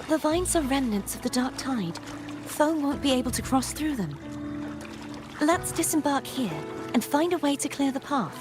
The vines are remnants of the dark tide. Foam won't be able to cross through them. Let's disembark here and find a way to clear the path.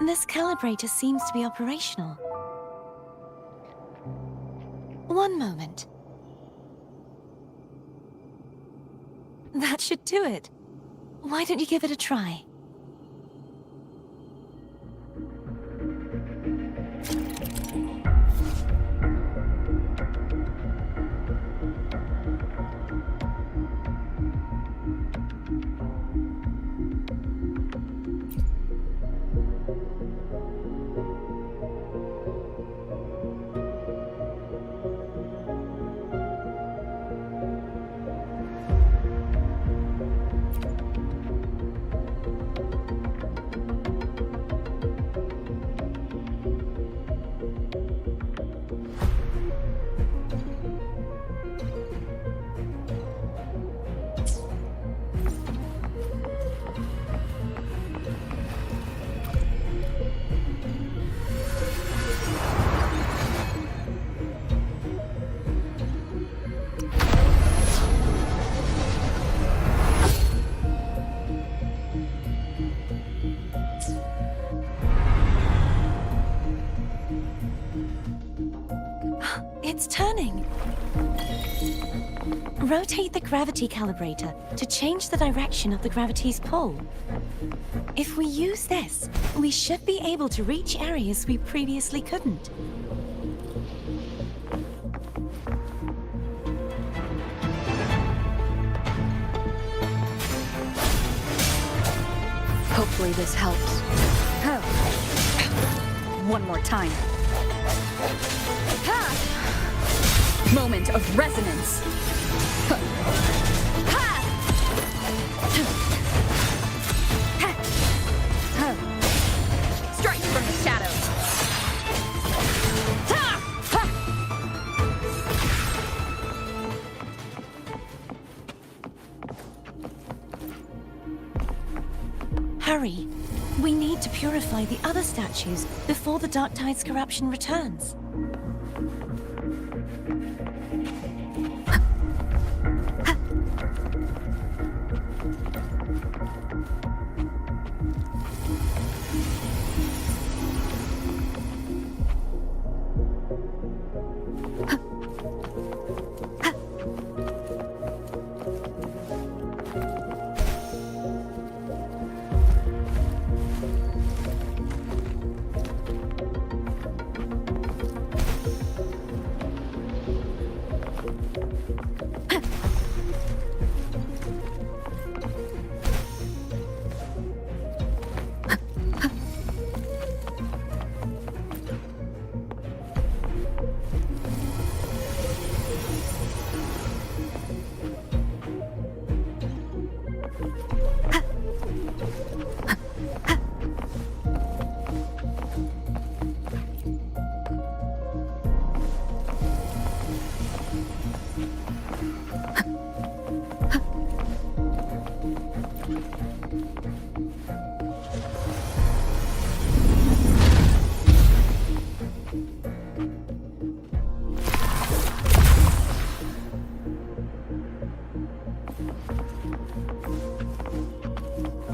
This calibrator seems to be operational. One moment. That should do it. Why don't you give it a try? It's turning. Rotate the gravity calibrator to change the direction of the gravity's pull. If we use this, we should be able to reach areas we previously couldn't. Hopefully this helps. One more time. Moment of resonance. Strike from the shadows. Hurry. We need to purify the other statues before the Dark Tide's corruption returns.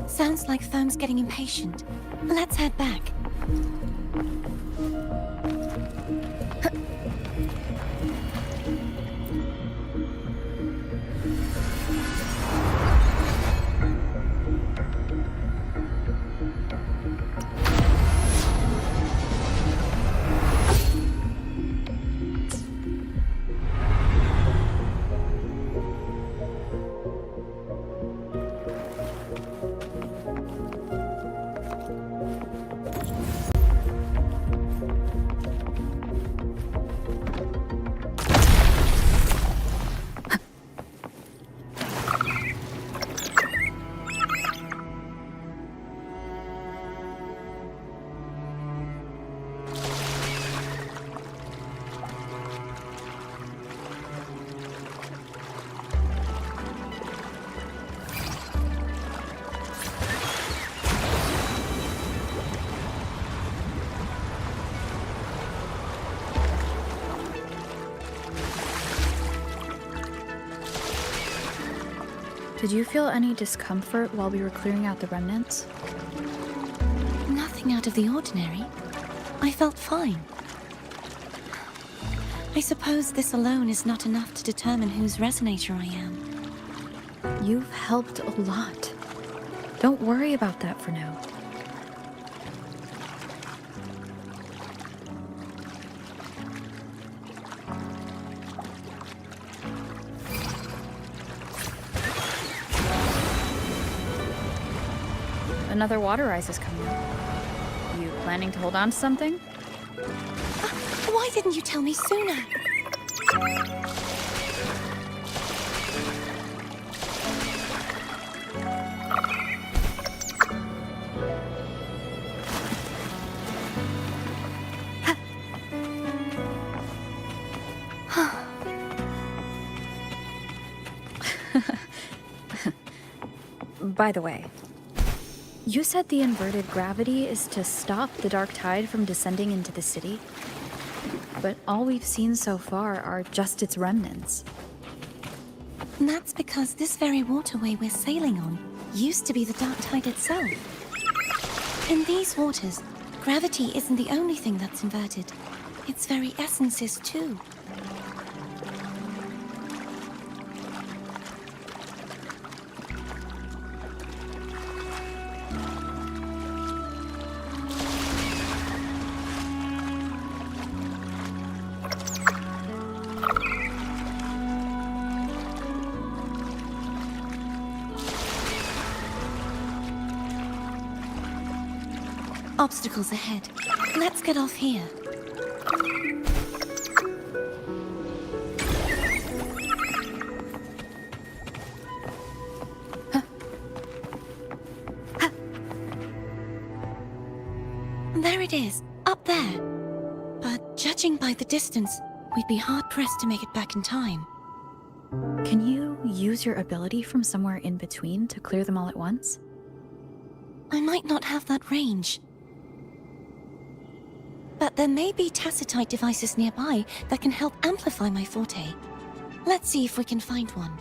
Sounds like Foam's getting impatient. Let's head back. Did you feel any discomfort while we were clearing out the remnants? Nothing out of the ordinary. I felt fine. I suppose this alone is not enough to determine whose resonator I am. You've helped a lot. Don't worry about that for now. Another water rise is coming up. You planning to hold on to something? Why didn't you tell me sooner? By the way, you said the inverted gravity is to stop the dark tide from descending into the city, but all we've seen so far are just its remnants. And that's because this very waterway we're sailing on used to be the dark tide itself. In these waters, gravity isn't the only thing that's inverted. Its very essence is too. Obstacles ahead. Let's get off here. There it is, up there. But judging by the distance, we'd be hard-pressed to make it back in time. Can you use your ability from somewhere in between to clear them all at once? I might not have that range. But there may be tacitite devices nearby that can help amplify my forte. Let's see if we can find one.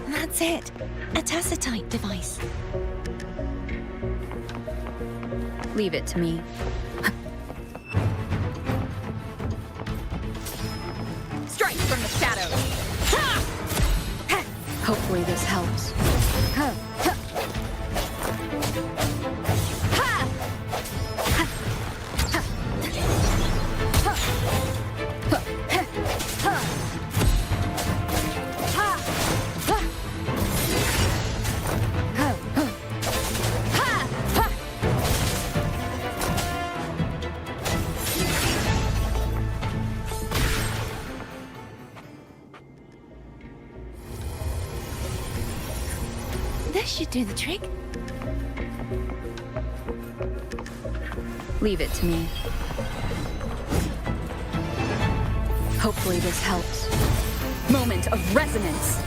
That's it. A tacitite device. Leave it to me. Strike from the shadows! Hopefully this helps. This should do the trick. Leave it to me. Hopefully this helps. Moment of resonance!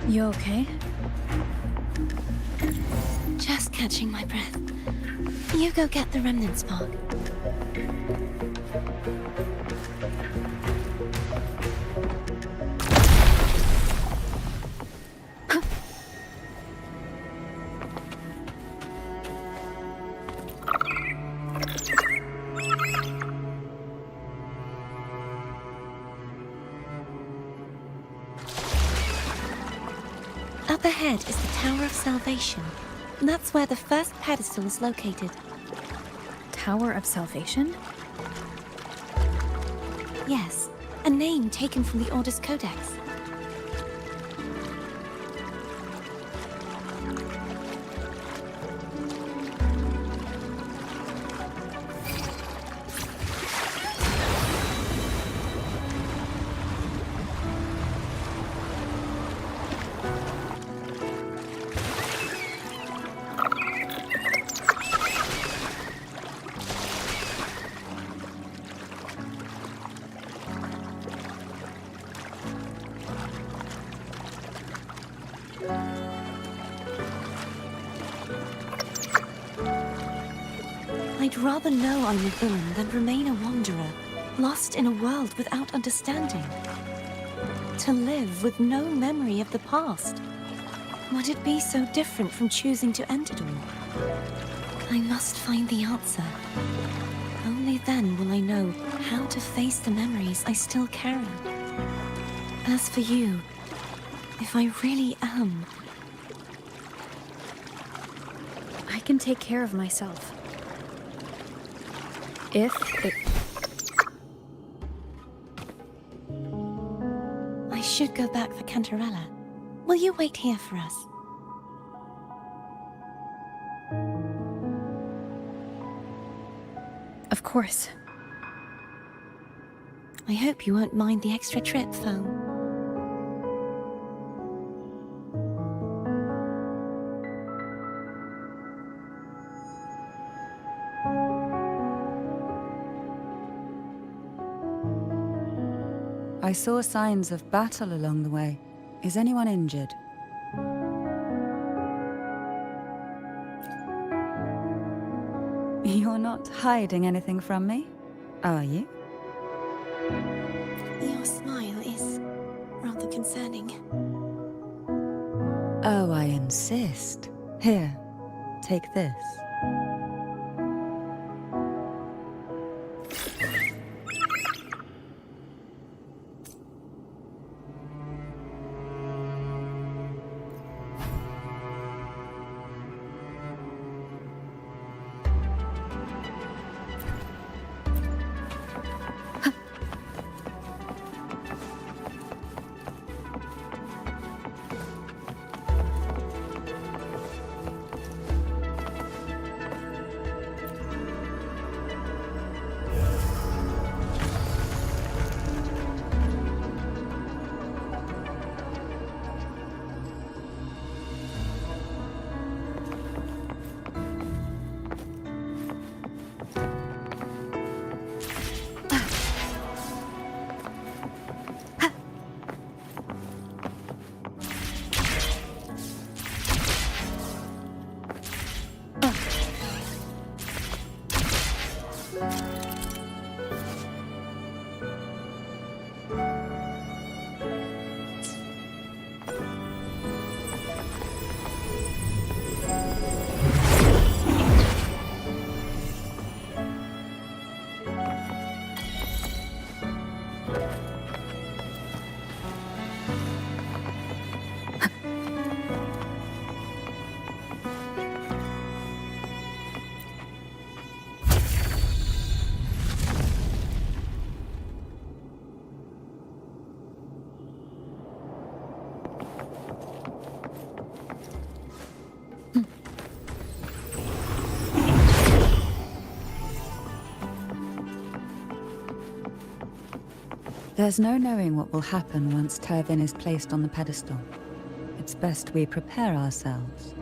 You okay? Just catching my breath. You go get the remnant spark. Up ahead is the Tower of Salvation. That's where the first pedestal is located. Tower of Salvation? Yes, a name taken from the Order's Codex. I'd rather know I'm a villain than remain a wanderer, lost in a world without understanding. To live with no memory of the past. Would it be so different from choosing to end it all? I must find the answer. Only then will I know how to face the memories I still carry. As for you, if I really am... I can take care of myself. If it... I should go back for Cantarella. Will you wait here for us? Of course. I hope you won't mind the extra trip, Foe. I saw signs of battle along the way. Is anyone injured? You're not hiding anything from me, are you? Your smile is rather concerning. Oh, I insist. Here, take this. There's no knowing what will happen once Tervin is placed on the pedestal. It's best we prepare ourselves.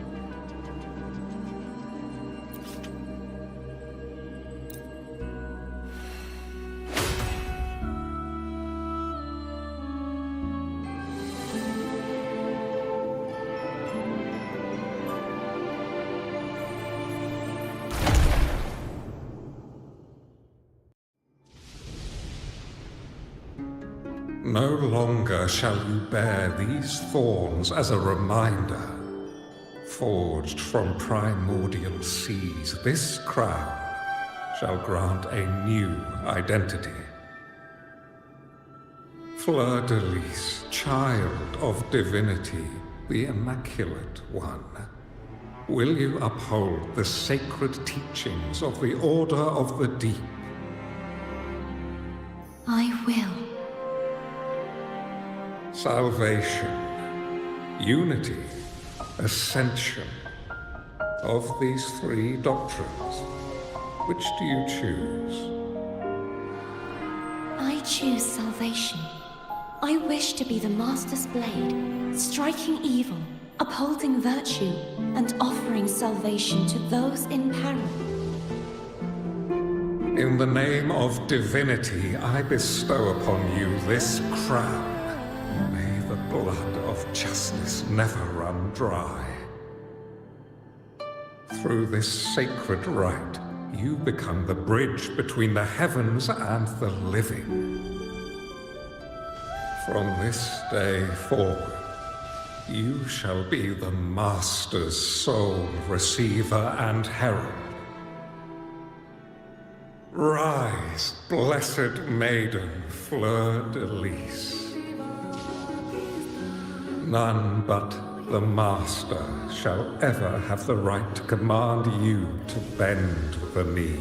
No longer shall you bear these thorns as a reminder. Forged from primordial seas, this crown shall grant a new identity. Fleur-de-lis, child of divinity, the Immaculate One, will you uphold the sacred teachings of the Order of the Deep? I will. Salvation, unity, ascension. Of these three doctrines, which do you choose? I choose salvation. I wish to be the Master's blade, striking evil, upholding virtue, and offering salvation to those in peril. In the name of divinity, I bestow upon you this crown. May the blood of justice never run dry. Through this sacred rite, you become the bridge between the heavens and the living. From this day forward, you shall be the Master's sole receiver and herald. Rise, blessed maiden, Fleur-de-lis. None but the Master shall ever have the right to command you to bend the knee.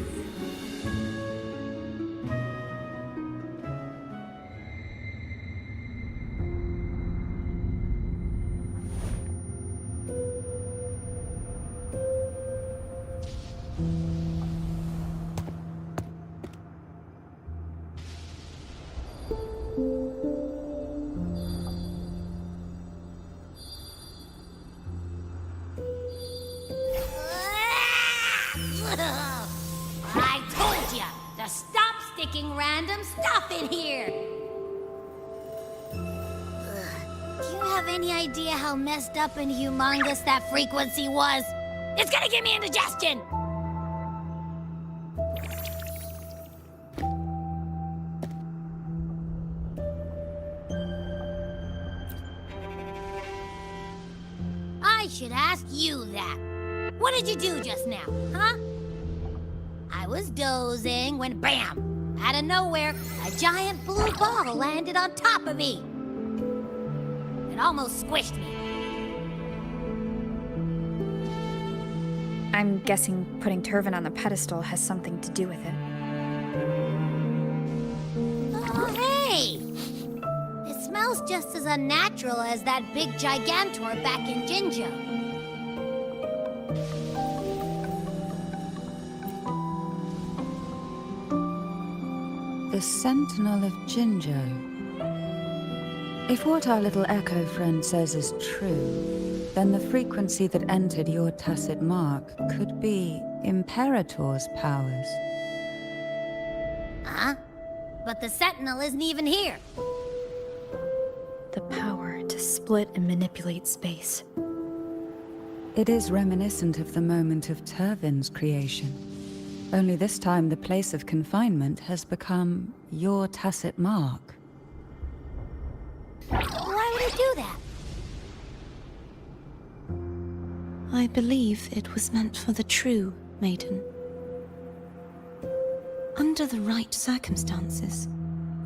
I told ya to stop sticking random stuff in here! Do you have any idea how messed up and humongous that frequency was? It's gonna give me indigestion! I should ask you that. What did you do just now, huh? I was dozing when, bam! Out of nowhere, a giant blue ball landed on top of me. It almost squished me. I'm guessing putting Tervin on the pedestal has something to do with it. Oh, hey! It smells just as unnatural as that big gigantor back in Jinjo. The Sentinel of Jinjo. If what our little echo friend says is true, then the frequency that entered your tacit mark could be Imperator's powers. Huh? But the Sentinel isn't even here. The power to split and manipulate space. It is reminiscent of the moment of Tervin's creation. Only this time the place of confinement has become your tacit mark. Why would he do that? I believe it was meant for the true, maiden. Under the right circumstances,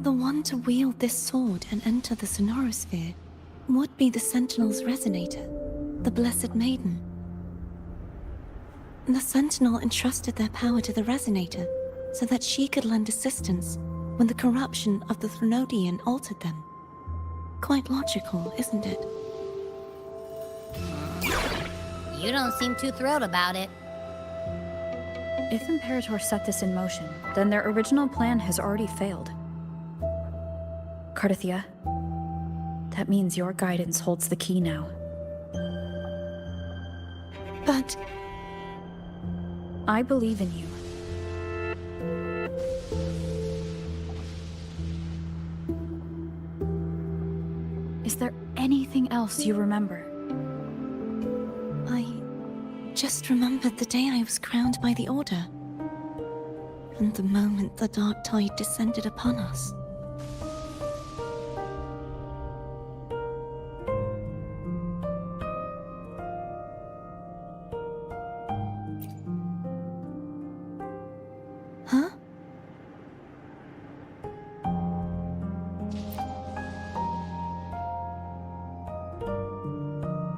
the one to wield this sword and enter the Sonorosphere would be the Sentinel's resonator, the Blessed Maiden. The Sentinel entrusted their power to the Resonator so that she could lend assistance when the corruption of the Threnodian altered them. Quite logical, isn't it? You don't seem too thrilled about it. If Imperator set this in motion, then their original plan has already failed. Cardathia, that means your guidance holds the key now. But I believe in you. Is there anything else you remember? I just remembered the day I was crowned by the Order. And the moment the dark tide descended upon us. Huh?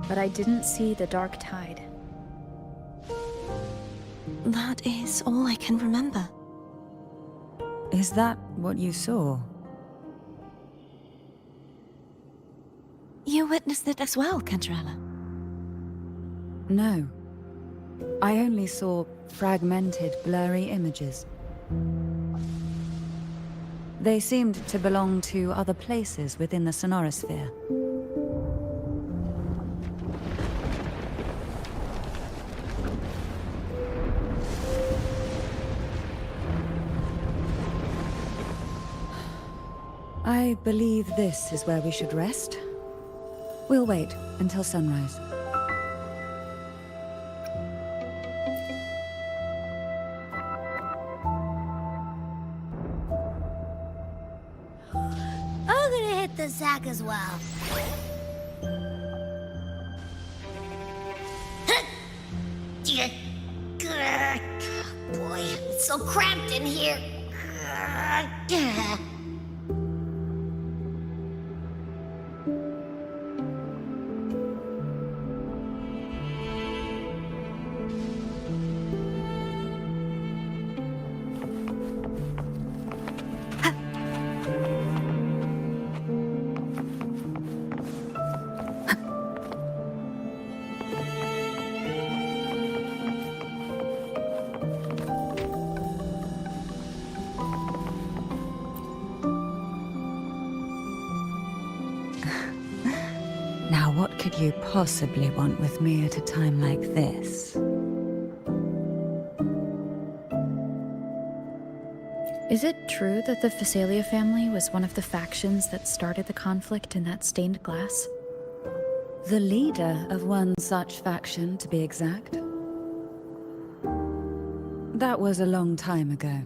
But I didn't see the dark tide. That is all I can remember. Is that what you saw? You witnessed it as well, Cantarella? No. I only saw fragmented, blurry images. They seemed to belong to other places within the sonorosphere. I believe this is where we should rest. We'll wait until sunrise. I'm gonna hit the sack as well. Boy, it's so cramped in here. Now, what could you possibly want with me at a time like this? Is it true that the Phasalia family was one of the factions that started the conflict in that stained glass? The leader of one such faction, to be exact. That was a long time ago.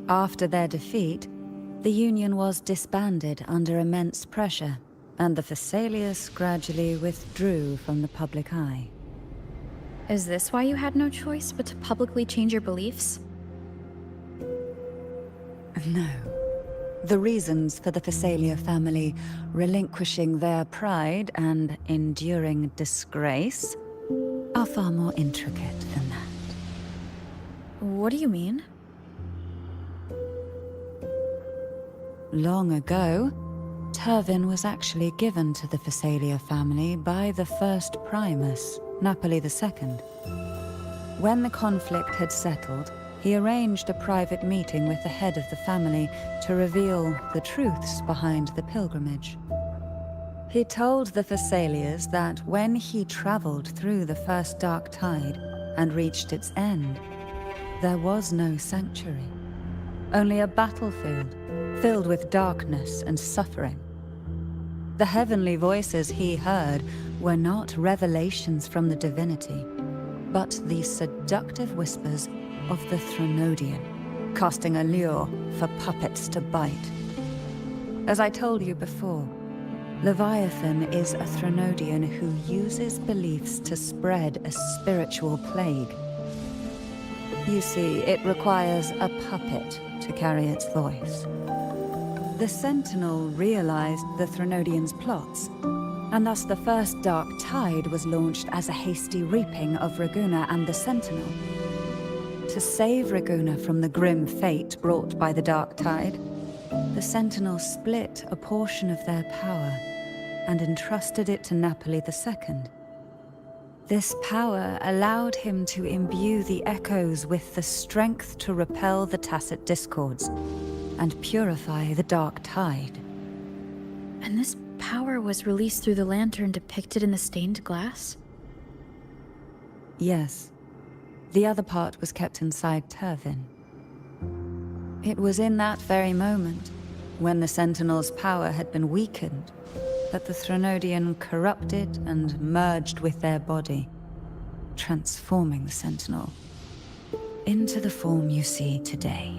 After their defeat, the Union was disbanded under immense pressure, and the Phasalius gradually withdrew from the public eye. Is this why you had no choice but to publicly change your beliefs? No. The reasons for the Phasalia family relinquishing their pride and enduring disgrace are far more intricate than that. What do you mean? Long ago, Turvin was actually given to the Phasalia family by the first Primus, Napoli II. When the conflict had settled, he arranged a private meeting with the head of the family to reveal the truths behind the pilgrimage. He told the Phasalias that when he traveled through the first dark tide and reached its end, there was no sanctuary, only a battlefield filled with darkness and suffering. The heavenly voices he heard were not revelations from the divinity, but the seductive whispers of the Threnodian, casting a lure for puppets to bite. As I told you before, Leviathan is a Threnodian who uses beliefs to spread a spiritual plague. You see, it requires a puppet to carry its voice. The Sentinel realized the Threnodian's plots, and thus the first Dark Tide was launched as a hasty reaping of Raguna and the Sentinel. To save Raguna from the grim fate brought by the Dark Tide, the Sentinel split a portion of their power and entrusted it to Napoli II. This power allowed him to imbue the echoes with the strength to repel the tacit discords and purify the Dark Tide. And this power was released through the lantern depicted in the stained glass? Yes. The other part was kept inside Turvin. It was in that very moment, when the Sentinel's power had been weakened, that the Threnodian corrupted and merged with their body, transforming the Sentinel into the form you see today.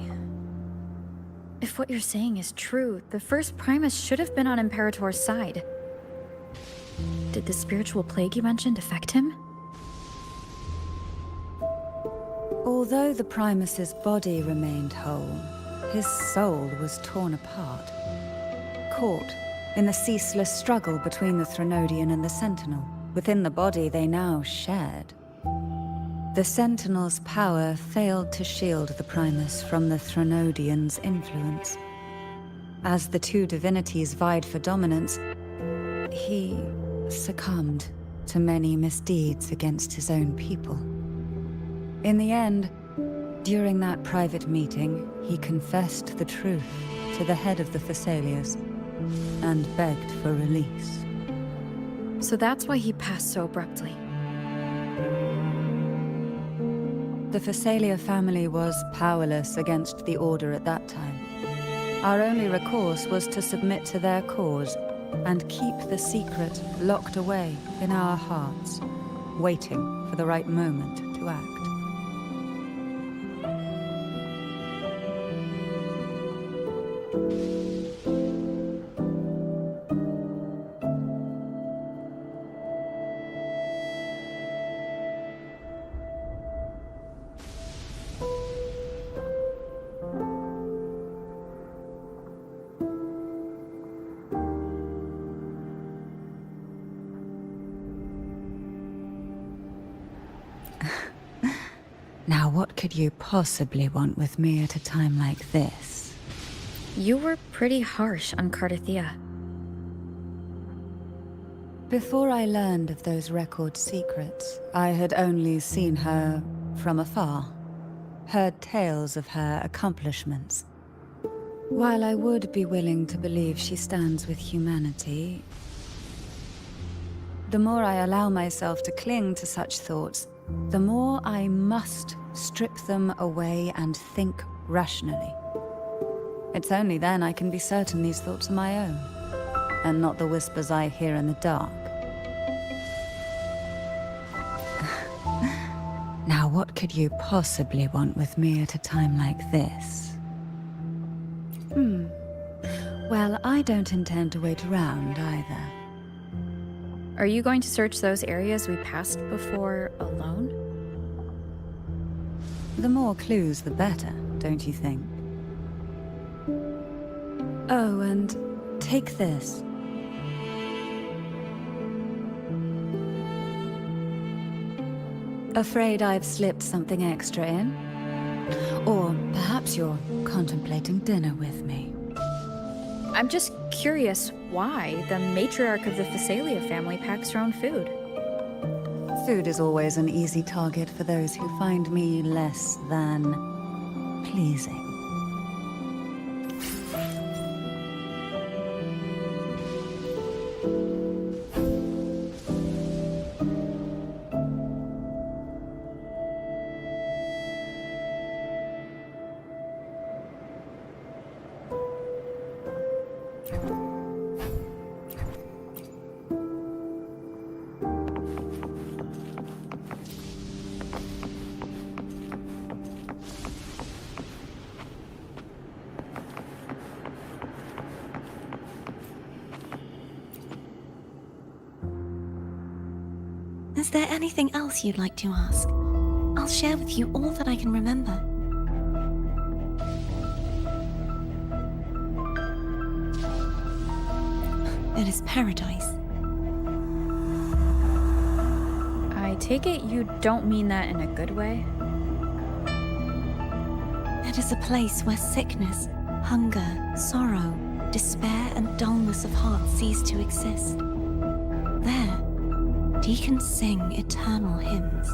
If what you're saying is true, the first Primus should have been on Imperator's side. Did the spiritual plague you mentioned affect him? Although the Primus's body remained whole, his soul was torn apart, caught in the ceaseless struggle between the Threnodian and the Sentinel. Within the body they now shared. The Sentinel's power failed to shield the Primus from the Threnodian's influence. As the two divinities vied for dominance, he succumbed to many misdeeds against his own people. In the end, during that private meeting, he confessed the truth to the head of the Thessalians and begged for release. So that's why he passed so abruptly. The Thessalia family was powerless against the Order at that time. Our only recourse was to submit to their cause and keep the secret locked away in our hearts, waiting for the right moment to act. Now, what could you possibly want with me at a time like this? You were pretty harsh on Cardathea. Before I learned of those record secrets, I had only seen her from afar, heard tales of her accomplishments. While I would be willing to believe she stands with humanity, the more I allow myself to cling to such thoughts, the more I must strip them away and think rationally. It's only then I can be certain these thoughts are my own, and not the whispers I hear in the dark. Now, what could you possibly want with me at a time like this? Well, I don't intend to wait around either. Are you going to search those areas we passed before alone? The more clues, the better, don't you think? Oh, and take this. Afraid I've slipped something extra in? Or perhaps you're contemplating dinner with me. I'm just curious why the matriarch of the Thessalia family packs her own food. Food is always an easy target for those who find me less than pleasing. Is there anything else you'd like to ask? I'll share with you all that I can remember. It is paradise. I take it you don't mean that in a good way? It is a place where sickness, hunger, sorrow, despair, and dullness of heart cease to exist. There, deacons sing eternal hymns.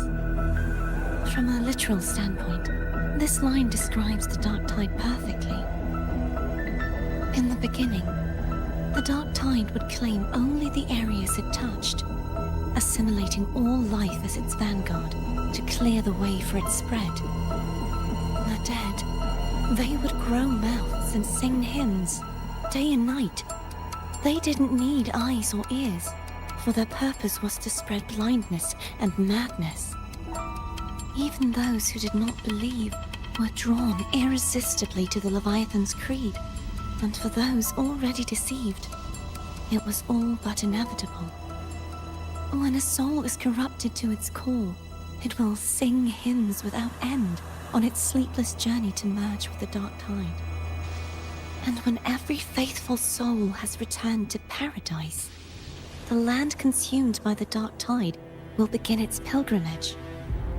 From a literal standpoint, this line describes the dark tide perfectly. In the beginning, The dark tide would claim only the areas it touched, assimilating all life as its vanguard to clear the way for its spread. The dead, they would grow mouths and sing hymns, day and night. They didn't need eyes or ears, for their purpose was to spread blindness and madness. Even those who did not believe were drawn irresistibly to the Leviathan's creed, and for those already deceived, it was all but inevitable. When a soul is corrupted to its core, it will sing hymns without end on its sleepless journey to merge with the dark tide. And when every faithful soul has returned to paradise, the land consumed by the dark tide will begin its pilgrimage,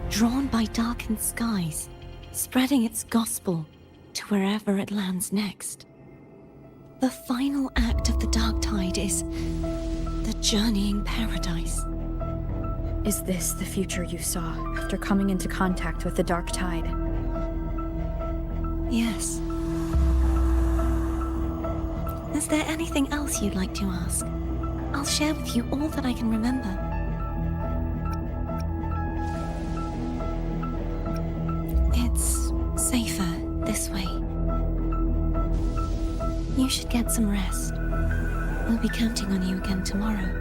drawn by darkened skies, spreading its gospel to wherever it lands next. The final act of the dark tide is the journeying paradise. Is this the future you saw after coming into contact with the dark tide? Yes. Is there anything else you'd like to ask? I'll share with you all that I can remember. It's safer this way. You should get some rest. We'll be counting on you again tomorrow.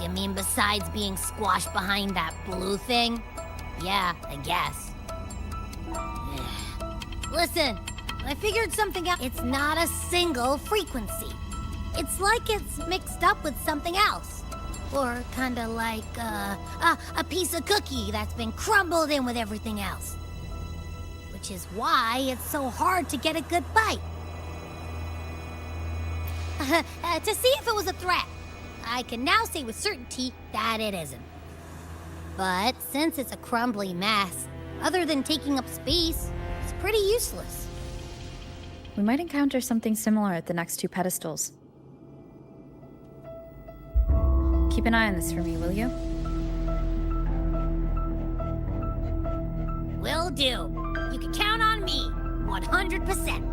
You mean besides being squashed behind that blue thing? Yeah, I guess. Listen, I figured something out. It's not a single frequency. It's like it's mixed up with something else. Or kinda like, a piece of cookie that's been crumbled in with everything else. Which is why it's so hard to get a good bite. To see if it was a threat. I can now say with certainty that it isn't. But since it's a crumbly mess, other than taking up space, it's pretty useless. We might encounter something similar at the next two pedestals. Keep an eye on this for me, will you? Will do. You can count on me, 100%.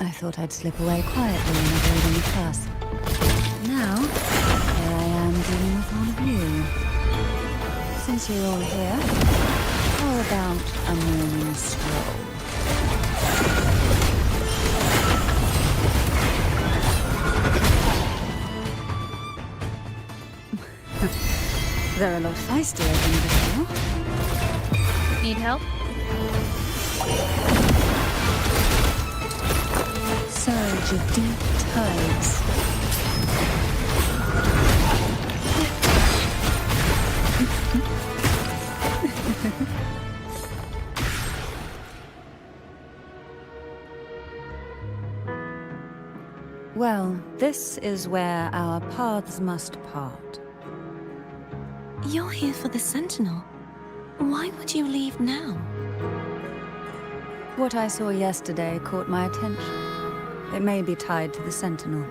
I thought I'd slip away quietly and avoid any fuss. Now, here I am dealing with all of you. Since you're all here, how about a morning stroll? They're a lot feistier than before. Need help? Surge of deep tides. Well, this is where our paths must part. You're here for the Sentinel. Why would you leave now? What I saw yesterday caught my attention. It may be tied to the Sentinel.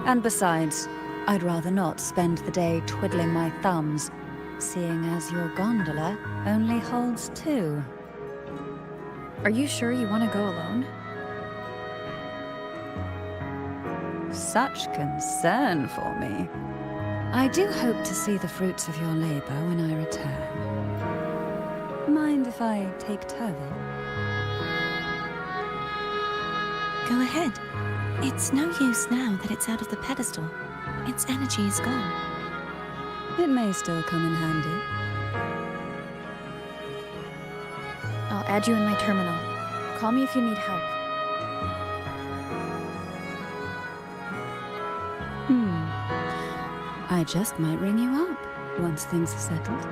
And besides, I'd rather not spend the day twiddling my thumbs, seeing as your gondola only holds 2. Are you sure you want to go alone? Such concern for me. I do hope to see the fruits of your labor when I return. Mind if I take Turvin? Go ahead. It's no use now that it's out of the pedestal. Its energy is gone. It may still come in handy. I'll add you in my terminal. Call me if you need help. I just might ring you up once things are settled.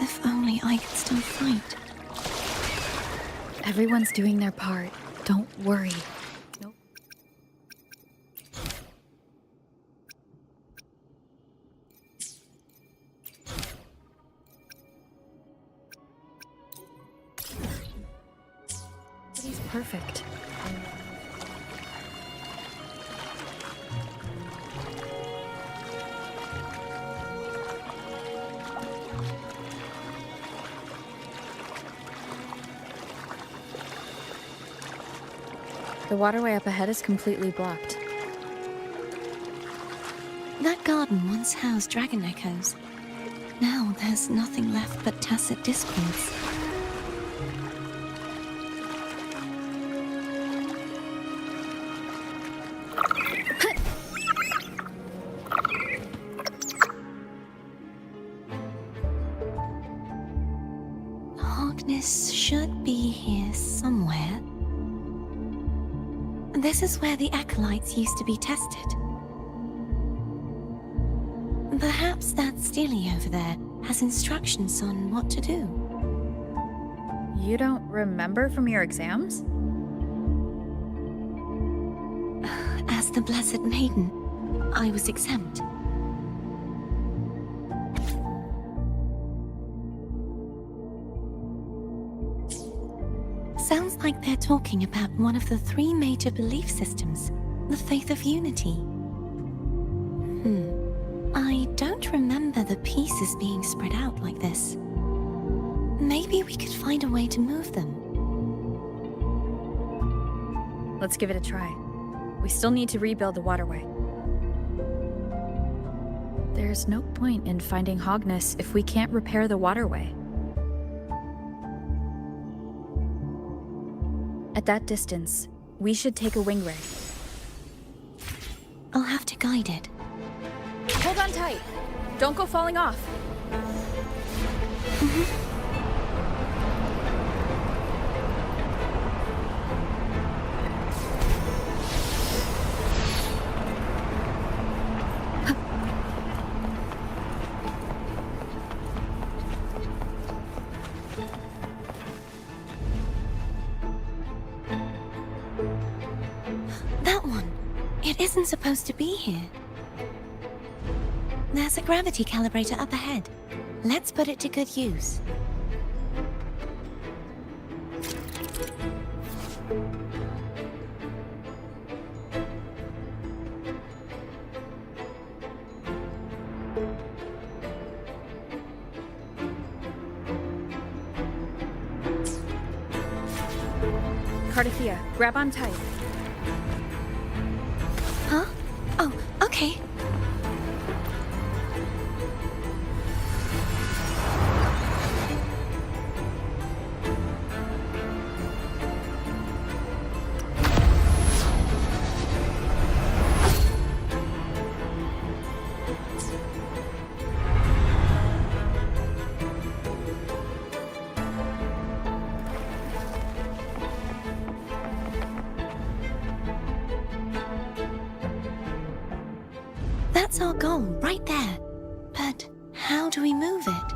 If only I could still fight. Everyone's doing their part. Don't worry. Nope. He's perfect. The waterway up ahead is completely blocked. That garden once housed dragon echoes. Now there's nothing left but tacit discords. Hogness should be here somewhere. This is where the acolytes used to be tested. Perhaps that Steely over there has instructions on what to do. You don't remember from your exams? As the Blessed Maiden, I was exempt. Sounds like they're talking about one of the 3 major belief systems, the faith of unity. I don't remember the pieces being spread out like this. Maybe we could find a way to move them. Let's give it a try. We still need to rebuild the waterway. There's no point in finding Hogness if we can't repair the waterway. At that distance, we should take a wing ray. I'll have to guide it. Hold on tight! Don't go falling off! That one! It isn't supposed to be here. There's a gravity calibrator up ahead. Let's put it to good use. Cardathea, grab on tight. Huh? Oh, okay. That's our goal, right there. But how do we move it?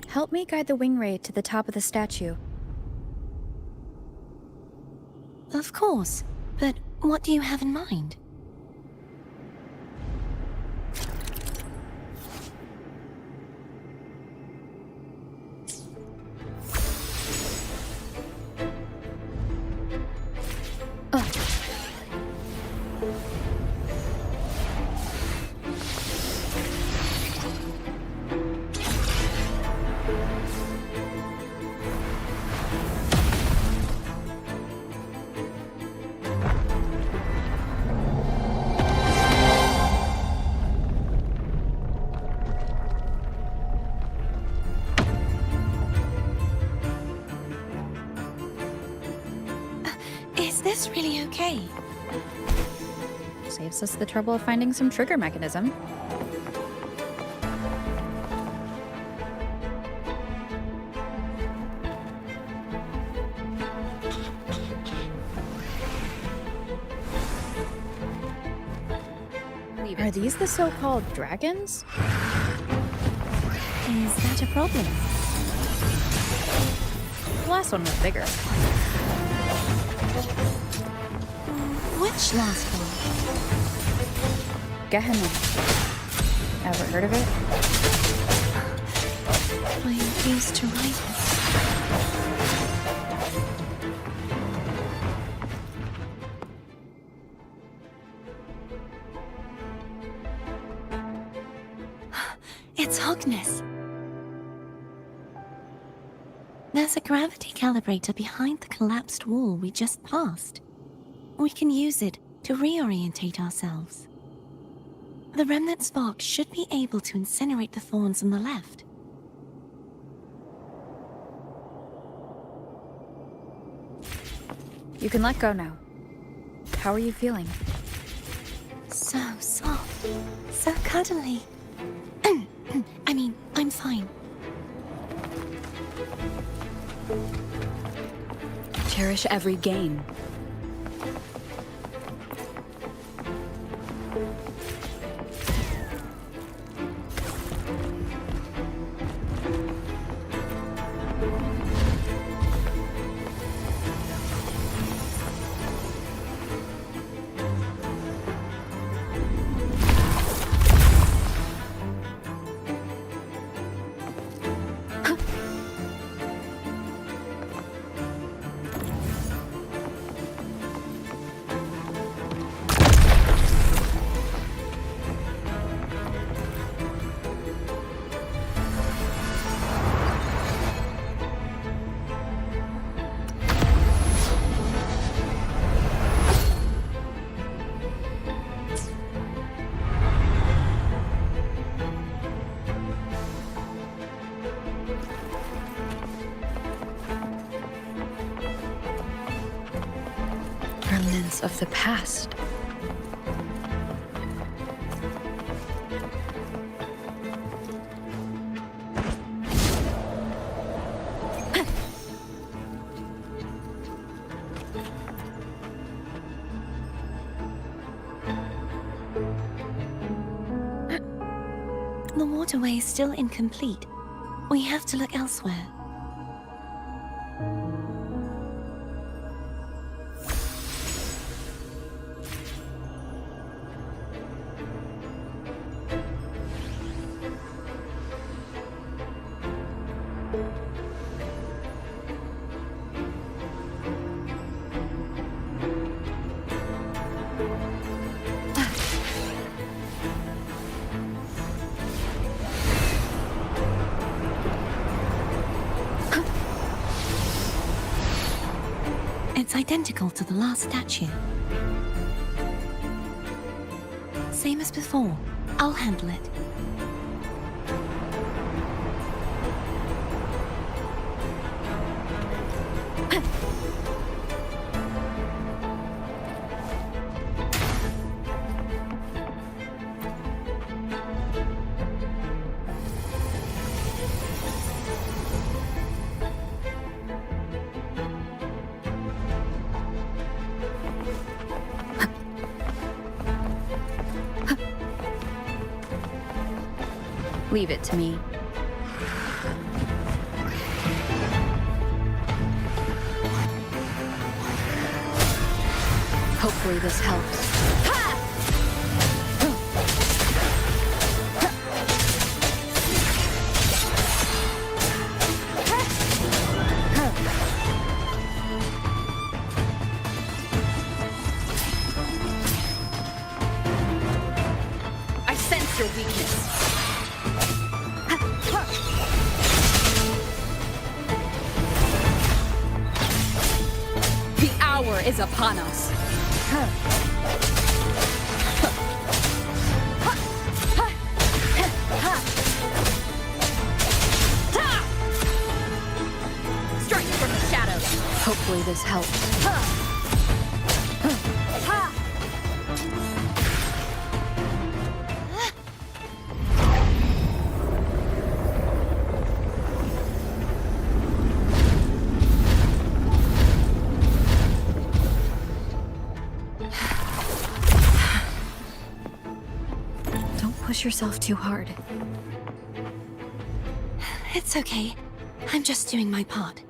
Help me guide the wing ray to the top of the statue. Of course, but what do you have in mind? Is this really okay? Saves us the trouble of finding some trigger mechanism. Are these the so-called dragons? Is that a problem? The last one was bigger. Which last one? Gehenna. Ever heard of it? I used to write it. It's Hogness. There's a gravity calibrator behind the collapsed wall we just passed. We can use it to reorientate ourselves. The remnant spark should be able to incinerate the thorns on the left. You can let go now. How are you feeling? So soft. So cuddly. I mean, I'm fine. Cherish every gain. Remnants of the past. The waterway is still incomplete. We have to look elsewhere. It's identical to the last statue. Same as before. I'll handle it. Leave it to me. Hopefully this helps. I sense your weakness. The hour is upon us. Strike from the shadows. Hopefully this helps. Push yourself too hard. It's okay. I'm just doing my part.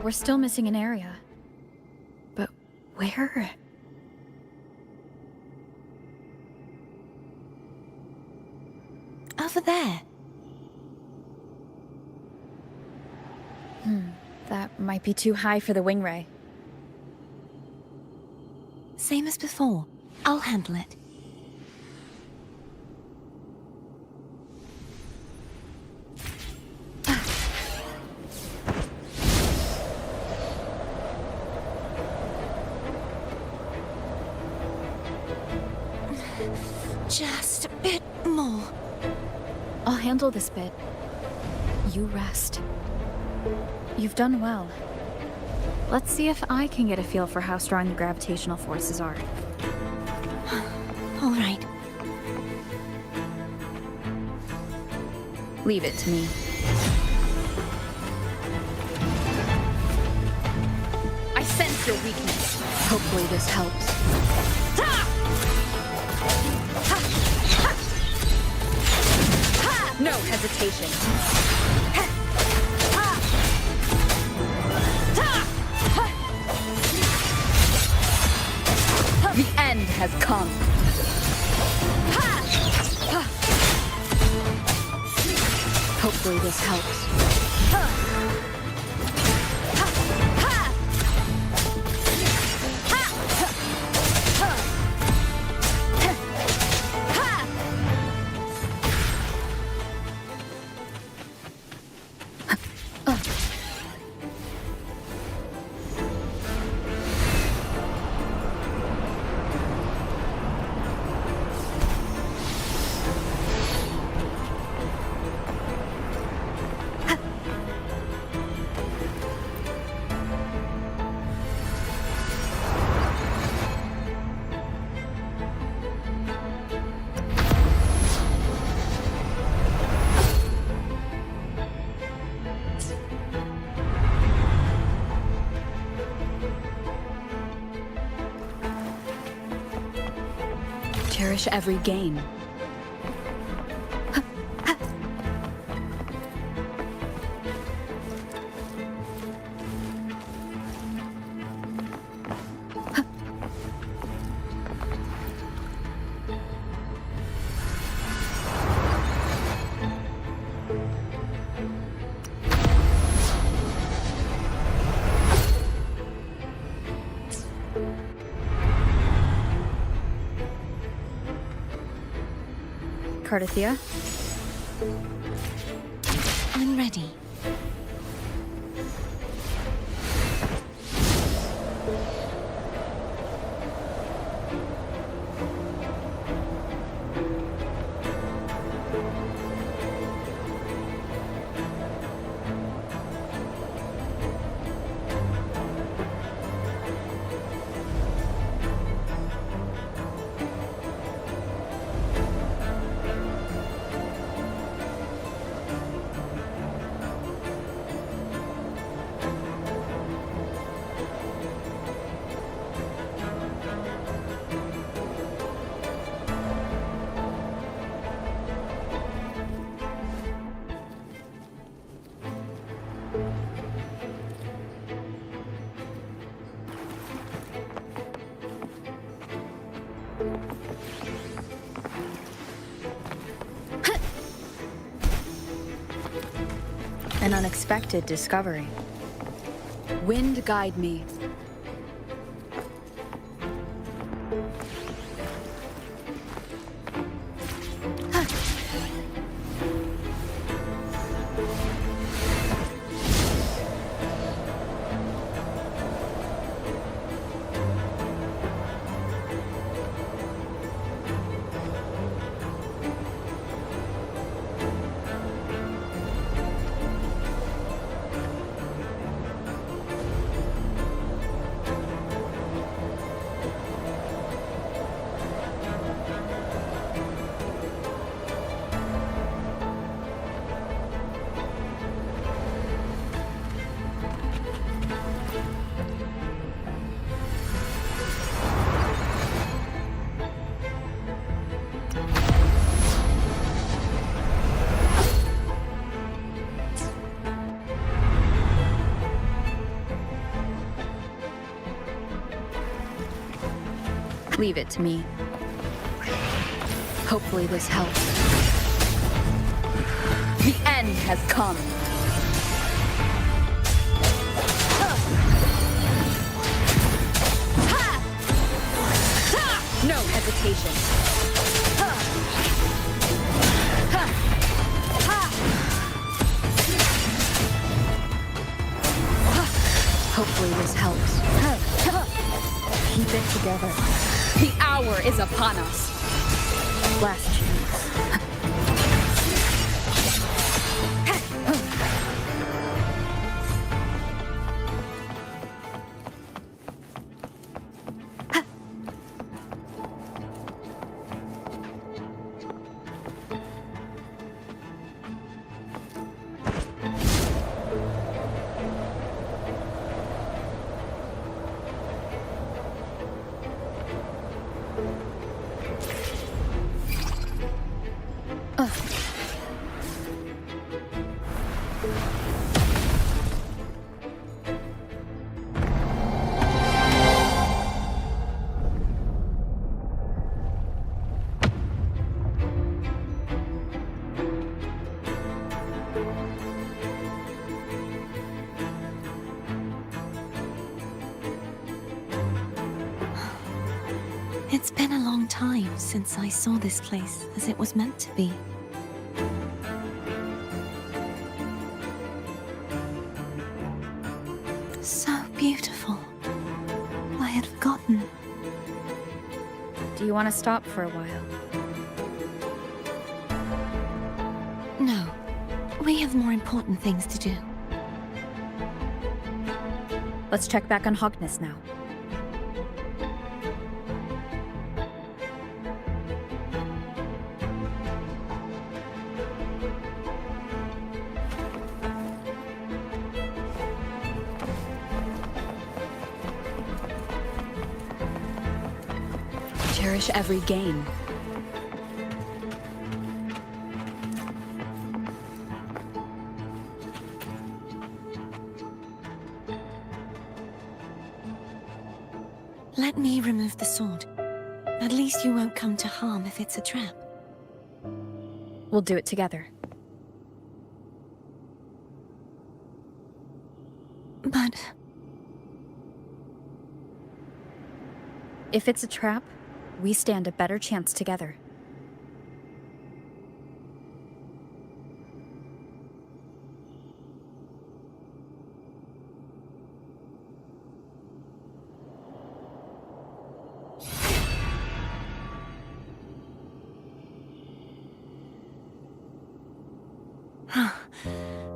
We're still missing an area. But where? Over there. That might be too high for the wing ray. Same as before. I'll handle it. Just a bit more. I'll handle this bit. You rest. You've done well. Let's see if I can get a feel for how strong the gravitational forces are. All right. Leave it to me. I sense your weakness. Hopefully this helps. No hesitation. end has come. Hopefully this helps. Cherish every gain. Cardathia? I'm ready. An unexpected discovery. Wind guide me. Leave it to me. Hopefully this helps. The end has come. No hesitation. Hopefully this helps. Keep it together. The hour is upon us. Last chance. It's been a long time since I saw this place as it was meant to be. So beautiful. I had forgotten. Do you want to stop for a while? No. We have more important things to do. Let's check back on Hogness now. Cherish every gain. Let me remove the sword. At least you won't come to harm if it's a trap. We'll do it together. But... if it's a trap, we stand a better chance together.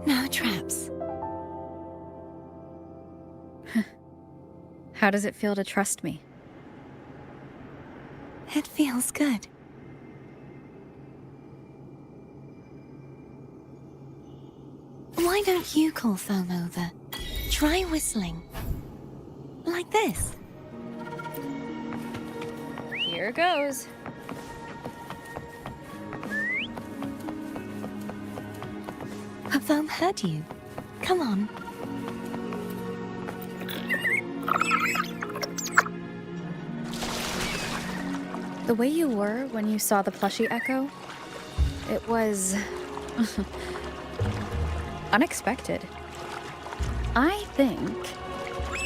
No traps. How does it feel to trust me? It feels good. Why don't you call Foam over? Try whistling. Like this. Here goes. Foam heard you. Come on. The way you were when you saw the plushie Echo, it was... unexpected. I think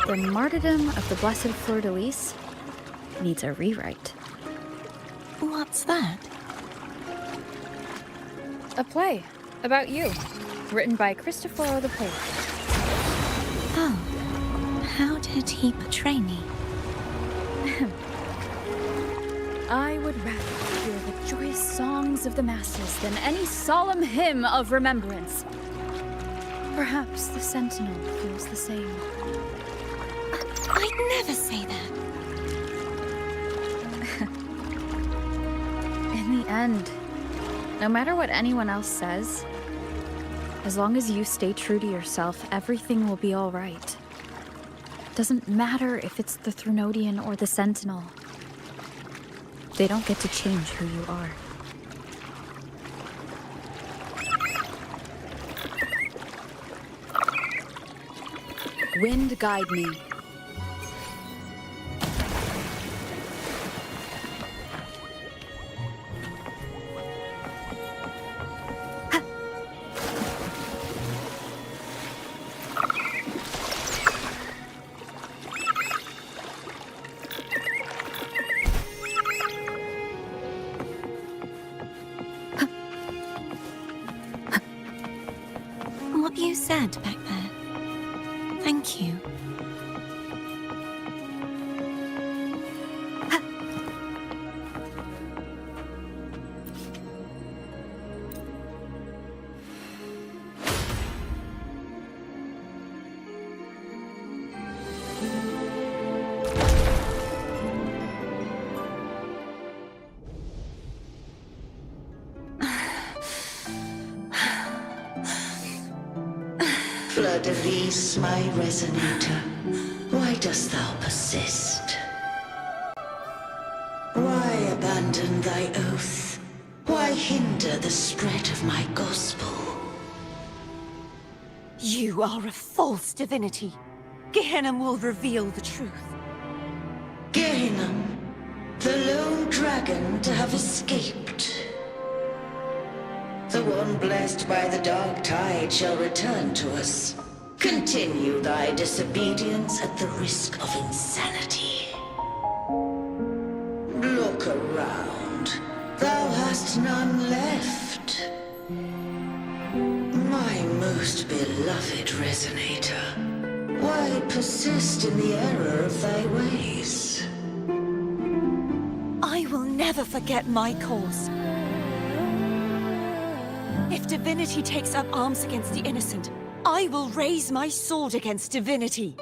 the martyrdom of the Blessed Fleur-de-Lis needs a rewrite. What's that? A play about you, written by Christopher the Poet. Oh, how did he portray me? I would rather hear the joyous songs of the masses than any solemn hymn of remembrance. Perhaps the Sentinel feels the same. I'd never say that. In the end, no matter what anyone else says, as long as you stay true to yourself, everything will be all right. Doesn't matter if it's the Threnodian or the Sentinel. They don't get to change who you are. Wind guide me. What you said back there. Thank you. Fleur-de-Lis, my resonator, why dost thou persist? Why abandon thy oath? Why hinder the spread of my gospel? You are a false divinity. Gehenna will reveal the truth. Gehenna, the lone dragon to have escaped. The one blessed by the dark tide shall return to us. Continue thy disobedience at the risk of insanity. but none left. My most beloved resonator, why persist in the error of thy ways? I will never forget my cause. If divinity takes up arms against the innocent, I will raise my sword against divinity.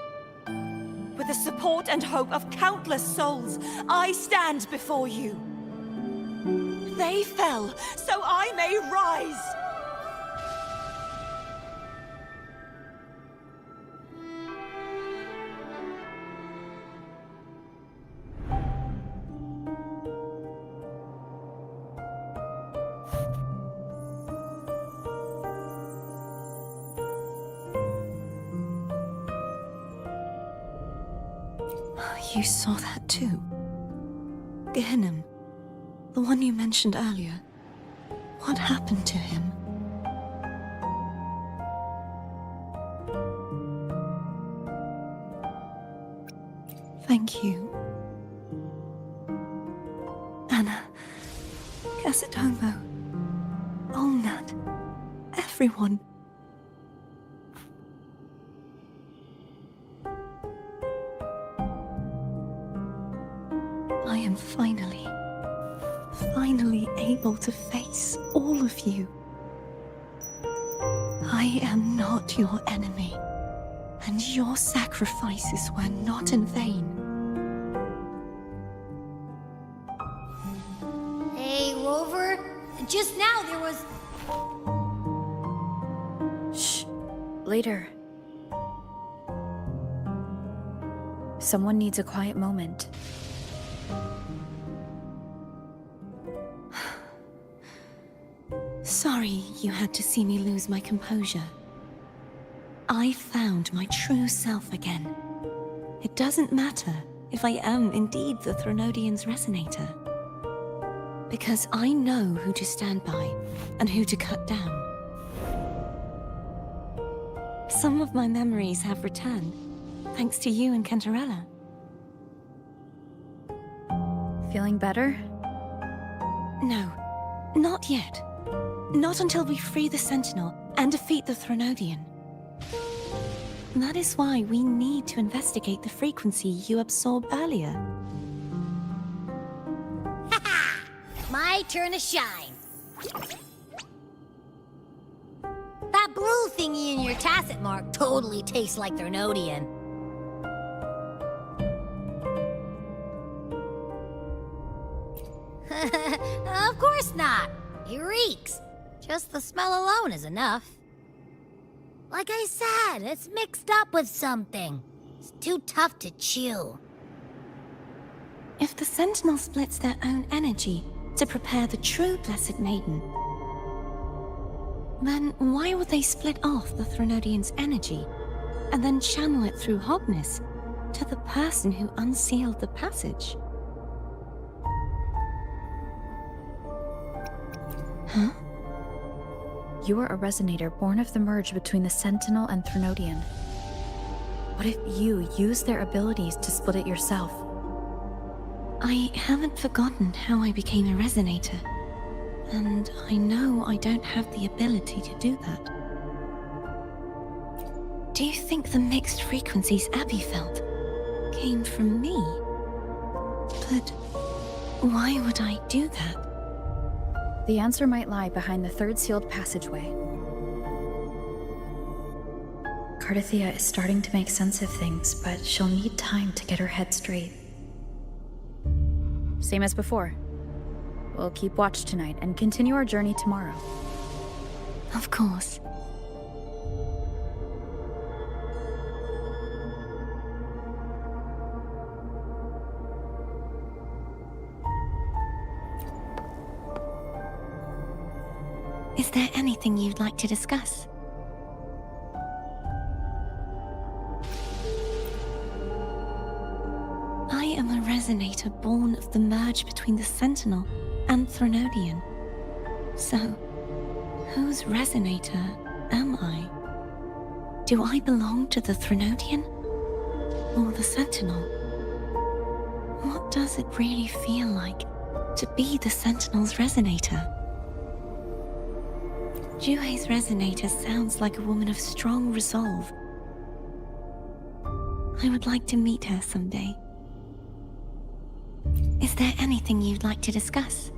With the support and hope of countless souls, I stand before you. They fell, so I may rise! You saw that too? Gehinnom, the one you mentioned earlier. What happened to him? Thank you. Anna, Casitomo, Olnat, everyone. I am finally able to face all of you. I am not your enemy, and your sacrifices were not in vain. Hey, Rover, just now there was... Shh. Later. Someone needs a quiet moment. Sorry you had to see me lose my composure. I found my true self again. It doesn't matter if I am indeed the Threnodian's resonator. Because I know who to stand by and who to cut down. Some of my memories have returned, thanks to you and Cantarella. Feeling better? No, not yet. Not until we free the Sentinel and defeat the Threnodian. That is why we need to investigate the frequency you absorbed earlier. My turn to shine. That blue thingy in your tacit mark totally tastes like Threnodian. Of course not. It reeks. Just the smell alone is enough. Like I said, it's mixed up with something. It's too tough to chew. If the Sentinel splits their own energy to prepare the true Blessed Maiden, then why would they split off the Threnodian's energy and then channel it through Hognis to the person who unsealed the passage? Huh? You are a resonator born of the merge between the Sentinel and Threnodian. What if you use their abilities to split it yourself? I haven't forgotten how I became a resonator, and I know I don't have the ability to do that. Do you think the mixed frequencies Abby felt came from me? But why would I do that? The answer might lie behind the third sealed passageway. Cardathia is starting to make sense of things, but she'll need time to get her head straight. Same as before. We'll keep watch tonight and continue our journey tomorrow. Of course. Is there anything you'd like to discuss? I am a resonator born of the merge between the Sentinel and Threnodian. So, whose resonator am I? Do I belong to the Threnodian? Or the Sentinel? What does it really feel like to be the Sentinel's resonator? Juhe's resonator sounds like a woman of strong resolve. I would like to meet her someday. Is there anything you'd like to discuss?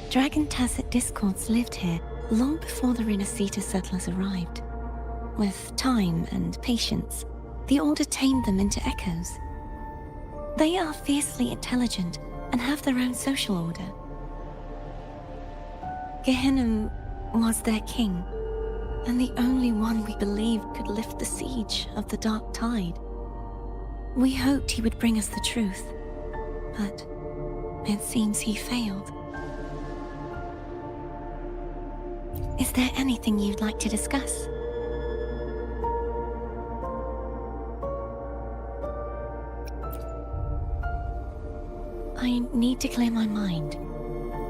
Dragon Tacet discords lived here long before the Rinascita settlers arrived. With time and patience, the Order tamed them into echoes. They are fiercely intelligent and have their own social order. Gehinnom was their king, and the only one we believed could lift the siege of the Dark Tide. We hoped he would bring us the truth, but it seems he failed. Is there anything you'd like to discuss? I need to clear my mind.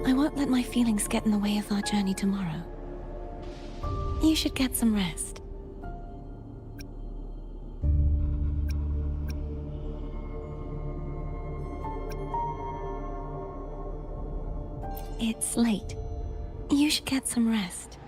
I won't let my feelings get in the way of our journey tomorrow. You should get some rest. It's late. You should get some rest.